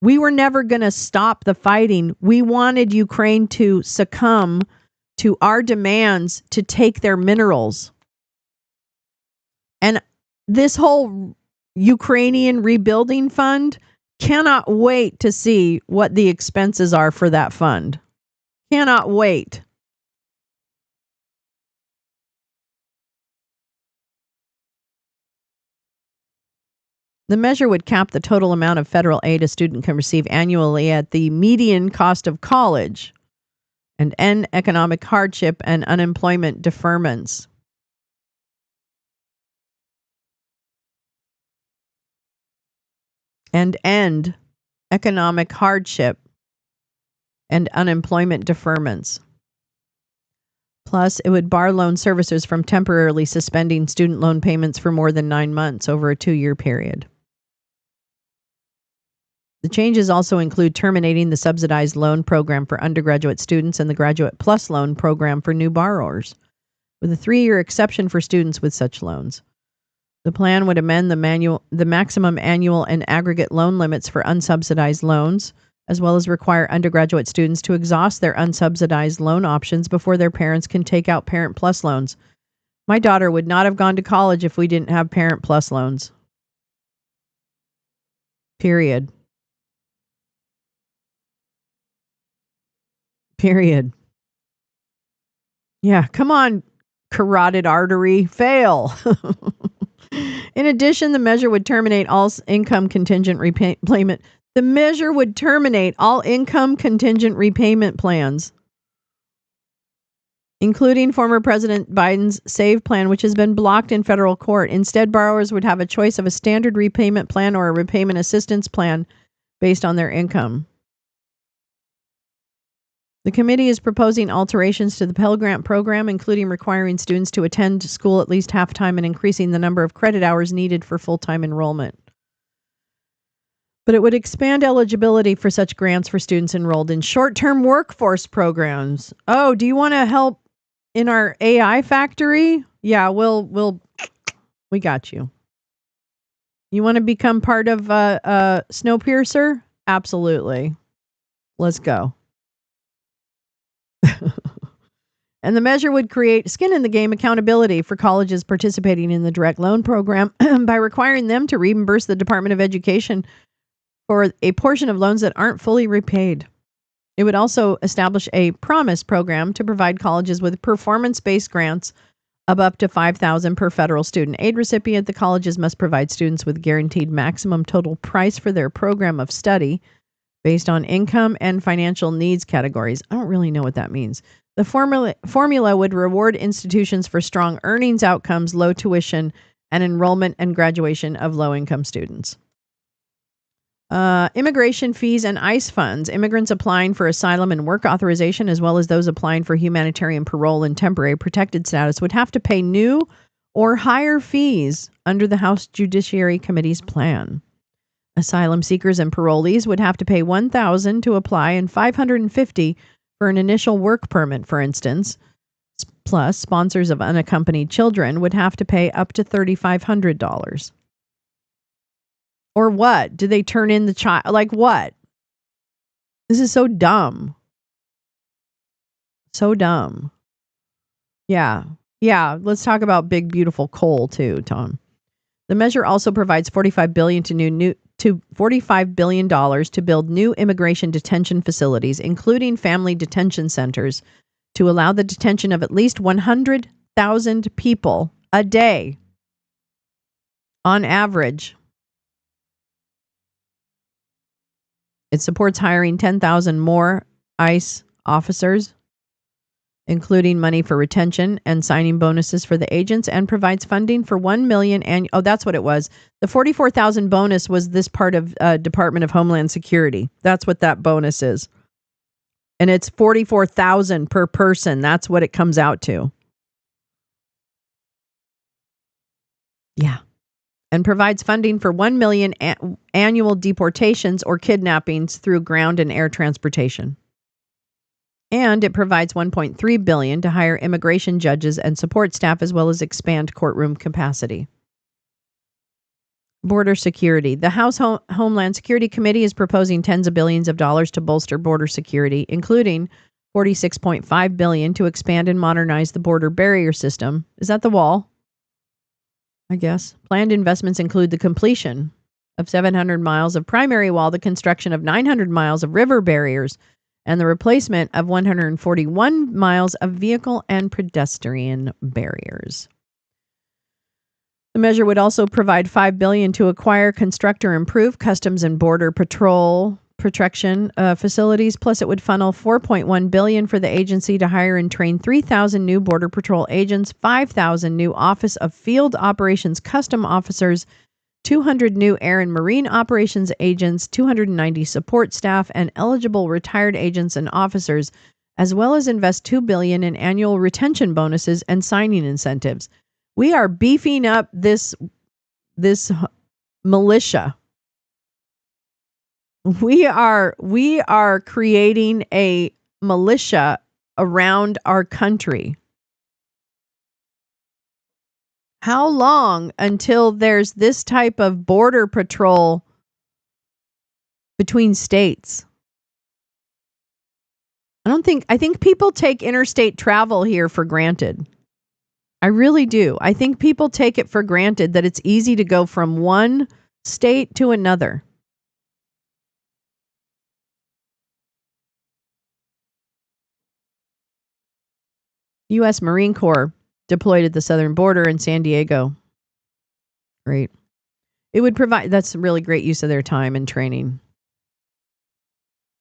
we were never going to stop the fighting. We wanted Ukraine to succumb to our demands to take their minerals. And this whole Ukrainian rebuilding fund, cannot wait to see what the expenses are for that fund. Cannot wait. The measure would cap the total amount of federal aid a student can receive annually at the median cost of college and end economic hardship and unemployment deferments. And end economic hardship and unemployment deferments. Plus, it would bar loan servicers from temporarily suspending student loan payments for more than 9 months over a 2-year period. The changes also include terminating the subsidized loan program for undergraduate students and the Graduate Plus loan program for new borrowers, with a 3-year exception for students with such loans. The plan would amend the maximum annual and aggregate loan limits for unsubsidized loans, as well as require undergraduate students to exhaust their unsubsidized loan options before their parents can take out Parent Plus loans. My daughter would not have gone to college if we didn't have Parent Plus loans. Period. Yeah, come on, carotid artery, fail. In addition, the measure would terminate all income contingent repayment. The measure would terminate all income contingent repayment plans, including former President Biden's SAVE plan, which has been blocked in federal court. Instead, borrowers would have a choice of a standard repayment plan or a repayment assistance plan based on their income. The committee is proposing alterations to the Pell Grant program, including requiring students to attend school at least half-time and increasing the number of credit hours needed for full-time enrollment. But it would expand eligibility for such grants for students enrolled in short-term workforce programs. Oh, do you want to help in our AI factory? Yeah, we got you. You want to become part of Snowpiercer? Absolutely. Let's go. And the measure would create skin in the game accountability for colleges participating in the direct loan program by requiring them to reimburse the Department of Education for a portion of loans that aren't fully repaid. It would also establish a promise program to provide colleges with performance-based grants of up to $5,000 per federal student aid recipient. The colleges must provide students with guaranteed maximum total price for their program of study based on income and financial needs categories. I don't really know what that means. The formula would reward institutions for strong earnings outcomes, low tuition, and enrollment and graduation of low-income students. Immigration fees and ICE funds. Immigrants applying for asylum and work authorization, as well as those applying for humanitarian parole and temporary protected status, would have to pay new or higher fees under the House Judiciary Committee's plan. Asylum seekers and parolees would have to pay $1,000 to apply and $550 for an initial work permit, for instance. Plus, sponsors of unaccompanied children would have to pay up to $3,500. Or what? Do they turn in the child? Like what? This is so dumb. So dumb. Yeah. Let's talk about big, beautiful coal too, Tom. The measure also provides $45 billion to build new immigration detention facilities, including family detention centers, to allow the detention of at least 100,000 people a day on average. It supports hiring 10,000 more ICE officers, including money for retention and signing bonuses for the agents, and provides funding for 1 million Oh, that's what it was. The 44,000 bonus was this part of Department of Homeland Security. That's what that bonus is. And it's 44,000 per person. That's what it comes out to. Yeah. And provides funding for 1 million annual deportations or kidnappings through ground and air transportation. And it provides $1.3 billion to hire immigration judges and support staff, as well as expand courtroom capacity. Border security. The House Homeland Security Committee is proposing tens of billions of dollars to bolster border security, including $46.5 billion to expand and modernize the border barrier system. Is that the wall? I guess. Planned investments include the completion of 700 miles of primary wall, the construction of 900 miles of river barriers, and the replacement of 141 miles of vehicle and pedestrian barriers. The measure would also provide $5 billion to acquire, construct, or improve customs and border patrol protection facilities. Plus, it would funnel $4.1 billion for the agency to hire and train 3,000 new Border Patrol agents, 5,000 new Office of Field Operations Custom officers, 200 new Air and Marine Operations agents, 290 support staff, and eligible retired agents and officers, as well as invest $2 billion in annual retention bonuses and signing incentives. We are beefing up this militia. We are creating a militia around our country. How long until there's this type of border patrol between states? I think people take interstate travel here for granted. I really do. I think people take it for granted that it's easy to go from one state to another. U.S. Marine Corps deployed at the southern border in San Diego. Great. It would provide, that's really great use of their time and training.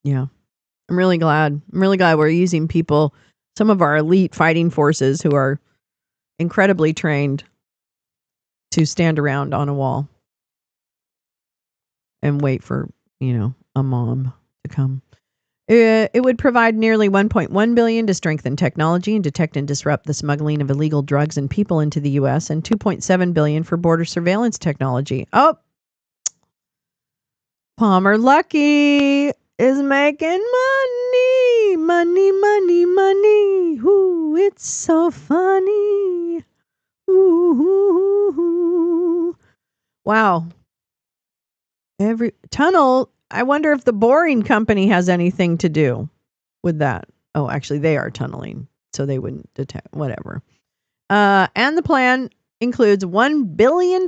Yeah. I'm really glad we're using people, some of our elite fighting forces who are incredibly trained to stand around on a wall and wait for, a mom to come. It would provide nearly $1.1 billion to strengthen technology and detect and disrupt the smuggling of illegal drugs and people into the U.S. and $2.7 billion for border surveillance technology. Oh, Palmer Luckey is making money. Ooh, it's so funny. Ooh. Wow. Every tunnel. I wonder if the Boring Company has anything to do with that. Oh, actually, they are tunneling, so they wouldn't detect, whatever. And the plan includes $1 billion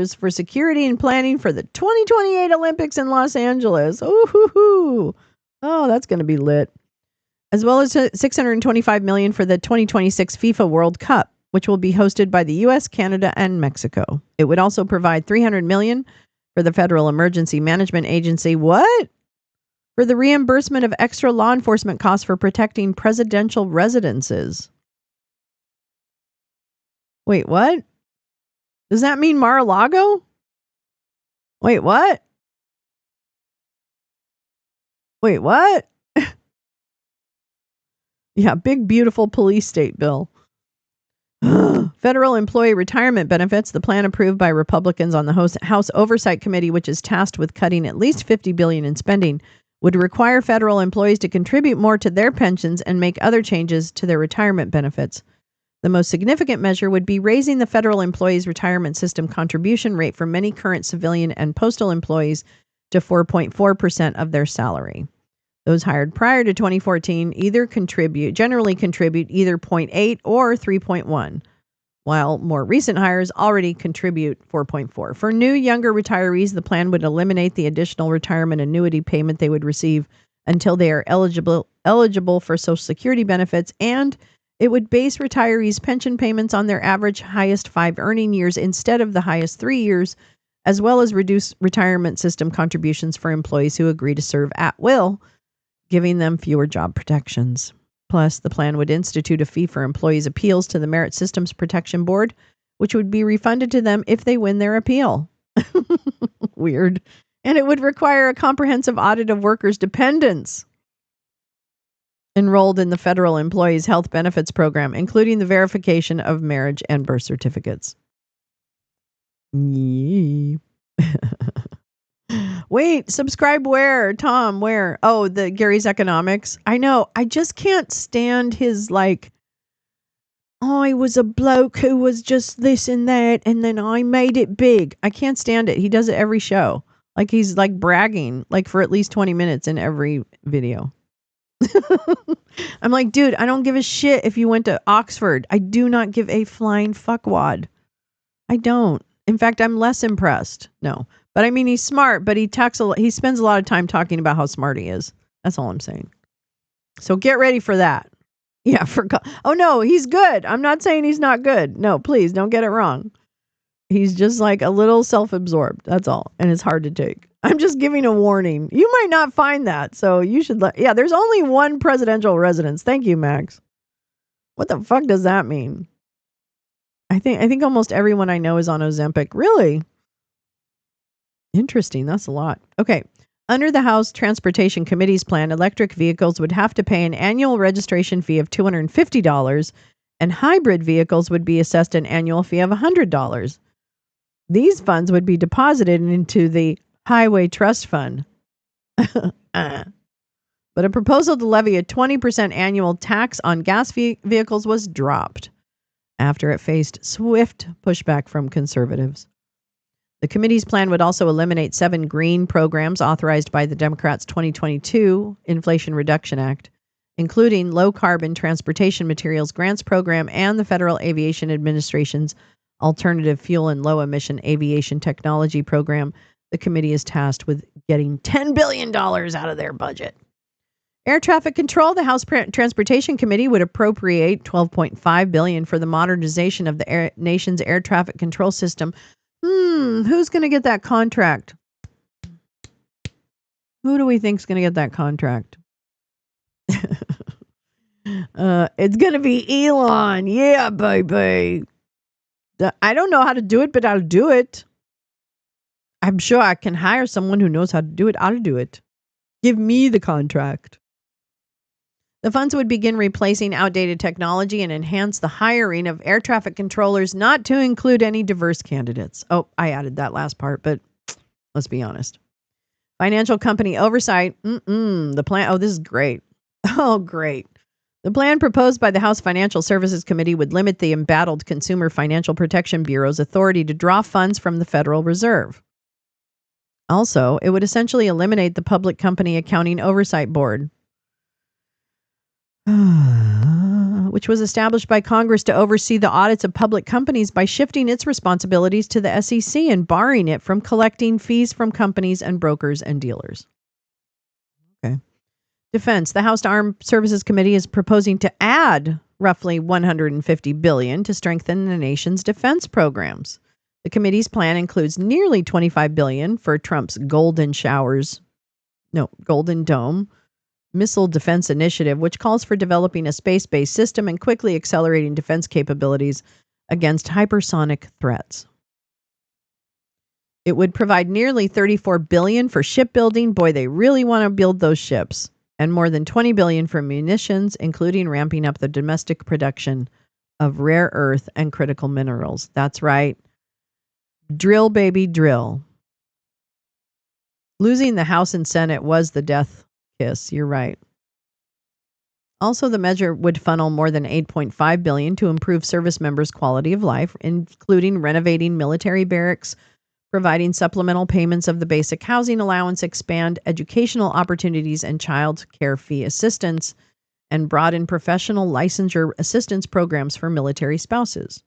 for security and planning for the 2028 Olympics in Los Angeles. Ooh, oh, that's going to be lit. As well as $625 million for the 2026 FIFA World Cup, which will be hosted by the U.S., Canada, and Mexico. It would also provide $300 million for the Federal Emergency Management Agency. What? For the reimbursement of extra law enforcement costs for protecting presidential residences. Wait, what? Does that mean Mar-a-Lago? Wait, what? Wait, what? Yeah, big, beautiful police state bill. Federal employee retirement benefits, the plan approved by Republicans on the House Oversight Committee, which is tasked with cutting at least $50 billion in spending, would require federal employees to contribute more to their pensions and make other changes to their retirement benefits. The most significant measure would be raising the federal employees' retirement system contribution rate for many current civilian and postal employees to 4.4% of their salary. Those hired prior to 2014 generally contribute either 0.8 or 3.1, while more recent hires already contribute 4.4. For new, younger retirees, the plan would eliminate the additional retirement annuity payment they would receive until they are eligible for Social Security benefits, and it would base retirees' pension payments on their average highest 5 earning years instead of the highest 3 years, as well as reduce retirement system contributions for employees who agree to serve at will, giving them fewer job protections. Plus, the plan would institute a fee for employees' appeals to the Merit Systems Protection Board, which would be refunded to them if they win their appeal. Weird. And it would require a comprehensive audit of workers' dependents enrolled in the federal employees' health benefits program, including the verification of marriage and birth certificates. Yee. Wait, subscribe where? Tom, where? Oh, the Gary's Economics. I know. I just can't stand his I was a bloke who was just this and that, and then I made it big. I can't stand it. He does it every show. Like he's like bragging, like for at least 20 minutes in every video. I'm like, dude, I don't give a shit if you went to Oxford. I do not give a flying fuckwad. I don't. In fact, I'm less impressed. No. But I mean, he's smart, but he spends a lot of time talking about how smart he is. That's all I'm saying. So get ready for that. Yeah, oh no, he's good. I'm not saying he's not good. No, please don't get it wrong. He's just like a little self-absorbed. That's all. And it's hard to take. I'm just giving a warning. You might not find that. So you should there's only one presidential residence. Thank you, Max. What the fuck does that mean? I think almost everyone I know is on Ozempic. Really? Interesting. That's a lot. Okay. Under the House Transportation Committee's plan, electric vehicles would have to pay an annual registration fee of $250, and hybrid vehicles would be assessed an annual fee of $100. These funds would be deposited into the Highway Trust Fund. But a proposal to levy a 20% annual tax on gas vehicles was dropped after it faced swift pushback from conservatives. The committee's plan would also eliminate 7 green programs authorized by the Democrats' 2022 Inflation Reduction Act, including Low Carbon Transportation Materials Grants Program and the Federal Aviation Administration's Alternative Fuel and Low Emission Aviation Technology Program. The committee is tasked with getting $10 billion out of their budget. Air traffic control. The House Transportation Committee would appropriate $12.5 billion for the modernization of the nation's air traffic control system. Who's going to get that contract? Who do we think is going to get that contract? It's going to be Elon. Yeah, baby. I don't know how to do it, but I'll do it. I'm sure I can hire someone who knows how to do it. I'll do it. Give me the contract. The funds would begin replacing outdated technology and enhance the hiring of air traffic controllers, not to include any diverse candidates. Oh, I added that last part, but let's be honest. Financial company oversight. The plan. Oh, this is great. Oh, great. The plan proposed by the House Financial Services Committee would limit the embattled Consumer Financial Protection Bureau's authority to draw funds from the Federal Reserve. Also, it would essentially eliminate the Public Company Accounting Oversight Board, which was established by Congress to oversee the audits of public companies by shifting its responsibilities to the SEC and barring it from collecting fees from companies and brokers and dealers. Okay. Defense. The House Armed Services Committee is proposing to add roughly $150 billion to strengthen the nation's defense programs. The committee's plan includes nearly $25 billion for Trump's Golden Dome Missile Defense Initiative, which calls for developing a space-based system and quickly accelerating defense capabilities against hypersonic threats. It would provide nearly $34 billion for shipbuilding. Boy, they really want to build those ships. And more than $20 billion for munitions, including ramping up the domestic production of rare earth and critical minerals. That's right. Drill, baby, drill. Losing the House and Senate was the death kiss. You're right. Also, the measure would funnel more than $8.5 billion to improve service members' quality of life, including renovating military barracks, providing supplemental payments of the basic housing allowance, expand educational opportunities and child care fee assistance, and broaden professional licensure assistance programs for military spouses.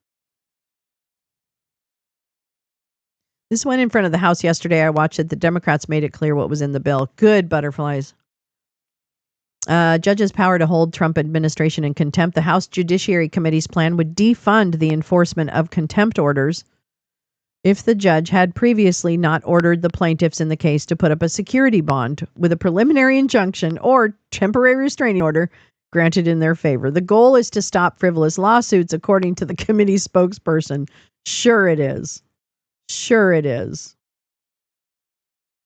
This went in front of the House yesterday. I watched it. The Democrats made it clear what was in the bill. Good, butterflies. Judges' power to hold Trump administration in contempt. The House Judiciary Committee's plan would defund the enforcement of contempt orders if the judge had previously not ordered the plaintiffs in the case to put up a security bond with a preliminary injunction or temporary restraining order granted in their favor. The goal is to stop frivolous lawsuits, according to the committee spokesperson. Sure it is. Sure it is.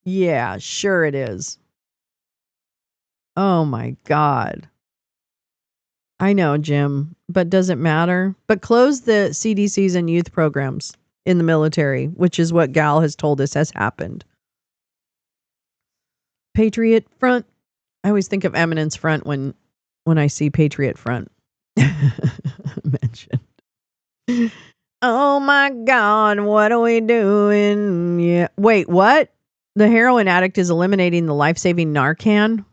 Yeah, sure it is. Oh my God. I know, Jim, but does it matter? But close the CDCs and youth programs. in the military, which is what Gal has told us has happened. Patriot Front. I always think of Eminence Front when I see Patriot Front mentioned. Oh my God, what are we doing? Yeah. Wait, what? The heroin addict is eliminating the life-saving Narcan?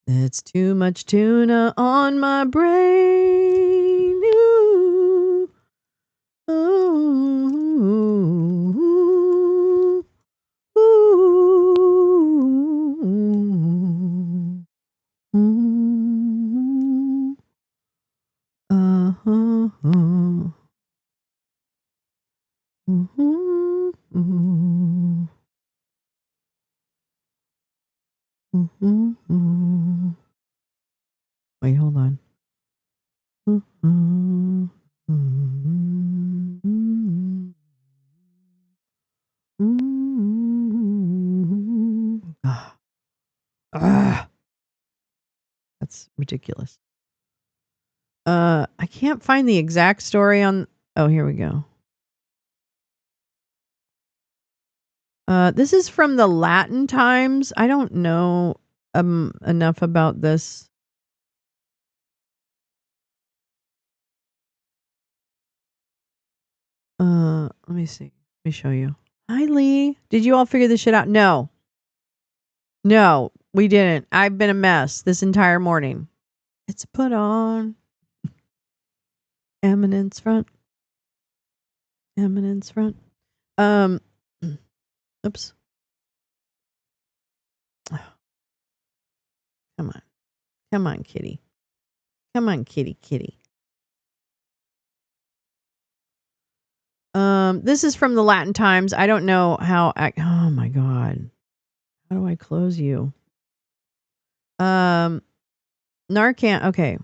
It's too much tuna on my brain. Ooh. Ooh. Ooh. Ooh. Uh-huh. Wait, hold on. That's ridiculous. I can't find the exact story on. Oh, here we go. This is from the Latin Times. I don't know enough about this. Let me see. Let me show you. Hi, Lee. Did you all figure this shit out? No, we didn't. I've been a mess this entire morning. It's put on. Eminence Front. Eminence Front. Oops. Come on. Come on, kitty. Come on, kitty, kitty. This is from the Latin Times. I don't know how. Oh my God. How do I close you? Narcan. Okay.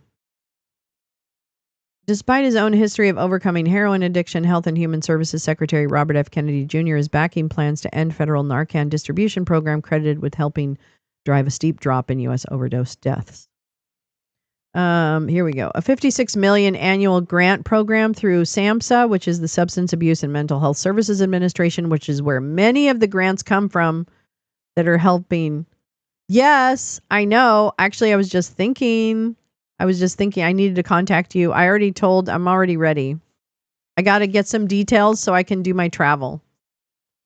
Despite his own history of overcoming heroin addiction, Health and Human Services Secretary Robert F. Kennedy Jr. is backing plans to end federal Narcan distribution program credited with helping drive a steep drop in U.S. overdose deaths. Here we go. A $56 million annual grant program through SAMHSA, which is the Substance Abuse and Mental Health Services Administration, which is where many of the grants come from that are helping. Yes, I know. Actually, I was just thinking I needed to contact you. I'm already ready. I got to get some details so I can do my travel.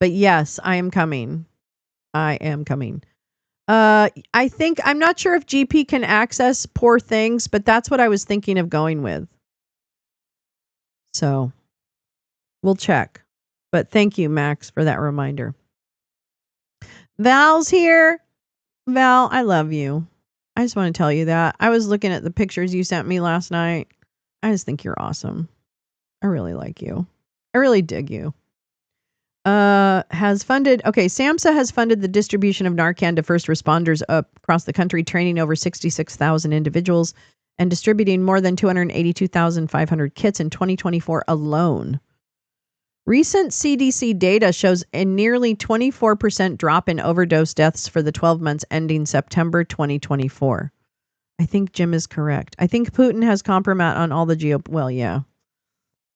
But yes, I am coming. I'm not sure if GP can access Poor Things, but that's what I was thinking of going with. So we'll check. But thank you, Max, for that reminder. Val's here. Val, I love you. I just want to tell you that. I was looking at the pictures you sent me last night. I just think you're awesome. I really like you. I really dig you. SAMHSA has funded the distribution of Narcan to first responders across the country, training over 66,000 individuals and distributing more than 282,500 kits in 2024 alone. Recent CDC data shows a nearly 24% drop in overdose deaths for the 12 months ending September 2024. I think Jim is correct. I think Putin has compromise on all the well, yeah.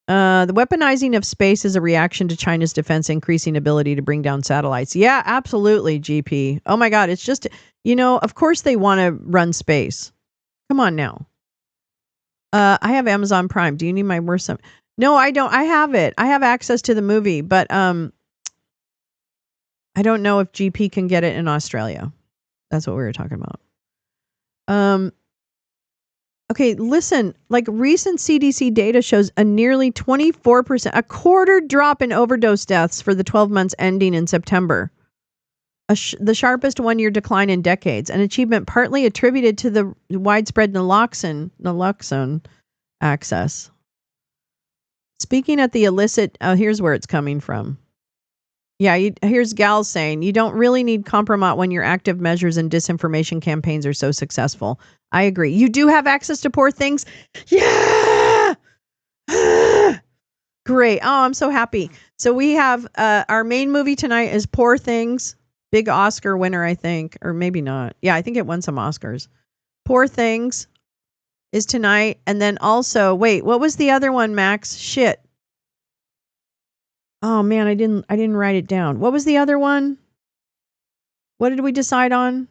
The weaponizing of space is a reaction to China's defense increasing ability to bring down satellites. Yeah, absolutely, GP. Oh my God, it's just, of course they want to run space. Come on now. I have Amazon Prime. Do you need my worst? No, I don't. I have it. I have access to the movie, but I don't know if GP can get it in Australia. That's what we were talking about. Okay, listen, recent CDC data shows a nearly 24%, a quarter drop in overdose deaths for the 12 months ending in September. The sharpest one-year decline in decades, an achievement partly attributed to the widespread naloxone access. Speaking at the illicit, here's where it's coming from. Yeah, here's Gal saying, you don't really need compromise when your active measures and disinformation campaigns are so successful. I agree. You do have access to Poor Things? Yeah! Great. Oh, I'm so happy. So we have our main movie tonight is Poor Things. Big Oscar winner, I think. Or maybe not. Yeah, I think it won some Oscars. Poor Things is tonight. And then also, wait, what was the other one, Max? Shit. Oh man, I didn't write it down. What was the other one? What did we decide on?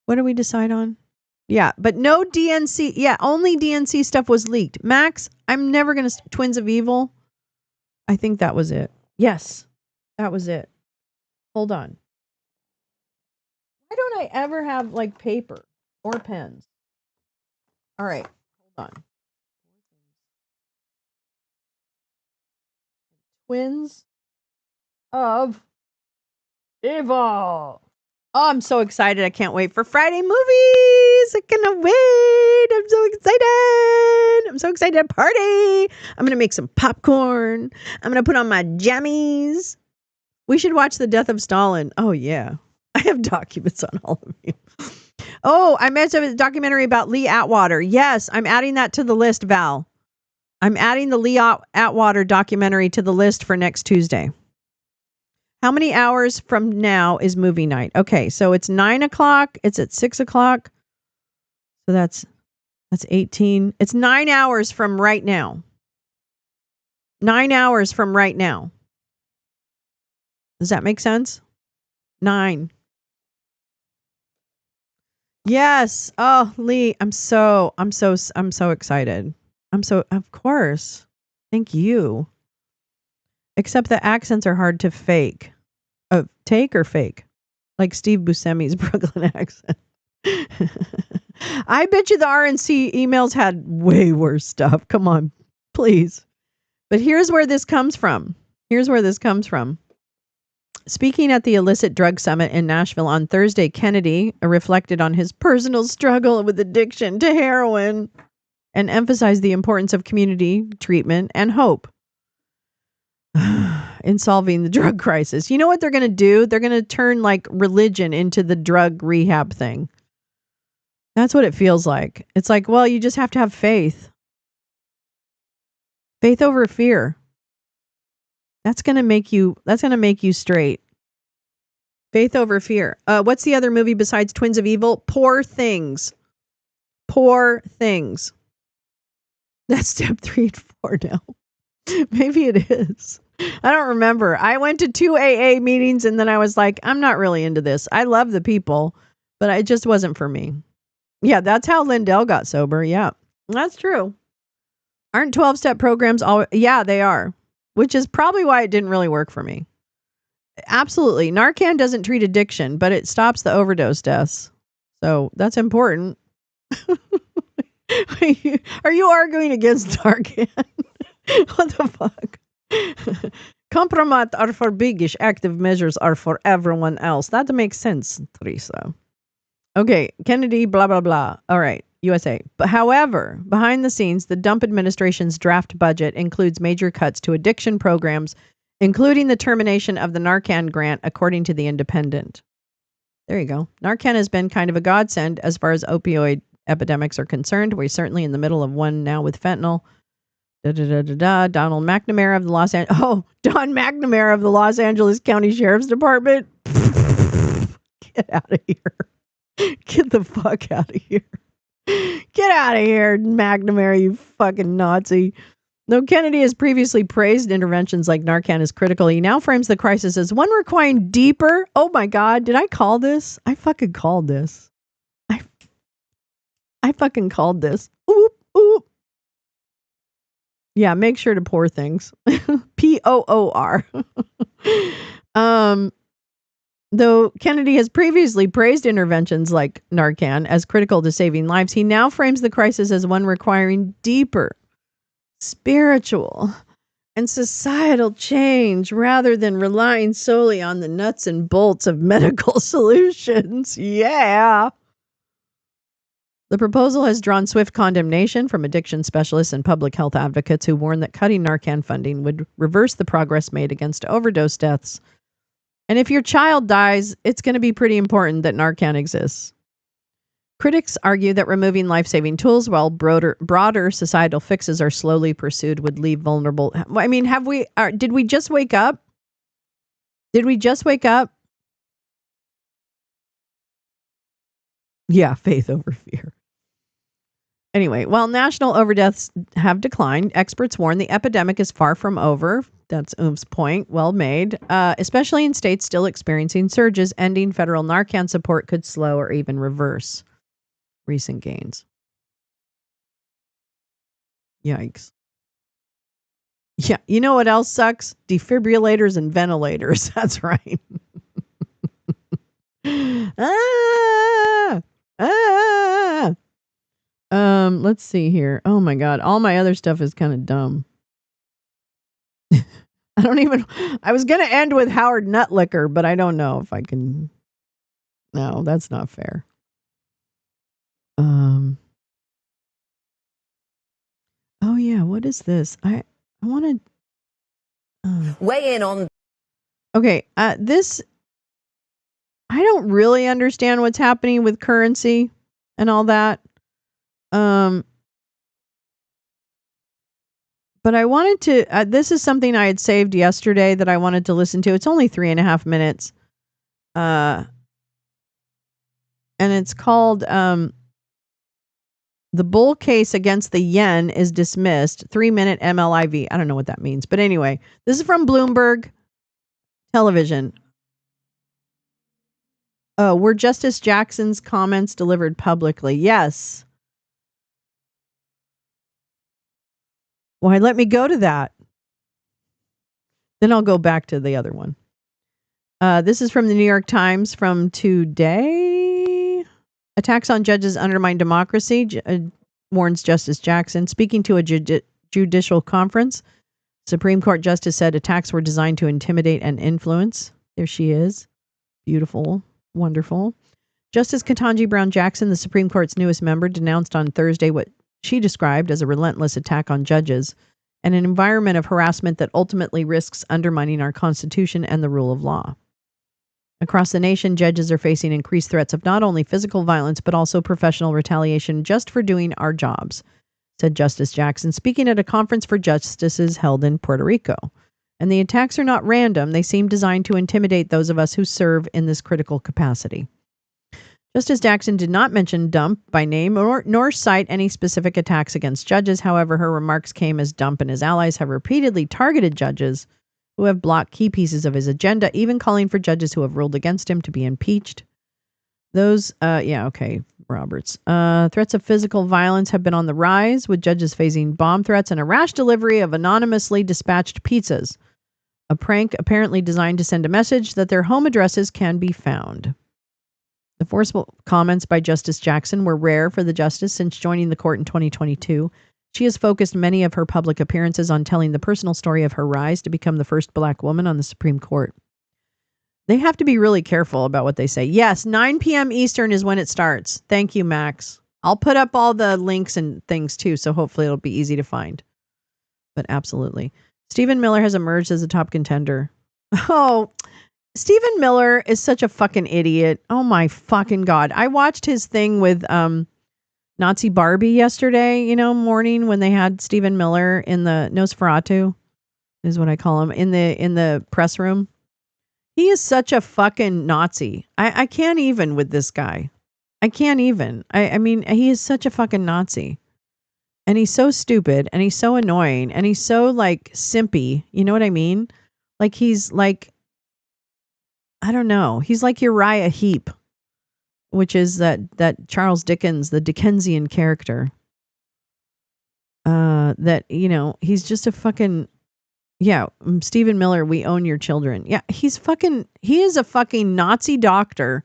What did we decide on? Yeah, but no DNC. Yeah, only DNC stuff was leaked. Max, I'm never going to Twins of Evil. I think that was it. Yes. That was it. Hold on. Why don't I ever have like paper or pens? All right. Hold on. Twins of Evil. Oh, I'm so excited. I can't wait for Friday movies. I cannot wait. I'm so excited. I'm so excited to party. I'm going to make some popcorn. I'm going to put on my jammies. We should watch The Death of Stalin. Oh, yeah. I have documents on all of you. Oh, I mentioned a documentary about Lee Atwater. Yes, I'm adding that to the list, Val. I'm adding the Lee Atwater documentary to the list for next Tuesday. How many hours from now is movie night? Okay, so it's 9 o'clock. It's at 6 o'clock. So that's 18. It's 9 hours from right now. 9 hours from right now. Does that make sense? 9. Yes. Oh, Lee, I'm so excited. Of course. Thank you. Except the accents are hard to fake. Take or fake? Like Steve Buscemi's Brooklyn accent. I bet you the RNC emails had way worse stuff. Come on, please. But here's where this comes from. Speaking at the Illicit Drug Summit in Nashville on Thursday, Kennedy reflected on his personal struggle with addiction to heroin and emphasized the importance of community treatment and hope in solving the drug crisis. You know what they're going to do? They're going to turn like religion into the drug rehab thing. That's what it feels like. It's like, well, you just have to have faith. Faith over fear. That's going to make you straight. Faith over fear. What's the other movie besides Twins of Evil? Poor Things. Poor Things. That's step 3 and 4 now. Maybe it is. I don't remember. I went to 2 AA meetings and then I was like, I'm not really into this. I love the people, but it just wasn't for me. Yeah, that's how Lindell got sober. Yeah, that's true. Aren't 12-step programs all? Yeah, they are. Which is probably why it didn't really work for me. Absolutely. Narcan doesn't treat addiction, but it stops the overdose deaths. So that's important. Are you arguing against Narcan? What the fuck? Compromat are for biggish. Active measures are for everyone else. That makes sense, Teresa. Okay, Kennedy, blah, blah, blah. All right, USA. But however, behind the scenes, the Dump administration's draft budget includes major cuts to addiction programs, including the termination of the Narcan grant, according to The Independent. There you go. Narcan has been kind of a godsend as far as opioid epidemics are concerned. We're certainly in the middle of one now with fentanyl. Donald McNamara of the Don McNamara of the Los Angeles County Sheriff's Department. Get out of here. Get the fuck out of here. Get out of here, McNamara, you fucking Nazi. Though Kennedy has previously praised interventions like Narcan as critical, he now frames the crisis as one requiring deeper. Oh my God, did I call this? I fucking called this. I fucking called this. Oop, oop. Yeah, make sure to pour things. Poor. Though Kennedy has previously praised interventions like Narcan as critical to saving lives, he now frames the crisis as one requiring deeper spiritual and societal change rather than relying solely on the nuts and bolts of medical solutions. Yeah. The proposal has drawn swift condemnation from addiction specialists and public health advocates who warn that cutting Narcan funding would reverse the progress made against overdose deaths. And if your child dies, it's going to be pretty important that Narcan exists. Critics argue that removing life-saving tools while broader societal fixes are slowly pursued would leave vulnerable. I mean, did we just wake up? Did we just wake up? Yeah, faith over fear. Anyway, while national overdeaths have declined, experts warn the epidemic is far from over. That's Oom's point. Well made. Especially in states still experiencing surges, ending federal Narcan support could slow or even reverse recent gains. Yikes. Yeah. You know what else sucks? Defibrillators and ventilators. That's right. ah! Ah! Let's see here. Oh my God. All my other stuff is kind of dumb. I was going to end with Howard Nutlicker, but I don't know if I can. No, that's not fair. Oh yeah. What is this? I want to weigh in on. Okay. This, I don't really understand what's happening with currency and all that. But I wanted to, this is something I had saved yesterday that I wanted to listen to. It's only 3.5 minutes. And it's called, the bull case against the yen is dismissed. 3-minute MLIV. I don't know what that means. But anyway, this is from Bloomberg Television. Were Justice Jackson's comments delivered publicly? Yes. Why, let me go to that. Then I'll go back to the other one. This is from the New York Times from today. Attacks on judges undermine democracy, warns Justice Jackson. Speaking to a judicial conference, Supreme Court Justice said attacks were designed to intimidate and influence. There she is. Beautiful. Wonderful. Justice Ketanji Brown Jackson, the Supreme Court's newest member, denounced on Thursday what she described as a relentless attack on judges and an environment of harassment that ultimately risks undermining our Constitution and the rule of law. Across the nation, judges are facing increased threats of not only physical violence, but also professional retaliation just for doing our jobs, said Justice Jackson, speaking at a conference for justices held in Puerto Rico. And the attacks are not random. They seem designed to intimidate those of us who serve in this critical capacity. Justice Jackson did not mention Dump by name nor cite any specific attacks against judges. However, her remarks came as Dump and his allies have repeatedly targeted judges who have blocked key pieces of his agenda, even calling for judges who have ruled against him to be impeached. Those, Roberts. Threats of physical violence have been on the rise, with judges facing bomb threats and a rash delivery of anonymously dispatched pizzas. A prank apparently designed to send a message that their home addresses can be found. The forceful comments by Justice Jackson were rare for the justice since joining the court in 2022. She has focused many of her public appearances on telling the personal story of her rise to become the first Black woman on the Supreme Court. They have to be really careful about what they say. Yes, 9 p.m. Eastern is when it starts. Thank you, Max. I'll put up all the links and things too, so hopefully it'll be easy to find. But absolutely. Stephen Miller has emerged as a top contender. Oh, Stephen Miller is such a fucking idiot. Oh my fucking God. I watched his thing with Nazi Barbie yesterday, morning when they had Stephen Miller in the Nosferatu, is what I call him, in the press room. He is such a fucking Nazi. I can't even with this guy. I can't even. I mean, he is such a fucking Nazi. And he's so stupid and he's so annoying and he's so like simpy. You know what I mean? Like he's like, I don't know. He's like Uriah Heep, which is that Charles Dickens, the Dickensian character. That, he's just a fucking, Stephen Miller, we own your children. Yeah, he is a fucking Nazi doctor,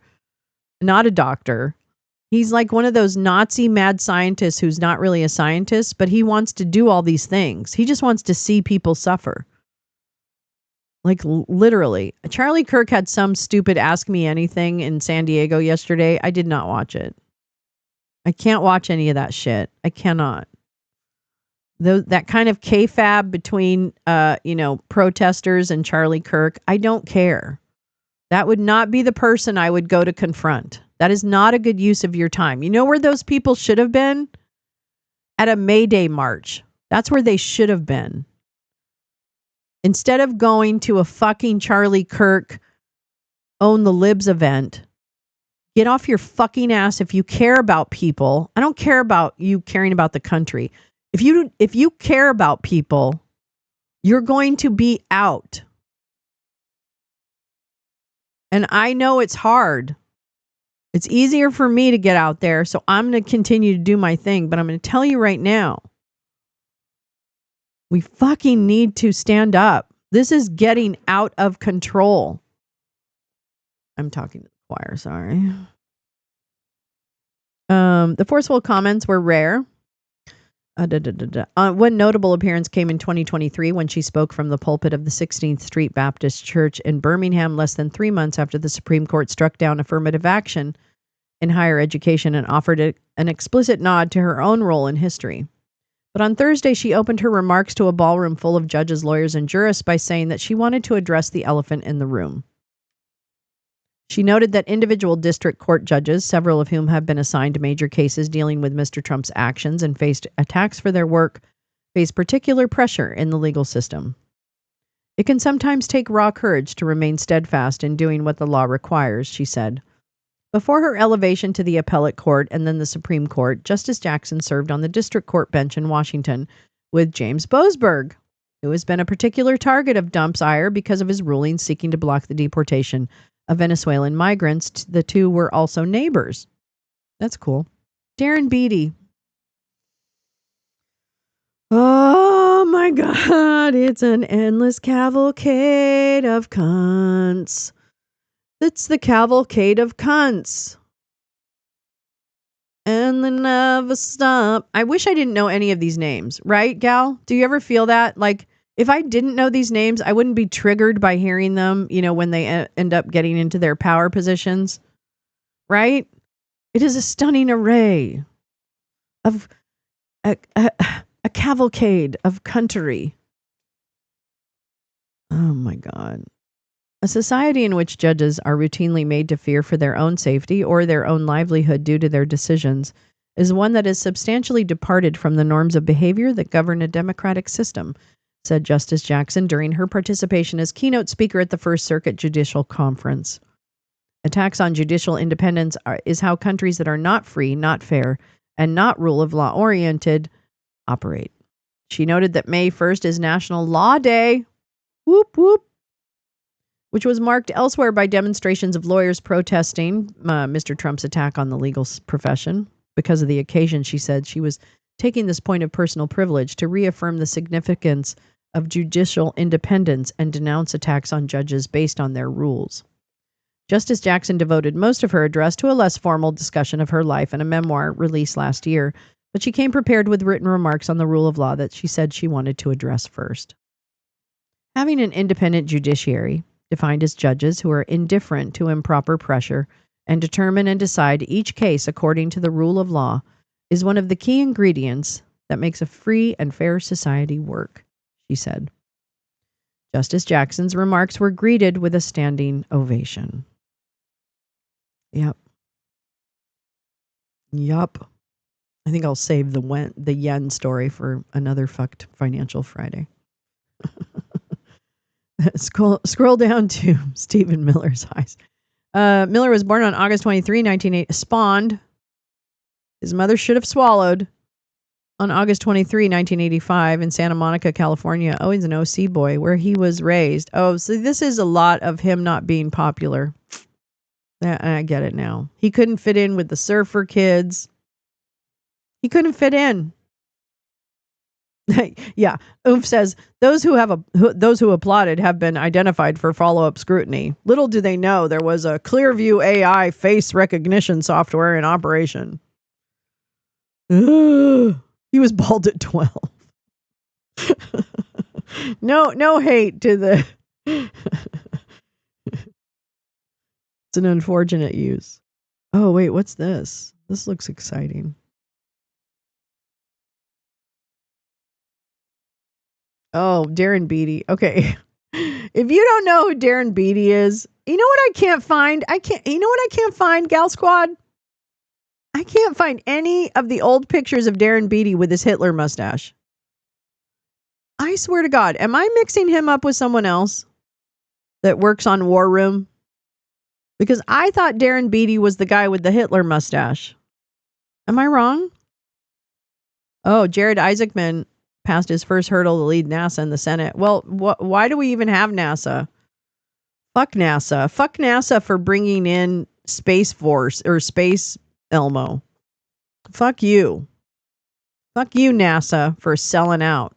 not a doctor. He's like one of those Nazi mad scientists who's not really a scientist, but he wants to do all these things. He just wants to see people suffer. Like literally. Charlie Kirk had some stupid Ask Me Anything in San Diego yesterday. I did not watch it. I can't watch any of that shit. I cannot. That kind of kayfabe between, protesters and Charlie Kirk, I don't care. That would not be the person I would go to confront. That is not a good use of your time. You know where those people should have been? At a May Day march. That's where they should have been. Instead of going to a fucking Charlie Kirk Own the Libs event, Get off your fucking ass if you care about people. I don't care about you caring about the country. If you care about people, you're going to be out. And I know it's hard. It's easier for me to get out there, so I'm going to continue to do my thing. But I'm going to tell you right now, we fucking need to stand up. This is getting out of control. I'm talking to the choir, sorry. The forceful comments were rare. One notable appearance came in 2023 when she spoke from the pulpit of the 16th Street Baptist Church in Birmingham less than 3 months after the Supreme Court struck down affirmative action in higher education and offered an explicit nod to her own role in history. But on Thursday, she opened her remarks to a ballroom full of judges, lawyers, and jurists by saying that she wanted to address the elephant in the room. She noted that individual district court judges, several of whom have been assigned major cases dealing with Mr. Trump's actions and faced attacks for their work, face particular pressure in the legal system. It can sometimes take raw courage to remain steadfast in doing what the law requires, she said. Before her elevation to the appellate court and then the Supreme Court, Justice Jackson served on the district court bench in Washington with James Boasberg, who has been a particular target of Trump's ire because of his rulings seeking to block the deportation of Venezuelan migrants. The two were also neighbors. That's cool. Darren Beattie. Oh my God, it's an endless cavalcade of cunts. It's the cavalcade of cunts. And they never stop. I wish I didn't know any of these names, right, Gal? Do you ever feel that? Like, if I didn't know these names, I wouldn't be triggered by hearing them, when they end up getting into their power positions, right? It is a stunning array of a cavalcade of country. Oh my God. A society in which judges are routinely made to fear for their own safety or their own livelihood due to their decisions is one that is substantially departed from the norms of behavior that govern a democratic system, said Justice Jackson during her participation as keynote speaker at the First Circuit Judicial Conference. Attacks on judicial independence is how countries that are not free, not fair, and not rule of law oriented operate. She noted that May 1st is National Law Day, whoop whoop, which was marked elsewhere by demonstrations of lawyers protesting Mr. Trump's attack on the legal profession. Because of the occasion, she said she was taking this point of personal privilege to reaffirm the significance of judicial independence and denounce attacks on judges based on their rules. Justice Jackson devoted most of her address to a less formal discussion of her life and a memoir released last year, but she came prepared with written remarks on the rule of law that she said she wanted to address first. Having an independent judiciary, defined as judges who are indifferent to improper pressure and determine and decide each case according to the rule of law, is one of the key ingredients that makes a free and fair society work, she said. Justice Jackson's remarks were greeted with a standing ovation. Yep. I think I'll save the yen story for another Fcked Financial Friday. Scroll down to Stephen Miller's eyes. Miller was born on August 23, 1980. Spawned. His mother should have swallowed. On August 23, 1985, in Santa Monica, California. Oh, he's an OC boy, where he was raised. Oh, so this is a lot of him not being popular. I get it now. He couldn't fit in with the surfer kids. He couldn't fit in. Yeah, Oomph says those who applauded have been identified for follow-up scrutiny. Little do they know there was a Clearview AI face recognition software in operation. He was bald at 12. No hate to the. It's an unfortunate use. Oh wait, what's this? This looks exciting. Oh, Darren Beattie. Okay. If you don't know who Darren Beattie is, you know what I can't find? You know what I can't find, Gal Squad? I can't find any of the old pictures of Darren Beattie with his Hitler mustache. I swear to God, am I mixing him up with someone else that works on War Room? Because I thought Darren Beattie was the guy with the Hitler mustache. Am I wrong? Oh, Jared Isaacman passed his first hurdle to lead NASA in the Senate. Well, why do we even have NASA? Fuck NASA. Fuck NASA for bringing in Space Force or Space Elmo. Fuck you. Fuck you, NASA, for selling out.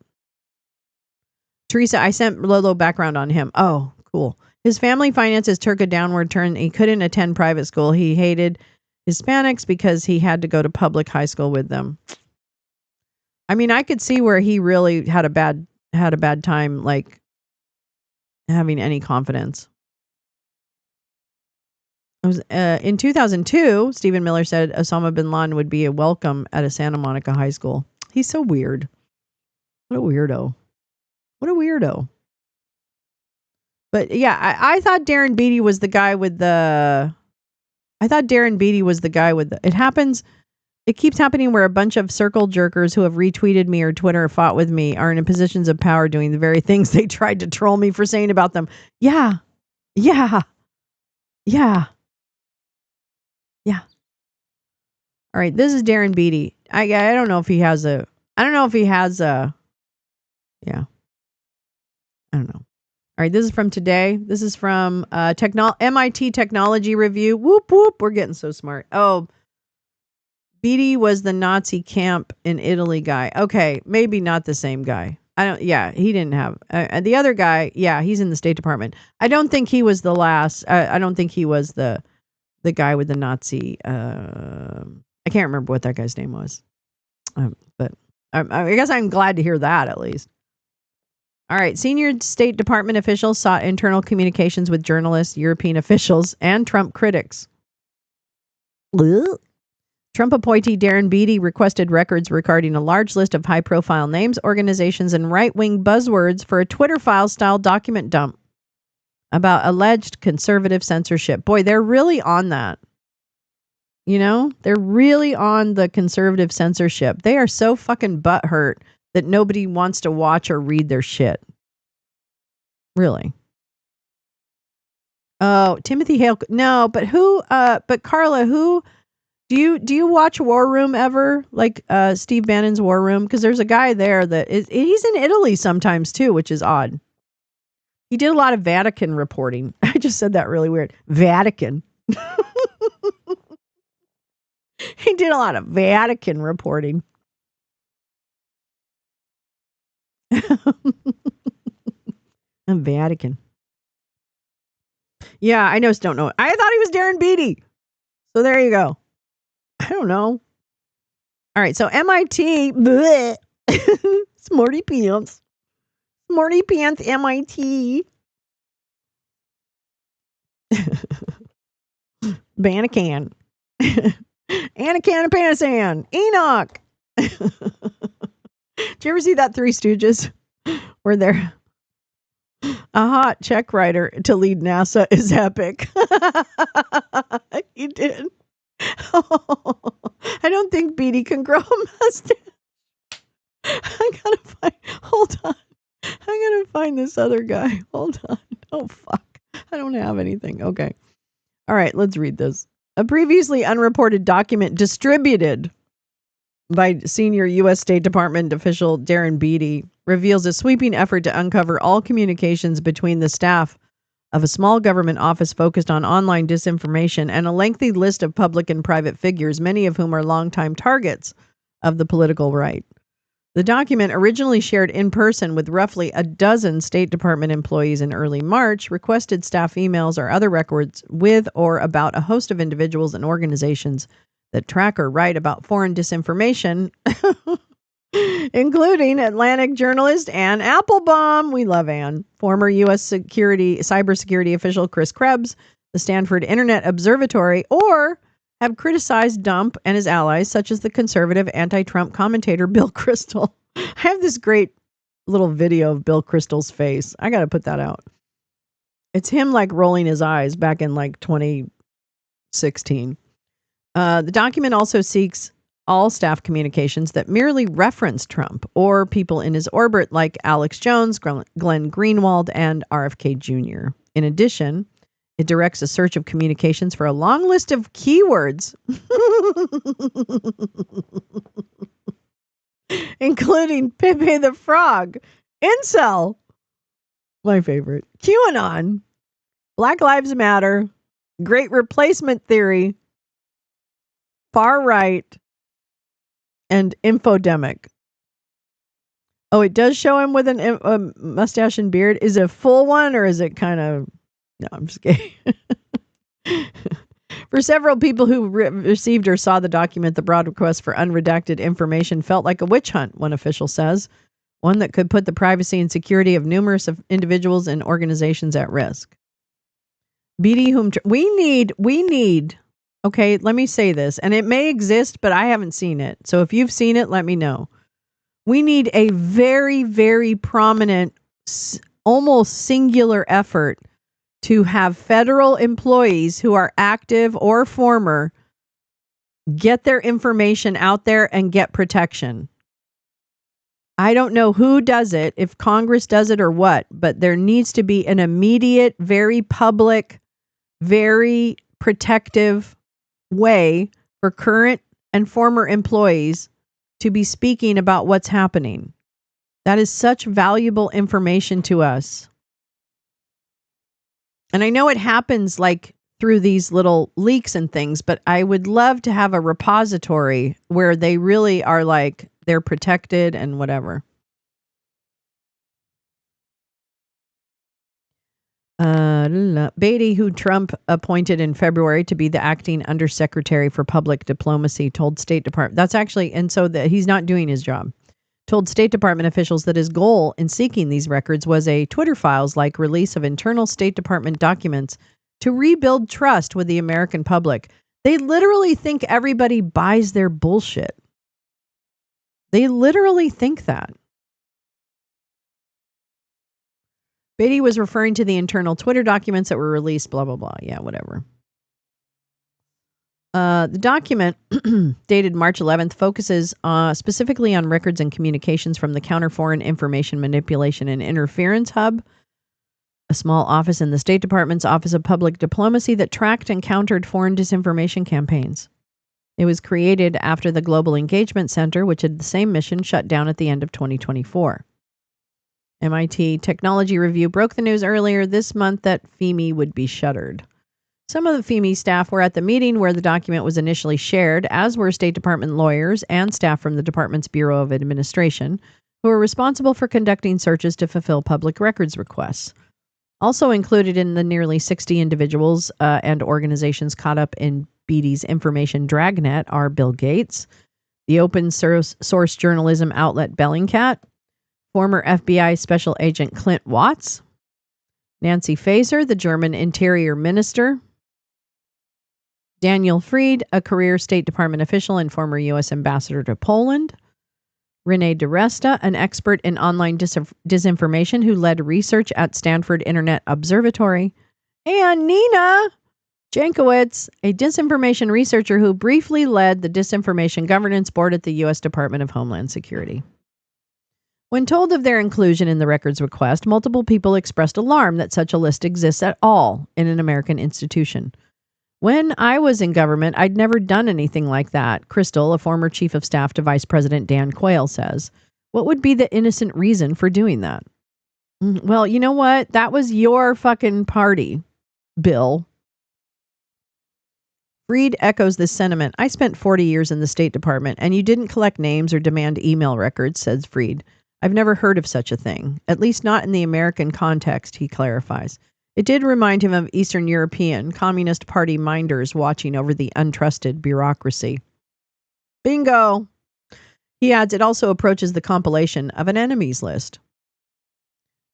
Teresa, I sent Lolo background on him. Oh, cool. His family finances took a downward turn. He couldn't attend private school. He hated Hispanics because he had to go to public high school with them. I mean, I could see where he really had a bad time, like having any confidence. It was in 2002. Stephen Miller said Osama bin Laden would be a welcome at a Santa Monica high school. He's so weird. What a weirdo. What a weirdo. But yeah, I thought Darren Beattie was the guy with the. It keeps happening where a bunch of circle jerkers who have retweeted me or Twitter or fought with me are in positions of power doing the very things they tried to troll me for saying about them. Yeah. All right, this is Darren Beattie. I don't know if he has a. Yeah. I don't know. All right, this is from today. This is from MIT Technology Review. Whoop, whoop. We're getting so smart. Oh, Beattie was the Nazi camp in Italy guy. Okay, maybe not the same guy. He didn't have. The other guy, he's in the State Department. I don't think he was the last. I don't think he was the guy with the Nazi. I can't remember what that guy's name was. But I guess I'm glad to hear that at least. All right. Senior State Department officials sought internal communications with journalists, European officials, and Trump critics. Ugh. Trump appointee Darren Beattie requested records regarding a large list of high-profile names, organizations, and right-wing buzzwords for a Twitter file-style document dump about alleged conservative censorship. Boy, they're really on that. You know? They're really on the conservative censorship. They are so fucking butthurt that nobody wants to watch or read their shit. Really. Oh, Timothy Hale. No, but but Carla, do you watch War Room ever? Like Steve Bannon's War Room? Because there's a guy there he's in Italy sometimes too, which is odd. He did a lot of Vatican reporting. I just said that really weird. Vatican. He did a lot of Vatican reporting. Vatican. Yeah, I just don't know. I thought he was Darren Beattie. So there you go. I don't know. All right, so MIT. Smarty pants. Smarty pants, MIT. Banacan. Anacan and Panasan. Enoch. Did you ever see that Three Stooges where they're a hot check writer to lead NASA is epic? He did. I don't think Beattie can grow a mustache. Hold on. I gotta find this other guy. Hold on. Oh, fuck. I don't have anything. Okay. All right, let's read this. A previously unreported document distributed by senior U.S. State Department official Darren Beattie reveals a sweeping effort to uncover all communications between the staff of a small government office focused on online disinformation and a lengthy list of public and private figures, many of whom are longtime targets of the political right. The document, originally shared in person with roughly a dozen State Department employees in early March, requested staff emails or other records with or about a host of individuals and organizations that track or write about foreign disinformation, including Atlantic journalist Ann Applebaum. We love Ann. Former U.S. cybersecurity official Chris Krebs, the Stanford Internet Observatory, or have criticized Dump and his allies, such as the conservative anti-Trump commentator Bill Kristol. I have this great little video of Bill Kristol's face. I got to put that out. It's him like rolling his eyes back in like 2016. The document also seeks all staff communications that merely reference Trump or people in his orbit like Alex Jones, Glenn Greenwald, and RFK Jr. In addition, It directs a search of communications for a long list of keywords, including Pepe the Frog, incel, my favorite, QAnon, Black Lives Matter, Great Replacement Theory, far right, and infodemic. Oh, it does show him with a mustache and beard. Is it a full one or is it kind of... No, I'm just kidding. For several people who received or saw the document, the broad request for unredacted information felt like a witch hunt, one official says, one that could put the privacy and security of numerous individuals and organizations at risk. We need, okay, let me say this, and it may exist, but I haven't seen it. So if you've seen it, let me know. We need a very, very prominent, almost singular effort to have federal employees who are active or former get their information out there and get protection. I don't know who does it, if Congress does it or what, but there needs to be an immediate, very public, very protective way for current and former employees to be speaking about what's happening. That is such valuable information to us. And I know it happens like through these little leaks and things, but I would love to have a repository where they really are like, they're protected and whatever. Beatty, who Trump appointed in February to be the acting undersecretary for public diplomacy, told State Department, that's actually, and so that he's not doing his job, told State Department officials that his goal in seeking these records was a Twitter files-like release of internal State Department documents to rebuild trust with the American public. They literally think everybody buys their bullshit. They literally think that. Beatty was referring to the internal Twitter documents that were released, blah, blah, blah. Yeah, whatever. The document, dated March 11th, focuses specifically on records and communications from the Counter Foreign Information Manipulation and Interference Hub, a small office in the State Department's Office of Public Diplomacy that tracked and countered foreign disinformation campaigns. It was created after the Global Engagement Center, which had the same mission, shut down at the end of 2024. MIT Technology Review broke the news earlier this month that FEME would be shuttered. Some of the FEME staff were at the meeting where the document was initially shared, as were State Department lawyers and staff from the department's Bureau of Administration, who were responsible for conducting searches to fulfill public records requests. Also included in the nearly 60 individuals and organizations caught up in Beatty's information dragnet are Bill Gates, the open source journalism outlet Bellingcat, former FBI Special Agent Clint Watts, Nancy Faeser, the German Interior Minister, Daniel Fried, a career State Department official and former U.S. ambassador to Poland, Renee DiResta, an expert in online disinformation who led research at Stanford Internet Observatory, and Nina Jankowicz, a disinformation researcher who briefly led the Disinformation Governance Board at the U.S. Department of Homeland Security. When told of their inclusion in the records request, multiple people expressed alarm that such a list exists at all in an American institution. When I was in government, I'd never done anything like that, Crystal, a former chief of staff to Vice President Dan Quayle, says. What would be the innocent reason for doing that? Well, you know what? That was your fucking party, Bill. Fried echoes this sentiment. I spent 40 years in the State Department, and you didn't collect names or demand email records, says Fried. I've never heard of such a thing, at least not in the American context, he clarifies. It did remind him of Eastern European Communist Party minders watching over the untrusted bureaucracy. Bingo! He adds it also approaches the compilation of an enemies list.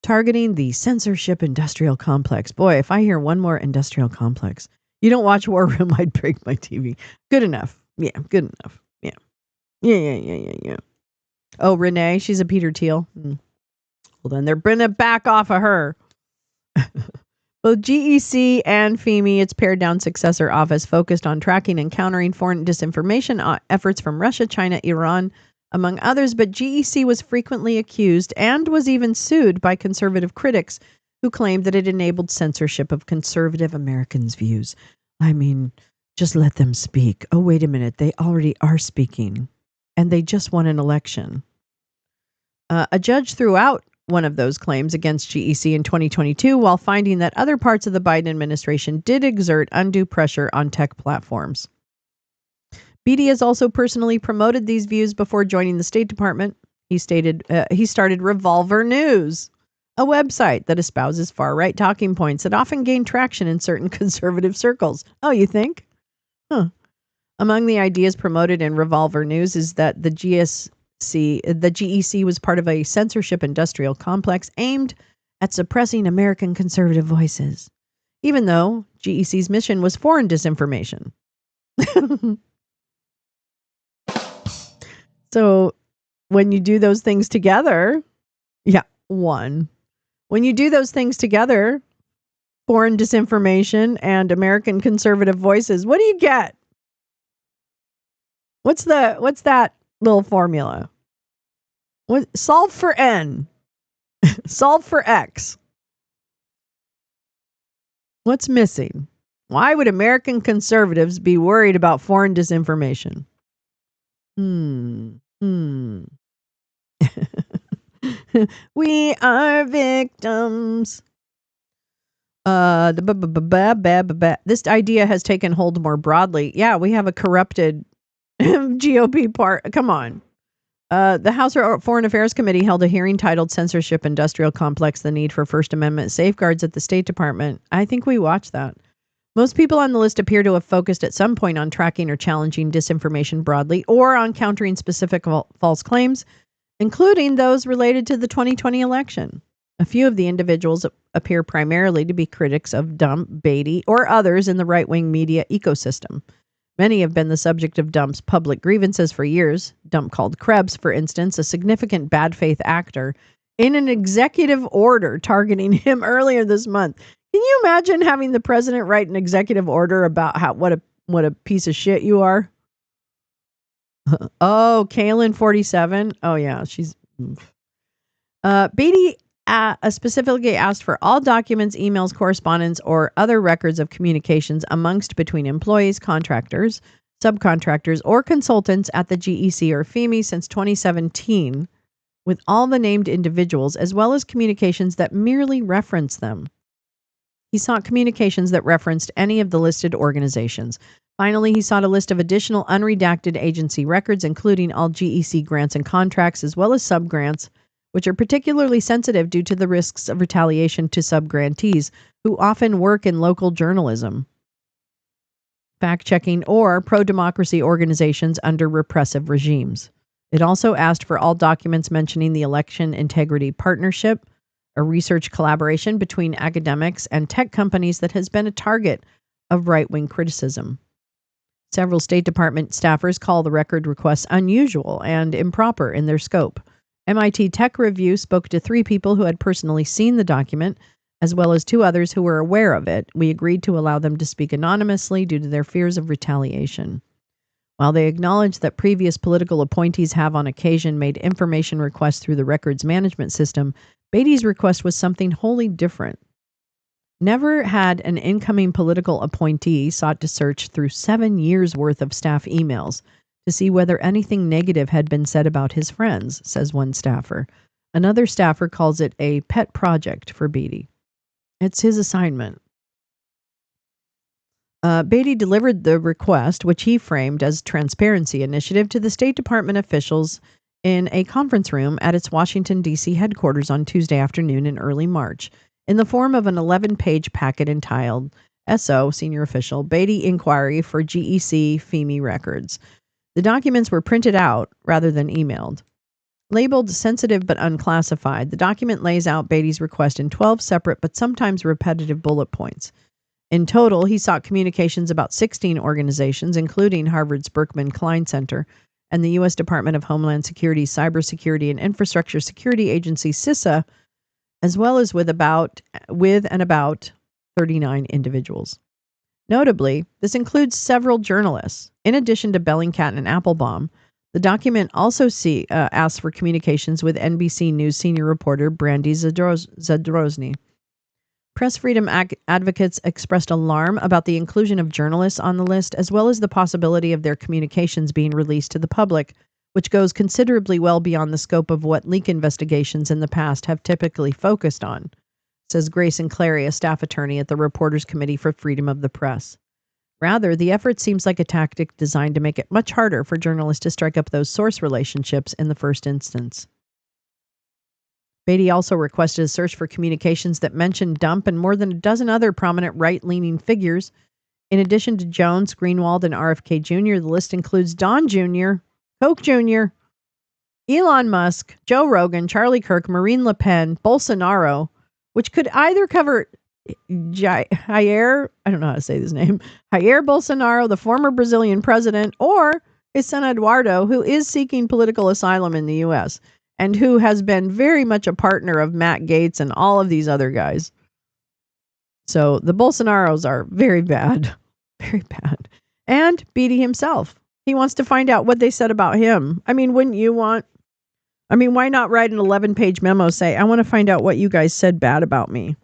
Targeting the censorship industrial complex. Boy, if I hear one more industrial complex. You don't watch War Room, I'd break my TV. Good enough. Yeah, good enough. Yeah. Yeah. Oh, Renee, she's a Peter Thiel. Well, then they're bringing it back off of her. Both GEC and FEME, its pared-down successor office, focused on tracking and countering foreign disinformation efforts from Russia, China, Iran, among others, but GEC was frequently accused and was even sued by conservative critics who claimed that it enabled censorship of conservative Americans' views. I mean, just let them speak. Oh, wait a minute. They already are speaking, and they just won an election. A judge threw out one of those claims against GEC in 2022 while finding that other parts of the Biden administration did exert undue pressure on tech platforms. Beatty has also personally promoted these views before joining the State Department. He started Revolver News, a website that espouses far-right talking points that often gain traction in certain conservative circles. Oh, you think? Huh. Among the ideas promoted in Revolver News is that the GEC was part of a censorship industrial complex aimed at suppressing American conservative voices, even though GEC's mission was foreign disinformation. So when you do those things together, when you do those things together, foreign disinformation and American conservative voices, what do you get? What's that little formula? Solve for N. Solve for X. What's missing? Why would American conservatives be worried about foreign disinformation? We are victims. This idea has taken hold more broadly. Yeah, we have a corrupted GOP part. Come on. The House Foreign Affairs Committee held a hearing titled Censorship Industrial Complex, the Need for First Amendment Safeguards at the State Department. I think we watched that. Most people on the list appear to have focused at some point on tracking or challenging disinformation broadly or on countering specific false claims, including those related to the 2020 election. A few of the individuals appear primarily to be critics of Dump, Beatty, or others in the right-wing media ecosystem. Many have been the subject of Dump's public grievances for years. Dump called Krebs, for instance, a significant bad faith actor, in an executive order targeting him earlier this month. Can you imagine having the president write an executive order about what a piece of shit you are? Oh, Kaylin 47. Oh yeah, she's. Beatty specifically asked for all documents, emails, correspondence, or other records of communications amongst between employees, contractors, subcontractors, or consultants at the GEC or FEME since 2017, with all the named individuals, as well as communications that merely reference them. He sought communications that referenced any of the listed organizations. Finally, he sought a list of additional unredacted agency records, including all GEC grants and contracts, as well as subgrants, which are particularly sensitive due to the risks of retaliation to subgrantees, who often work in local journalism, fact-checking, or pro-democracy organizations under repressive regimes. It also asked for all documents mentioning the Election Integrity Partnership, a research collaboration between academics and tech companies that has been a target of right-wing criticism. Several State Department staffers call the record requests unusual and improper in their scope. MIT Tech Review spoke to 3 people who had personally seen the document, as well as 2 others who were aware of it. We agreed to allow them to speak anonymously due to their fears of retaliation. While they acknowledge that previous political appointees have on occasion made information requests through the records management system, Beatty's request was something wholly different. Never had an incoming political appointee sought to search through 7 years' worth of staff emails to see whether anything negative had been said about his friends, says one staffer. Another staffer calls it a pet project for Beatty. It's his assignment. Beatty delivered the request, which he framed as transparency initiative, to the State Department officials in a conference room at its Washington, D.C. headquarters on Tuesday afternoon in early March, in the form of an 11-page packet entitled SO, Senior Official, Beatty Inquiry for GEC FEME Records. The documents were printed out rather than emailed. Labeled sensitive but unclassified, the document lays out Beatty's request in 12 separate but sometimes repetitive bullet points. In total, he sought communications about 16 organizations, including Harvard's Berkman Klein Center and the U.S. Department of Homeland Security's Cybersecurity and Infrastructure Security Agency, CISA, as well as with and about 39 individuals. Notably, this includes several journalists. In addition to Bellingcat and Applebaum, the document also asks for communications with NBC News senior reporter Brandy Zadrozny. Press freedom advocates expressed alarm about the inclusion of journalists on the list, as well as the possibility of their communications being released to the public, which goes considerably well beyond the scope of what leak investigations in the past have typically focused on, says Grayson Clary, a staff attorney at the Reporters Committee for Freedom of the Press. Rather, the effort seems like a tactic designed to make it much harder for journalists to strike up those source relationships in the first instance. Beatty also requested a search for communications that mentioned Dump and more than a dozen other prominent right-leaning figures. In addition to Jones, Greenwald, and RFK Jr., the list includes Don Jr., Koch Jr., Elon Musk, Joe Rogan, Charlie Kirk, Marine Le Pen, Bolsonaro, which could either cover Jair, I don't know how to say his name, Jair Bolsonaro, the former Brazilian president, or his son Eduardo, who is seeking political asylum in the U.S., and who has been very much a partner of Matt Gaetz and all of these other guys. So the Bolsonaros are very bad. Very bad. And Beatty himself. He wants to find out what they said about him. I mean, wouldn't you want? I mean, why not write an 11-page memo, say, I want to find out what you guys said bad about me.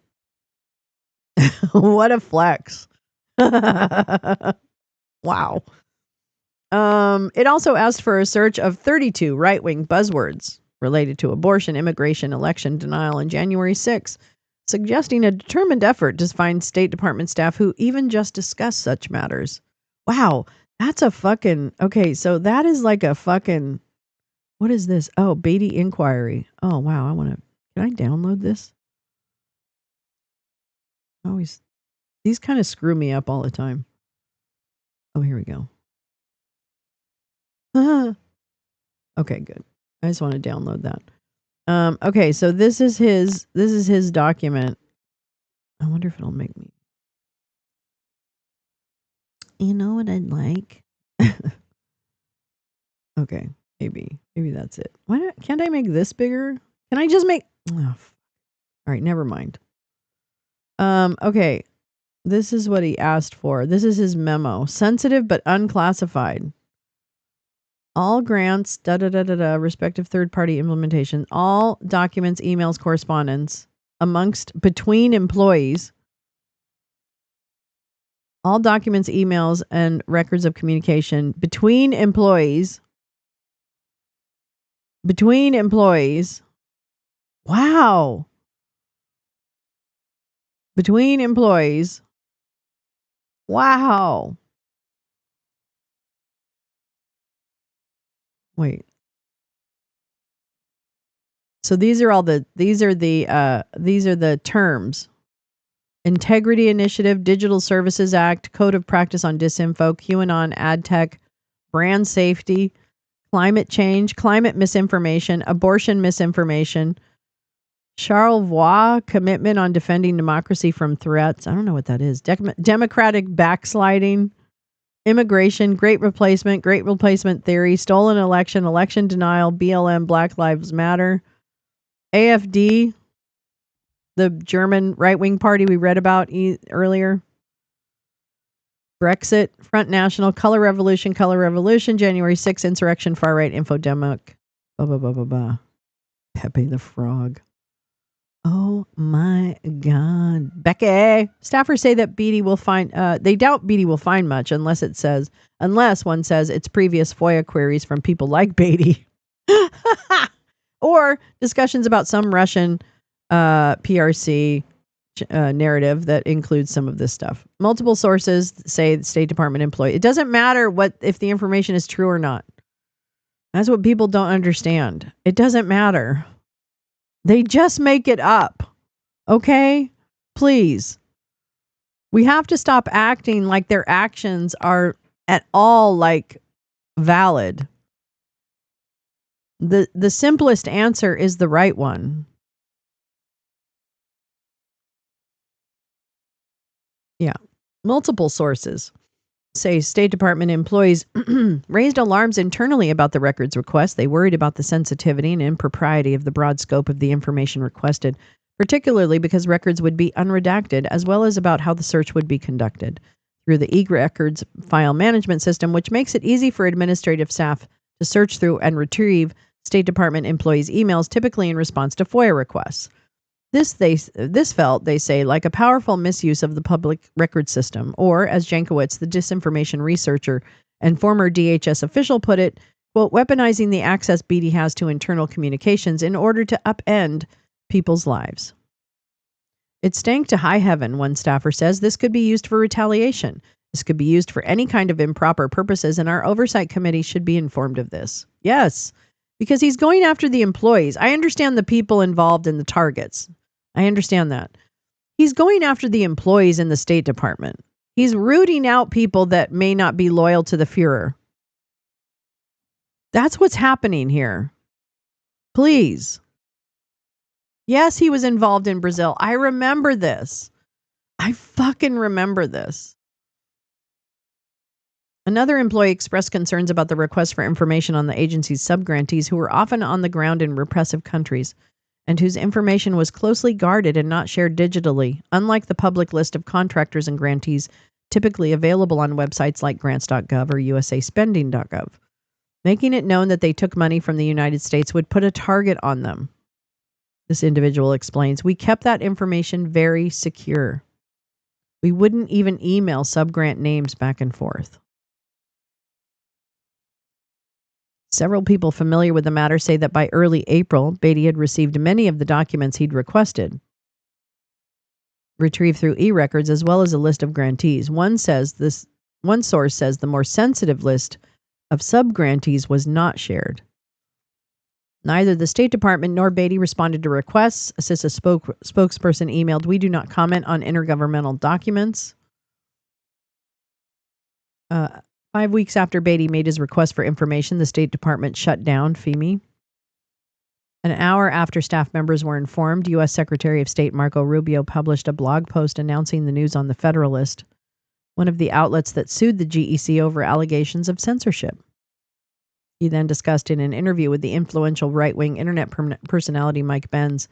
What a flex. Wow. It also asked for a search of 32 right-wing buzzwords related to abortion, immigration, election denial, and January 6th, suggesting a determined effort to find State Department staff who even just discuss such matters. Wow, that's a fucking... Okay, so that is like a fucking... What is this? Oh, Beatty Inquiry. Oh, wow, I want to... Can I download this? Always... These kind of screw me up all the time. Oh, here we go. Okay, good. I just want to download that. Okay, so this is his document. I wonder if it'll make me. You know what I'd like? Okay, maybe that's it. Why not? Can't I make this bigger? Can I just make? Oh, all right, never mind. Okay, this is what he asked for. This is his memo. Sensitive but unclassified. All grants, respective third-party implementation, all documents, emails, correspondence between employees, all documents, emails, and records of communication between employees. Wow. Between employees. Wow. Wait. So these are the terms. Integrity Initiative, Digital Services Act, Code of Practice on Disinfo, QAnon, Ad Tech, Brand Safety, Climate Change, Climate Misinformation, Abortion Misinformation, Charlevoix, Commitment on Defending Democracy from Threats. I don't know what that is. Democratic Backsliding, Immigration, Great Replacement Theory, Stolen Election, Election Denial, BLM, Black Lives Matter, AfD, the German right-wing party we read about earlier, Brexit, Front National, Color Revolution, January 6th, Insurrection, Far-Right, Infodemic, Pepe the Frog. Oh my God. Becky. Staffers say that Beatty will find, they doubt Beatty will find much unless one says it's previous FOIA queries from people like Beatty. Or discussions about some Russian PRC narrative that includes some of this stuff. Multiple sources say the State Department employee. It doesn't matter if the information is true or not. That's what people don't understand. It doesn't matter. They just make it up. Okay? Please. We have to stop acting like their actions are at all like valid. The simplest answer is the right one. Yeah. Multiple sources say State Department employees raised alarms internally about the records request. They worried about the sensitivity and impropriety of the broad scope of the information requested, particularly because records would be unredacted, as well as about how the search would be conducted through the e-records file management system, which makes it easy for administrative staff to search through and retrieve State Department employees' emails, typically in response to FOIA requests. This felt, they say, like a powerful misuse of the public record system, or, as Jankowicz, the disinformation researcher and former DHS official, put it, quote, weaponizing the access Beatty has to internal communications in order to upend people's lives. It stank to high heaven, one staffer says. This could be used for retaliation. This could be used for any kind of improper purposes, and our oversight committee should be informed of this. Yes, because he's going after the employees. I understand the people involved in the targets. I understand that. He's going after the employees in the State Department. He's rooting out people that may not be loyal to the Fuhrer. That's what's happening here. Please. Yes, he was involved in Brazil. I remember this. I fucking remember this. Another employee expressed concerns about the request for information on the agency's subgrantees who were often on the ground in repressive countries and whose information was closely guarded and not shared digitally, unlike the public list of contractors and grantees typically available on websites like grants.gov or usaspending.gov. Making it known that they took money from the United States would put a target on them. This individual explains, we kept that information very secure. We wouldn't even email subgrant names back and forth. Several people familiar with the matter say that by early April, Beatty had received many of the documents he'd requested, retrieved through e-records, as well as a list of grantees. One source says the more sensitive list of subgrantees was not shared. Neither the State Department nor Beatty responded to requests. A CISA spokesperson emailed, we do not comment on intergovernmental documents. 5 weeks after Beatty made his request for information, the State Department shut down FEME. An hour after staff members were informed, U.S. Secretary of State Marco Rubio published a blog post announcing the news on The Federalist, one of the outlets that sued the GEC over allegations of censorship. He then discussed in an interview with the influential right-wing internet personality Mike Benz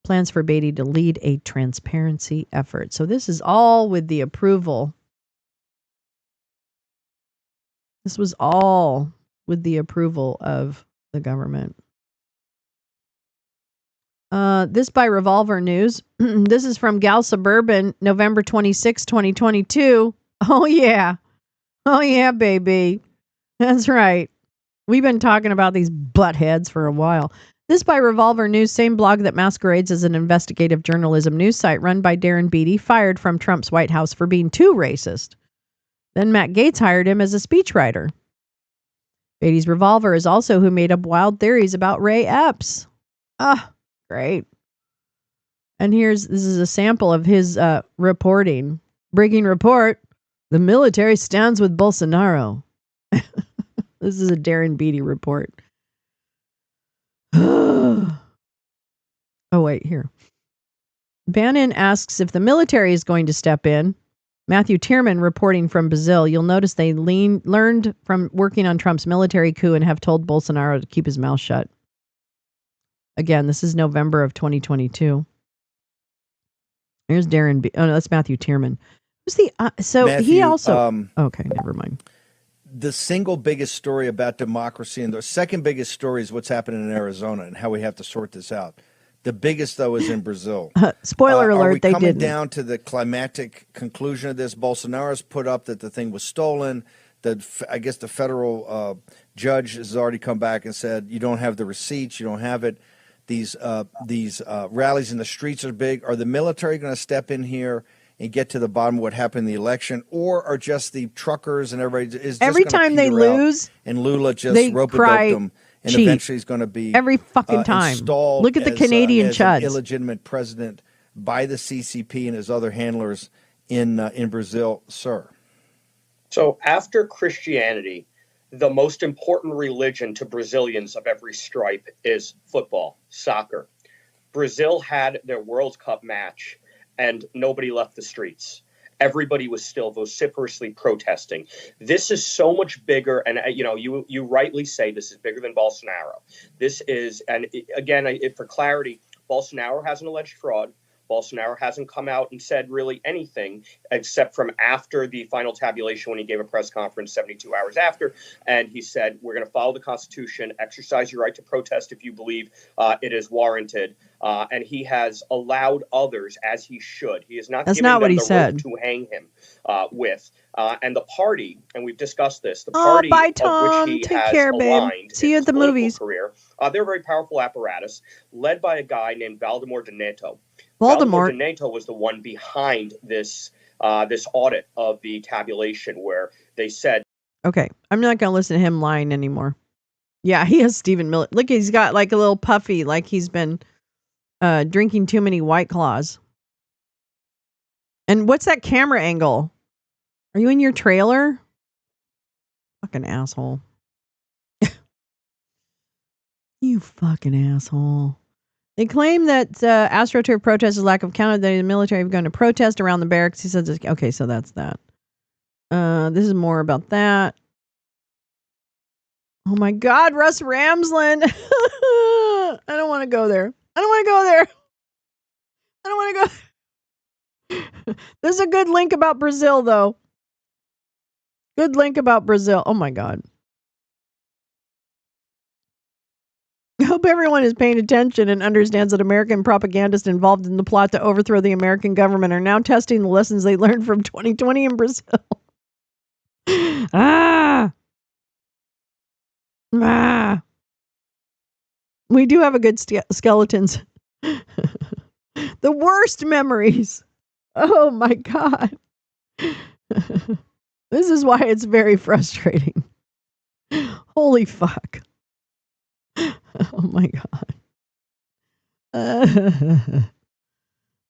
plans for Beatty to lead a transparency effort. So this is all with the approval. This was all with the approval of the government. This by Revolver News. This is from Gal Suburban, November 26, 2022. Oh, yeah. Oh, yeah, baby. That's right. We've been talking about these buttheads for a while. This by Revolver News, same blog that masquerades as an investigative journalism news site run by Darren Beatty, fired from Trump's White House for being too racist. Then Matt Gaetz hired him as a speechwriter. Beatty's Revolver is also who made up wild theories about Ray Epps. Ah, great. And this is a sample of his reporting. Breaking report, the military stands with Bolsonaro. This is a Darren Beatty report. Oh, wait, here. Bannon asks if the military is going to step in. Matthew Tierman reporting from Brazil. You'll notice they learned from working on Trump's military coup and have told Bolsonaro to keep his mouth shut. Again, this is November of 2022. Here's Darren. Oh, no, that's Matthew Tierman. Who's the? Matthew, he also. Okay, never mind. The single biggest story about democracy, and the second biggest story is what's happening in Arizona and how we have to sort this out. The biggest, though, is in Brazil. Spoiler alert, are we they coming didn't. down to the climactic conclusion of this? Bolsonaro's put up that the thing was stolen. I guess the federal judge has already come back and said, you don't have the receipts, you don't have it. These rallies in the streets are big. Are the military going to step in here and get to the bottom of what happened in the election, or are just the truckers and everybody is just every time they lose and Lula just rope-a-doped them, and cheat. Eventually he's going to be every fucking time. Installed Look at the as, Canadian as chuds. An illegitimate president by the CCP and his other handlers in Brazil, sir. So after Christianity, the most important religion to Brazilians of every stripe is football, soccer. Brazil had their World Cup match, and nobody left the streets. Everybody was still vociferously protesting. This is so much bigger, and you rightly say this is bigger than Bolsonaro. This is, and again, for clarity, Bolsonaro has an alleged fraud. Bolsonaro hasn't come out and said really anything except from after the final tabulation when he gave a press conference 72 hours after. And he said, we're going to follow the Constitution, exercise your right to protest if you believe it is warranted. And he has allowed others, as he should. He has not That's given not what them he the said. rope to hang him with. And the party, and we've discussed this, the Oh, party bye, of Tom. which he Take has care, babe. aligned See in you his at the political movies. career, they're a very powerful apparatus led by a guy named Valdemar Donato. Voldemort. Donato was the one behind this this audit of the tabulation where they said, Okay, I'm not going to listen to him lying anymore. Yeah, he has Stephen Miller. Look, he's got like a little puffy, like he's been drinking too many White Claws. And what's that camera angle? Are you in your trailer? Fucking asshole. You fucking asshole. They claim that AstroTurf protesters' lack of accountability, the military are going to protest around the barracks. He says, okay, so that's that. This is more about that. Oh my God, Russ Ramsland. I don't want to go there. I don't want to go there. I don't want to go. There's a good link about Brazil, though. Good link about Brazil. Oh my God. I hope everyone is paying attention and understands that American propagandists involved in the plot to overthrow the American government are now testing the lessons they learned from 2020 in Brazil. Ah. We do have a good skeletons. The worst memories. Oh my God. This is why it's very frustrating. Holy fuck. Oh my God.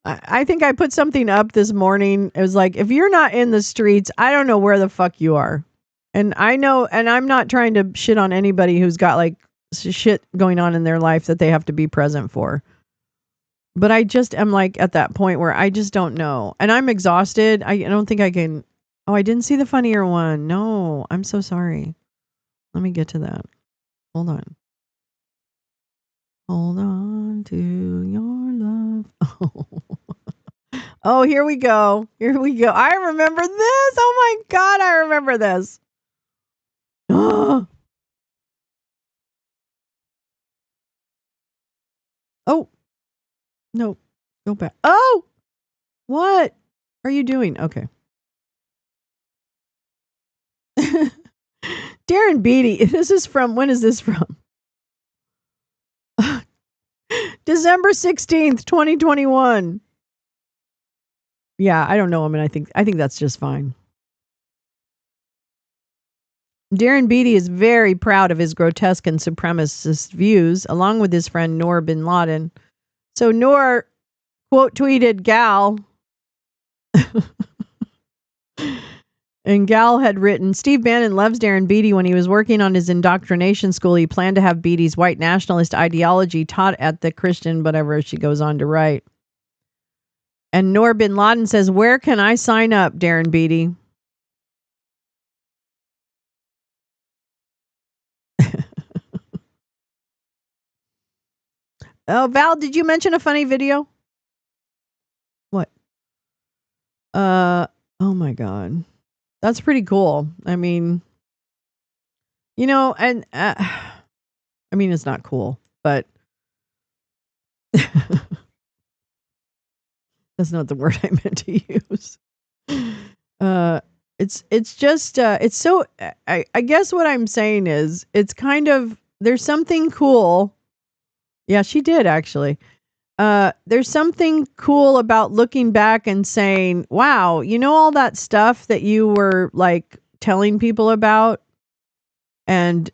I think I put something up this morning. It was like, if you're not in the streets, I don't know where the fuck you are. And I know, and I'm not trying to shit on anybody who's got like shit going on in their life that they have to be present for. But I just am like at that point where I just don't know. And I'm exhausted. I don't think I can. Oh, I didn't see the funnier one. No, I'm so sorry. Let me get to that. Hold on. Hold on to your love. Oh, here we go. Here we go. I remember this. Oh my God, I remember this. Oh, no. Go back. Oh, what are you doing? Okay. Darren Beatty. This is from, when is this from? December 16th, 2021. Yeah, I don't know him, and I think that's just fine. Darren Beatty is very proud of his grotesque and supremacist views, along with his friend Noor bin Laden. So Noor quote tweeted Gal, and Gal had written, Steve Bannon loves Darren Beatty. When he was working on his indoctrination school, he planned to have Beatty's white nationalist ideology taught at the Christian, whatever she goes on to write. And Noor bin Laden says, where can I sign up, Darren Beatty? Oh, Val, did you mention a funny video? What? Oh my God. That's pretty cool. I mean, you know, and I mean, it's not cool, but that's not the word I meant to use. It's just, it's so, I guess what I'm saying is it's kind of, there's something cool. Yeah, she did actually. There's something cool about looking back and saying, wow, you know, all that stuff that you were like telling people about and,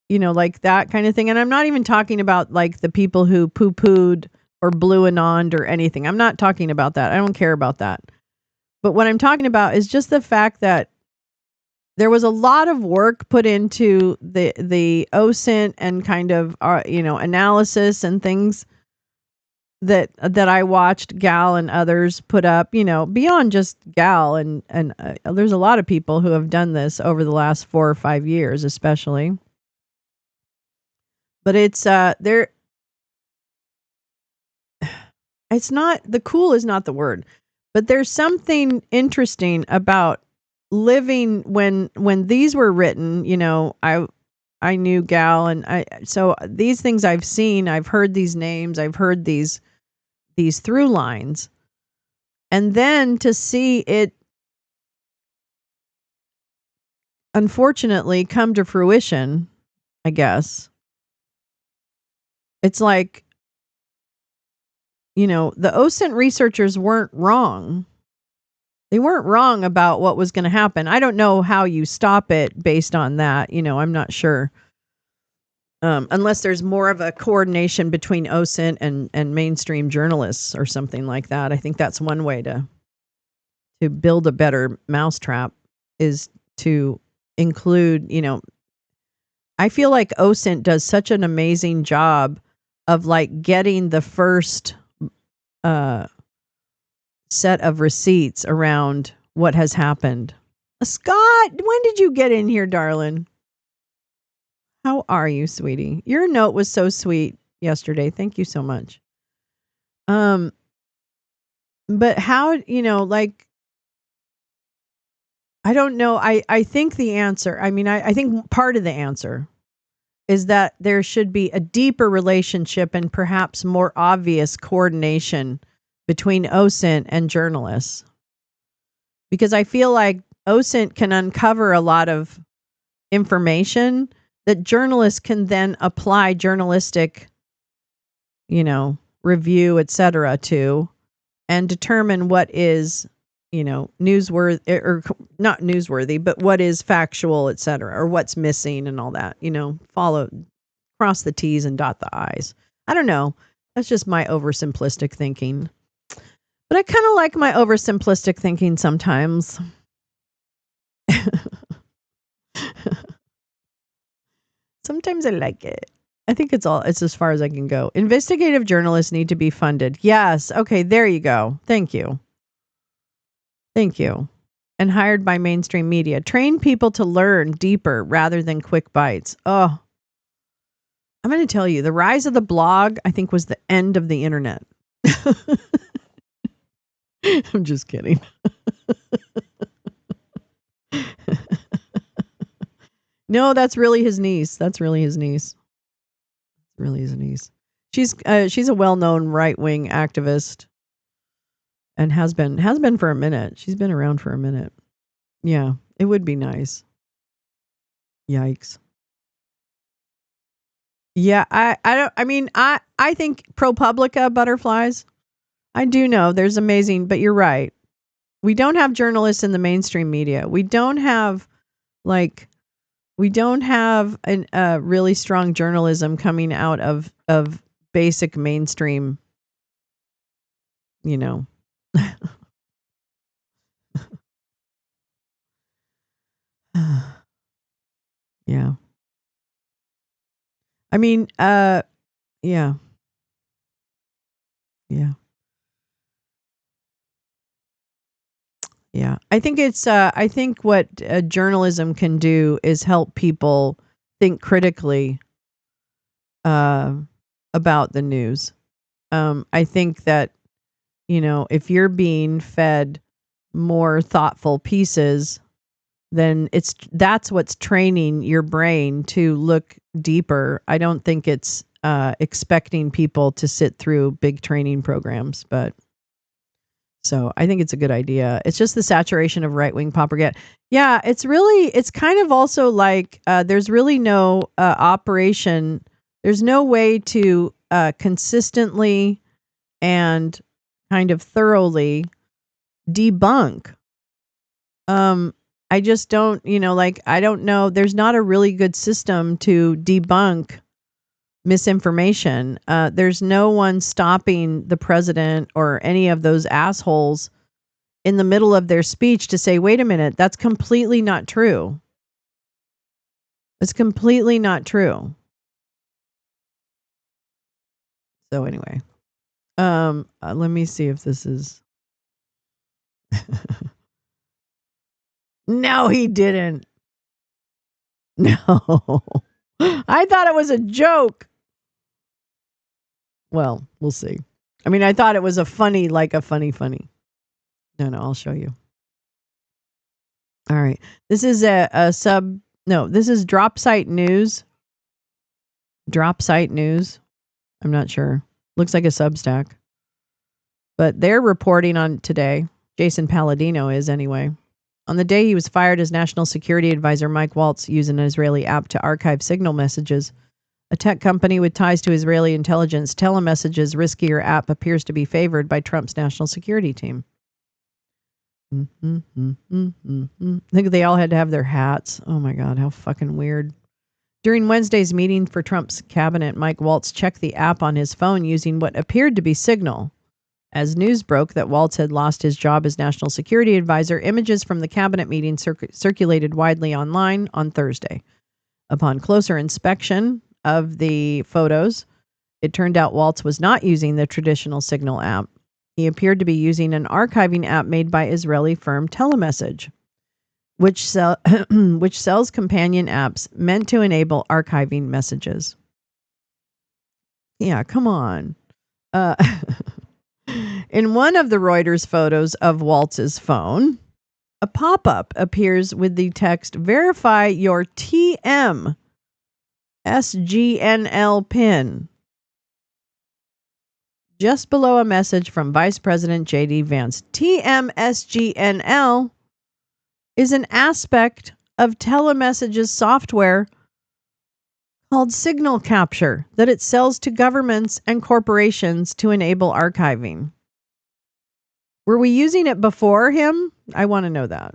you know, like that kind of thing. And I'm not even talking about like the people who poo-pooed or blew anond or anything. I'm not talking about that. I don't care about that. But what I'm talking about is just the fact that there was a lot of work put into the OSINT and kind of you know, analysis and things that I watched Gal and others put up, you know, beyond just Gal and there's a lot of people who have done this over the last 4 or 5 years, especially. But it's there. it's not, the cool is not the word, but there's something interesting about living when these were written. I knew Gal, and so these things I've seen, I've heard these names, I've heard these through lines, and then to see it unfortunately come to fruition, I guess. It's like, the OSINT researchers weren't wrong. They weren't wrong about what was going to happen. I don't know how you stop it based on that. I'm not sure. Unless there's more of a coordination between OSINT and mainstream journalists or something like that. I think that's one way to build a better mousetrap, is to include, I feel like OSINT does such an amazing job of like getting the first set of receipts around what has happened. Scott, when did you get in here, darling? How are you, sweetie? Your note was so sweet yesterday. Thank you so much. But how, like, I don't know. I think the answer, I think part of the answer is that there should be a deeper relationship and perhaps more obvious coordination between OSINT and journalists. Because I feel like OSINT can uncover a lot of information that journalists can then apply journalistic, review, etc. to, and determine what is, newsworthy, or not newsworthy, but what is factual, etc., or what's missing and all that, cross the T's and dot the I's. I don't know. That's just my oversimplistic thinking. But I kind of like my oversimplistic thinking sometimes. Sometimes I like it. I think it's as far as I can go. Investigative journalists need to be funded. Yes. Okay, there you go. Thank you. Thank you. And hired by mainstream media. Train people to learn deeper rather than quick bites. Oh, I'm going to tell you, the rise of the blog, I think, was the end of the internet. I'm just kidding. No, that's really his niece. She's a well-known right-wing activist, and has been for a minute. She's been around for a minute. Yeah, it would be nice. Yikes. Yeah, I think ProPublica butterflies. I do know there's amazing, but you're right. We don't have journalists in the mainstream media. We don't have a really strong journalism coming out of basic mainstream, Yeah. I mean, yeah. Yeah. Yeah. I think what journalism can do is help people think critically about the news. I think that, if you're being fed more thoughtful pieces, then that's what's training your brain to look deeper. I don't think it's expecting people to sit through big training programs, but so I think it's a good idea. It's just the saturation of right-wing propaganda. Yeah, it's kind of also like there's really no operation. There's no way to consistently and kind of thoroughly debunk. I just don't, I don't know. There's not a really good system to debunk misinformation. There's no one stopping the president or any of those assholes in the middle of their speech to say, wait a minute, that's completely not true. It's completely not true. So anyway, let me see if this is. No, he didn't. No. I thought it was a joke. Well, we'll see. I mean, I thought it was a funny. No, I'll show you. All right. This is this is Drop Site News. Drop Site News. I'm not sure. Looks like a Substack. But they're reporting on today. Jason Palladino is anyway. On the day he was fired as National Security Advisor, Mike Waltz used an Israeli app to archive signal messages. A tech company with ties to Israeli intelligence, Telemessage's riskier app appears to be favored by Trump's national security team. I think they all had to have their hats. Oh my God, how fucking weird. During Wednesday's meeting for Trump's cabinet, Mike Waltz checked the app on his phone using what appeared to be Signal. As news broke that Waltz had lost his job as National Security Advisor, images from the cabinet meeting circulated widely online on Thursday. Upon closer inspection of the photos, it turned out Waltz was not using the traditional Signal app. He appeared to be using an archiving app made by Israeli firm Telemessage, which sells companion apps meant to enable archiving messages. Yeah, come on. In one of the Reuters photos of Waltz's phone, a pop-up appears with the text, "Verify your TM SGNL PIN." Just below a message from Vice President J.D. Vance. TMSGNL is an aspect of Telemessage's software called signal capture that it sells to governments and corporations to enable archiving. Were we using it before him? I want to know that.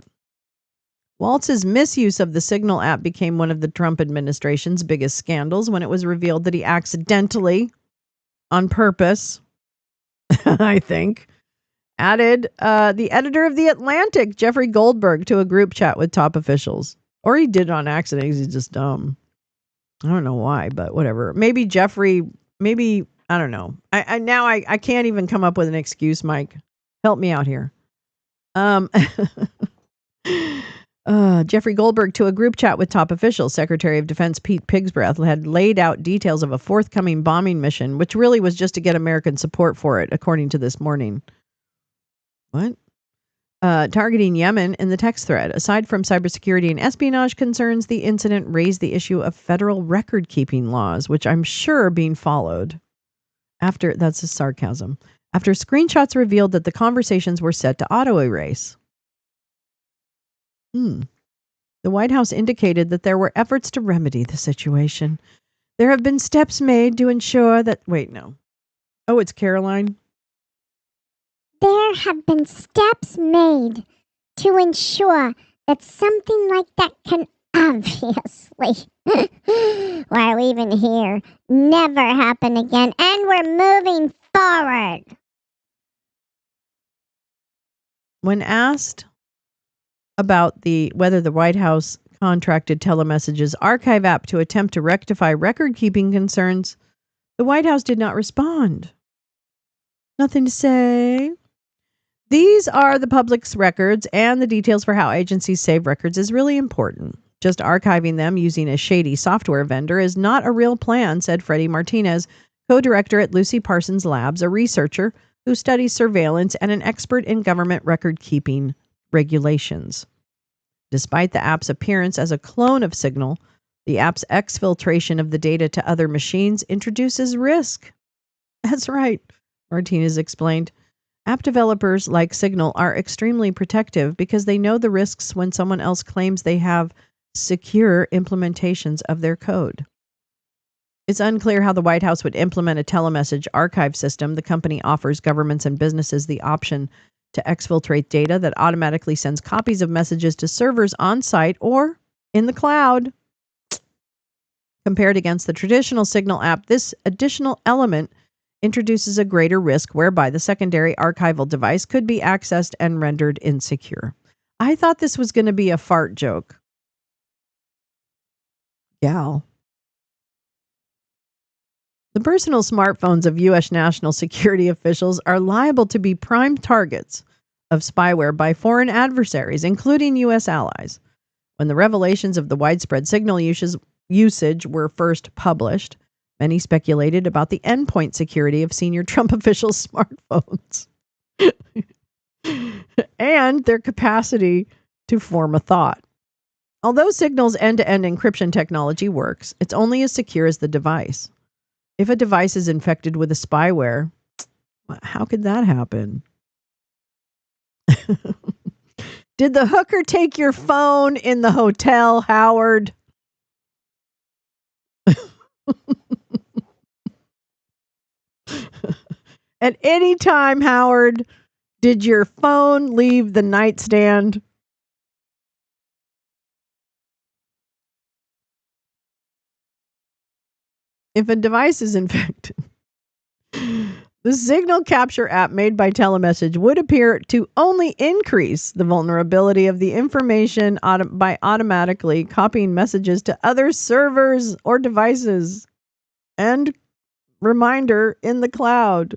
Waltz's misuse of the Signal app became one of the Trump administration's biggest scandals when it was revealed that he accidentally, on purpose, I think, added the editor of The Atlantic, Jeffrey Goldberg, to a group chat with top officials. Or he did it on accident because he's just dumb. I don't know why, but whatever. Maybe Jeffrey, I don't know. I can't even come up with an excuse, Mike. Help me out here. Jeffrey Goldberg to a group chat with top officials. Secretary of Defense Pete Pigsbreath had laid out details of a forthcoming bombing mission, which really was just to get American support for it, according to This Morning. What? Targeting Yemen in the text thread. Aside from cybersecurity and espionage concerns, the incident raised the issue of federal record-keeping laws, which I'm sure are being followed. That's a sarcasm. After screenshots revealed that the conversations were set to auto-erase. The White House indicated that there were efforts to remedy the situation. There have been steps made to ensure that... Wait, no. Oh, it's Caroline? There have been steps made to ensure that something like that can obviously, while even here, never happen again. And we're moving forward. When asked about whether the White House contracted Telemessage's archive app to attempt to rectify record-keeping concerns, the White House did not respond. Nothing to say. These are the public's records, and the details for how agencies save records is really important. Just archiving them using a shady software vendor is not a real plan, said Freddie Martinez, co-director at Lucy Parsons Labs, a researcher who studies surveillance and an expert in government record-keeping regulations. Despite the app's appearance as a clone of Signal, the app's exfiltration of the data to other machines introduces risk. That's right, Martinez explained. App developers like Signal are extremely protective because they know the risks when someone else claims they have secure implementations of their code. It's unclear how the White House would implement a telemessage archive system. The company offers governments and businesses the option to exfiltrate data that automatically sends copies of messages to servers on site or in the cloud. Compared against the traditional Signal app, this additional element introduces a greater risk whereby the secondary archival device could be accessed and rendered insecure. I thought this was going to be a fart joke. Gal. The personal smartphones of U.S. national security officials are liable to be prime targets of spyware by foreign adversaries, including U.S. allies. When the revelations of the widespread Signal usage were first published, Many speculated about the endpoint security of senior Trump officials' smartphones and their capacity to form a thought. Although Signal's end-to-end encryption technology works, it's only as secure as the device. If a device is infected with a spyware, how could that happen? Did the hooker take your phone in the hotel, Howard? At any time, Howard, did your phone leave the nightstand? If a device is infected, the signal capture app made by Telemessage would appear to only increase the vulnerability of the information by automatically copying messages to other servers or devices and reminder in the cloud.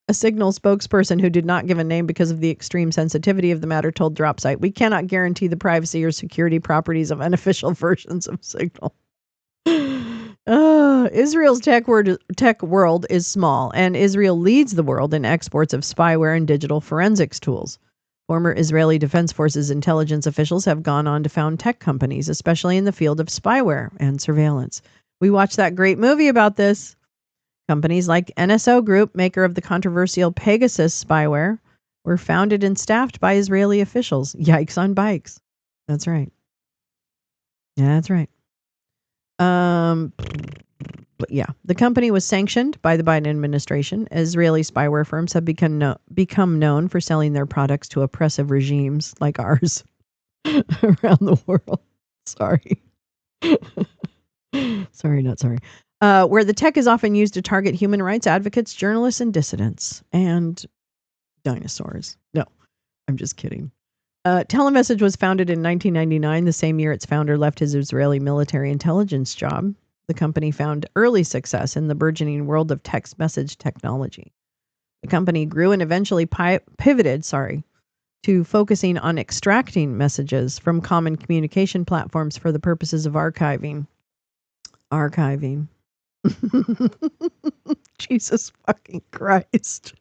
A Signal spokesperson who did not give a name because of the extreme sensitivity of the matter told DropSite, "We cannot guarantee the privacy or security properties of unofficial versions of Signal." Israel's tech world is small, and Israel leads the world in exports of spyware and digital forensics tools. Former Israeli Defense Forces intelligence officials have gone on to found tech companies, especially in the field of spyware and surveillance. We watched that great movie about this. Companies like NSO Group, maker of the controversial Pegasus spyware, were founded and staffed by Israeli officials. Yikes on bikes. That's right. Yeah, that's right. But yeah, the company was sanctioned by the Biden administration. Israeli spyware firms have become known for selling their products to oppressive regimes like ours around the world. Sorry. Sorry, not sorry. Where the tech is often used to target human rights advocates, journalists, and dissidents, and dinosaurs. No, I'm just kidding. Telemessage was founded in 1999, the same year its founder left his Israeli military intelligence job. The company found early success in the burgeoning world of text message technology. The company grew and eventually pivoted to focusing on extracting messages from common communication platforms for the purposes of archiving. Jesus fucking Christ.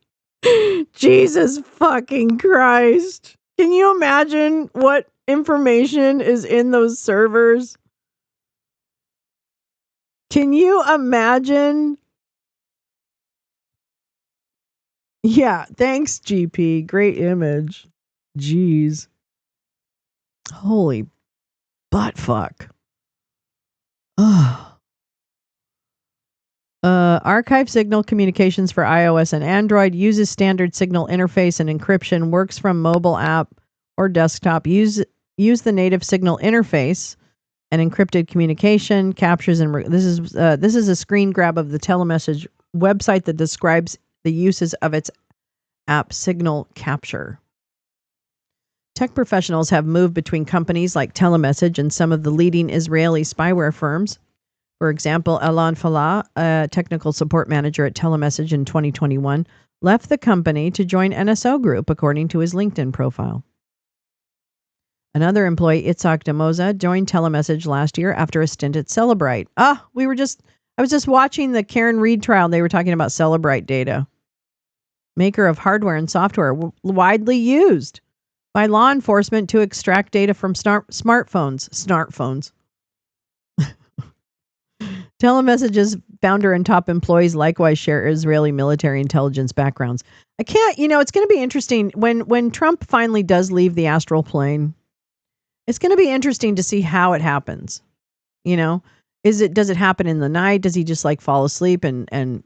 Jesus fucking Christ. Can you imagine what information is in those servers? Can you imagine? Yeah, thanks, GP. Great image. Jeez. Holy butt fuck. Archive Signal communications for iOS and Android, uses standard Signal interface and encryption, works from mobile app or desktop. Use the native Signal interface and encrypted communication, captures and this is a screen grab of the Telemessage website that describes the uses of its app Signal Capture. Tech professionals have moved between companies like Telemessage and some of the leading Israeli spyware firms. For example, Alon Falah, a technical support manager at Telemessage in 2021, left the company to join NSO Group, according to his LinkedIn profile. Another employee, Itzhak Demoza, joined Telemessage last year after a stint at Celebrite. I was just watching the Karen Reed trial. They were talking about Celebrite data. Maker of hardware and software widely used by law enforcement to extract data from smartphones. Telemessage's founder and top employees likewise share Israeli military intelligence backgrounds. It's going to be interesting when Trump finally does leave the astral plane. It's going to be interesting to see how it happens. Does it happen in the night? Does he just fall asleep and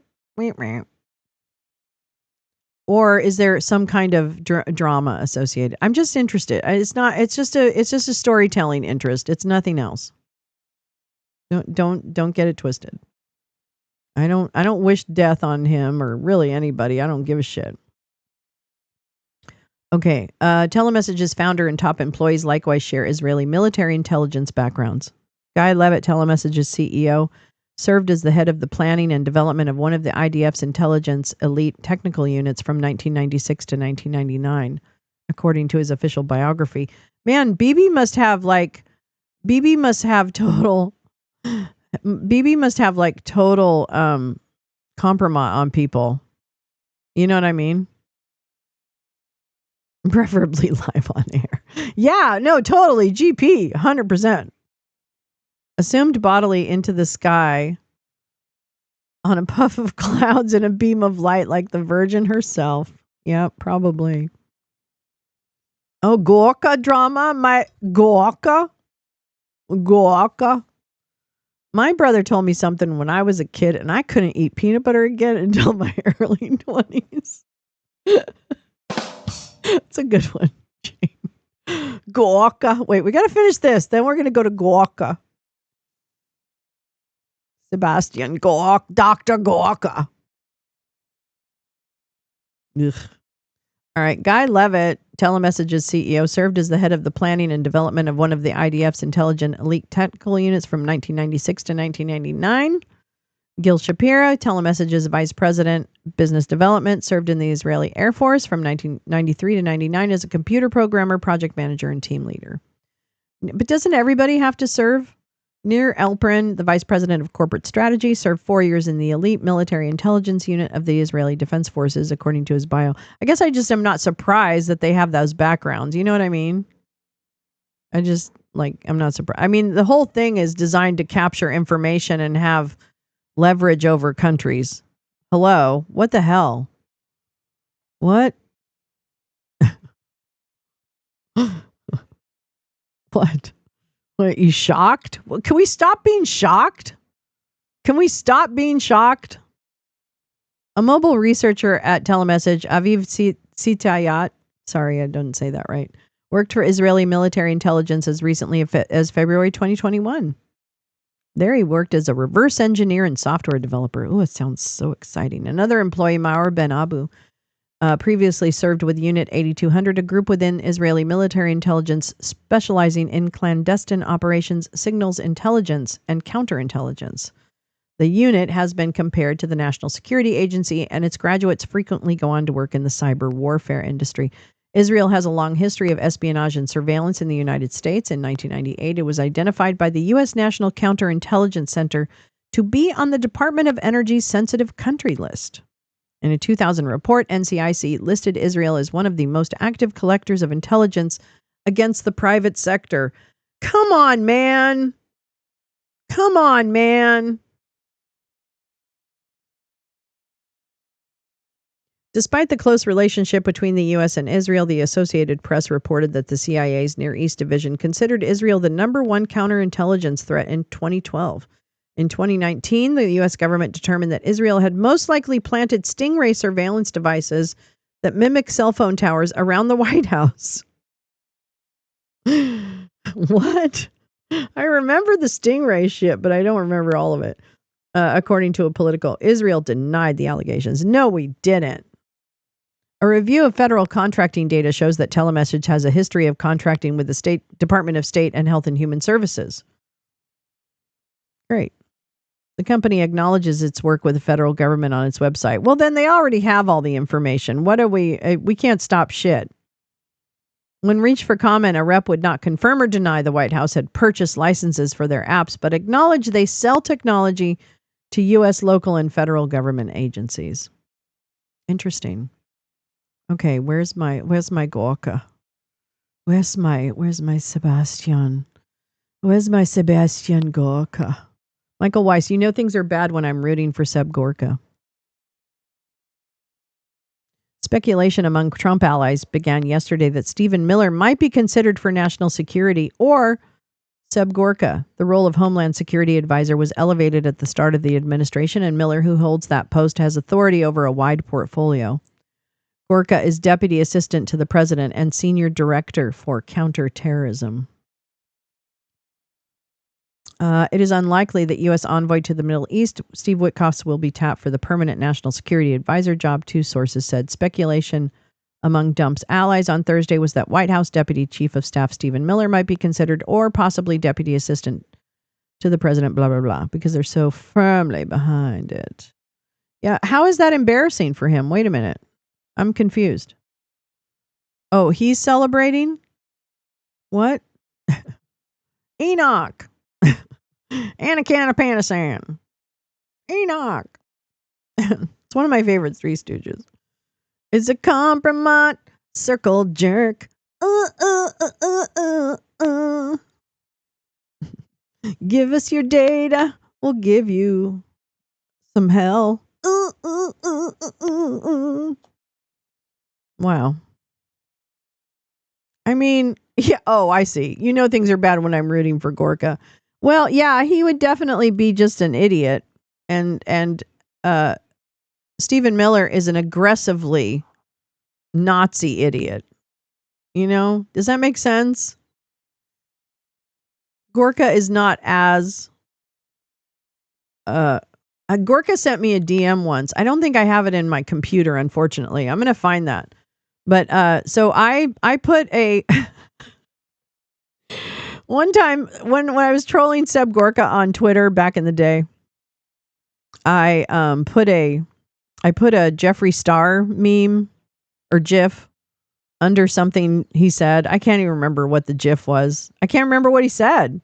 or is there some kind of drama associated? I'm just interested. It's just a storytelling interest. It's nothing else. Don't get it twisted. I don't wish death on him or really anybody. I don't give a shit. Okay. Telemessage's founder and top employees likewise share Israeli military intelligence backgrounds. Guy Levitt, Telemessage's CEO, served as the head of the planning and development of one of the IDF's intelligence elite technical units from 1996 to 1999, according to his official biography. Man, BB must have total BB must have like total compromise on people. You know what I mean? Preferably live on air. Yeah, no, totally. GP, 100%. Assumed bodily into the sky on a puff of clouds and a beam of light like the Virgin herself. Yep, probably. Oh, Gorka drama? My Gorka? Gorka? My brother told me something when I was a kid, and I couldn't eat peanut butter again until my early 20s. It's a good one. Gorka. Wait, we got to finish this. Then we're going to go to Gorka. Sebastian Gorka. Dr. Gorka. Ugh. All right. Guy Levitt, Telemessage's CEO, served as the head of the planning and development of one of the IDF's intelligent elite technical units from 1996 to 1999. Gil Shapiro, Telemessage's vice president, business development, served in the Israeli Air Force from 1993 to 99 as a computer programmer, project manager, and team leader. But doesn't everybody have to serve? Nir Elprin, the vice president of corporate strategy, served 4 years in the elite military intelligence unit of the Israeli Defense Forces, according to his bio. I guess I just am not surprised that they have those backgrounds. You know what I mean? I'm not surprised. I mean, the whole thing is designed to capture information and have leverage over countries. Hello? What the hell? What? What? What, you shocked? Well, can we stop being shocked? Can we stop being shocked? A mobile researcher at Telemessage, Aviv Sitayat, sorry, I didn't say that right, worked for Israeli military intelligence as recently as February 2021. There he worked as a reverse engineer and software developer. Oh, it sounds so exciting. Another employee, Maor Ben Abu, previously served with Unit 8200, a group within Israeli military intelligence specializing in clandestine operations, signals intelligence, and counterintelligence. The unit has been compared to the National Security Agency, and its graduates frequently go on to work in the cyber warfare industry. Israel has a long history of espionage and surveillance in the United States. In 1998, it was identified by the U.S. National Counterintelligence Center to be on the Department of Energy's sensitive country list. In a 2000 report, NCIC listed Israel as one of the most active collectors of intelligence against the private sector. Come on, man. Come on, man. Despite the close relationship between the U.S. and Israel, the Associated Press reported that the CIA's Near East Division considered Israel the number one counterintelligence threat in 2012. In 2019, the U.S. government determined that Israel had most likely planted Stingray surveillance devices that mimic cell phone towers around the White House. What? I remember the Stingray shit, but I don't remember all of it. According to a Politico, Israel denied the allegations. No, we didn't. A review of federal contracting data shows that Telemessage has a history of contracting with the Department of State and Health and Human Services. Great. The company acknowledges its work with the federal government on its website. Well, then they already have all the information. What are we can't stop shit. When reached for comment, a rep would not confirm or deny the White House had purchased licenses for their apps, but acknowledge they sell technology to U.S. local and federal government agencies. Interesting. Okay, where's my Gorka? Where's my Sebastian? Where's my Sebastian Gorka? Michael Weiss, you know things are bad when I'm rooting for Seb Gorka. Speculation among Trump allies began yesterday that Stephen Miller might be considered for national security, or Seb Gorka. The role of Homeland Security Advisor was elevated at the start of the administration, and Miller, who holds that post, has authority over a wide portfolio. Gorka is Deputy Assistant to the President and Senior Director for Counterterrorism. It is unlikely that U.S. envoy to the Middle East, Steve Witkoff, will be tapped for the permanent national security advisor job, two sources said. Speculation among Trump's allies on Thursday was that White House Deputy Chief of Staff Stephen Miller might be considered, or possibly Deputy Assistant to the President, blah, blah, blah, because they're so firmly behind it. Yeah, how is that embarrassing for him? Wait a minute. I'm confused. Oh, he's celebrating? What? Enoch. and a can of Panasan. Enoch. It's one of my favorite Three Stooges. It's a compromise circle jerk. Give us your data. We'll give you some hell. Wow. I mean, yeah. Oh, I see. You know things are bad when I'm rooting for Gorka. Well, yeah, he would definitely be just an idiot. And Stephen Miller is an aggressively Nazi idiot. You know? Does that make sense? Gorka is not as Gorka sent me a DM once. I don't think I have it in my computer, unfortunately. I'm going to find that. But so I put a one time when I was trolling Seb Gorka on Twitter back in the day, I put a Jeffree Star meme or GIF under something he said. I can't even remember what the GIF was. I can't remember what he said.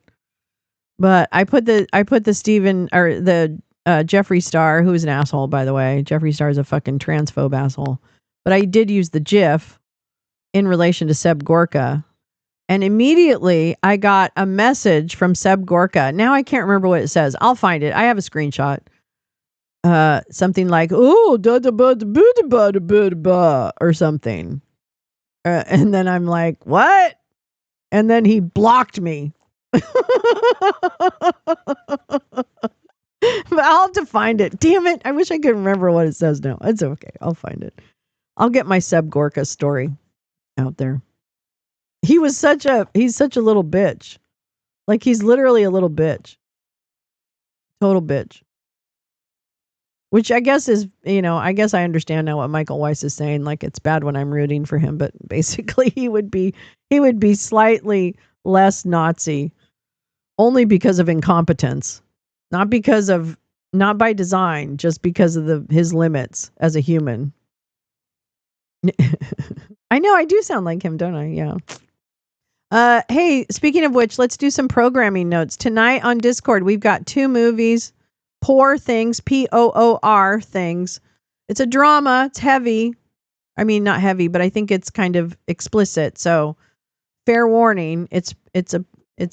But I put the Steven or the Jeffree Star, who is an asshole, by the way. Jeffree Star is a fucking transphobe asshole. But I did use the GIF in relation to Seb Gorka. And immediately I got a message from Seb Gorka. Now I can't remember what it says. I'll find it. I have a screenshot. Something like, oh, da da ba da ba da ba da ba or something. And then I'm like, what? And then he blocked me. But I'll have to find it. Damn it. I wish I could remember what it says now. It's okay. I'll find it. I'll get my Seb Gorka story out there. He's such a little bitch. Like, he's literally a little bitch. Total bitch. Which I guess is, I guess I understand now what Michael Weiss is saying. Like, it's bad when I'm rooting for him, but basically he would be slightly less Nazi only because of incompetence. Not by design, just because of his limits as a human. I know I do sound like him, don't I? Yeah. Hey, speaking of which, let's do some programming notes. Tonight on Discord, we've got 2 movies. Poor Things, Poor Things. It's a drama. It's heavy. I mean, not heavy, but I think it's kind of explicit. So, fair warning. It's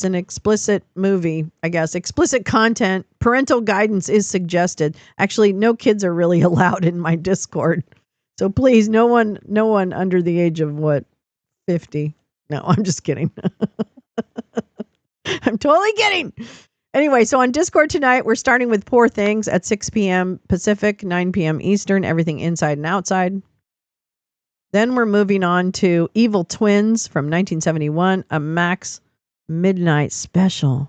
an explicit movie, I guess. Explicit content. Parental guidance is suggested. Actually, no kids are really allowed in my Discord. So please, no one under the age of 50. No, I'm just kidding. I'm totally kidding. Anyway, so on Discord tonight, we're starting with Poor Things at 6 p.m. Pacific, 9 p.m. Eastern, everything inside and outside. Then we're moving on to Evil Twins from 1971, a Max Midnight Special.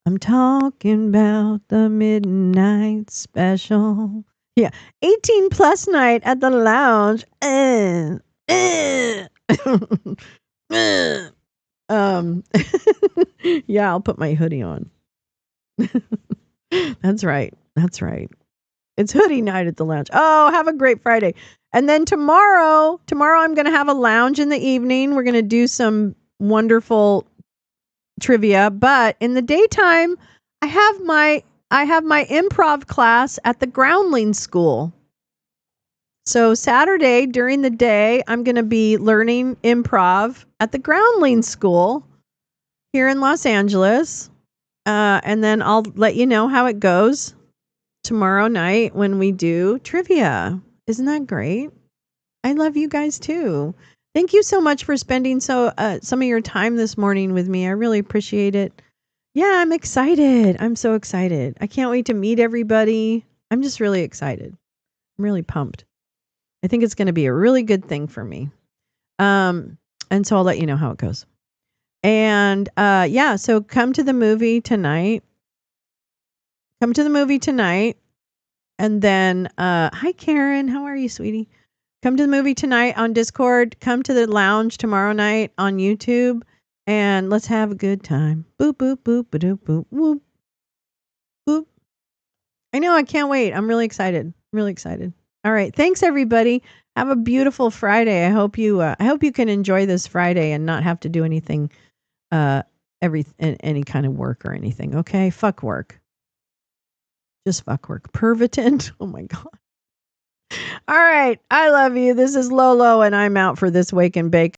I'm talking about the Midnight Special. Yeah, 18 plus night at the lounge. Yeah, I'll put my hoodie on. That's right. It's hoodie night at the lounge. Oh, have a great Friday. And then tomorrow I'm going to have a lounge in the evening. We're going to do some wonderful trivia, but in the daytime, I have my improv class at the Groundling School. So Saturday during the day, I'm going to be learning improv at the Groundling School here in Los Angeles. And then I'll let you know how it goes tomorrow night when we do trivia. Isn't that great? I love you guys too. Thank you so much for spending some of your time this morning with me. I really appreciate it. Yeah, I'm excited. I'm so excited. I can't wait to meet everybody. I'm just really excited. I'm really pumped. I think it's going to be a really good thing for me. And so I'll let you know how it goes. And so come to the movie tonight. And then, hi, Karen. How are you, sweetie? Come to the movie tonight on Discord. Come to the lounge tomorrow night on YouTube. And let's have a good time. Boop, boop, boop, ba-doop, boop, whoop. Boop. I know, I can't wait. I'm really excited. All right. Thanks, everybody. Have a beautiful Friday. I hope you can enjoy this Friday and not have to do anything any kind of work or anything. Okay, fuck work. Just fuck work. Pervitin. Oh my God. All right. I love you. This is Lolo, and I'm out for this Wake and Bake.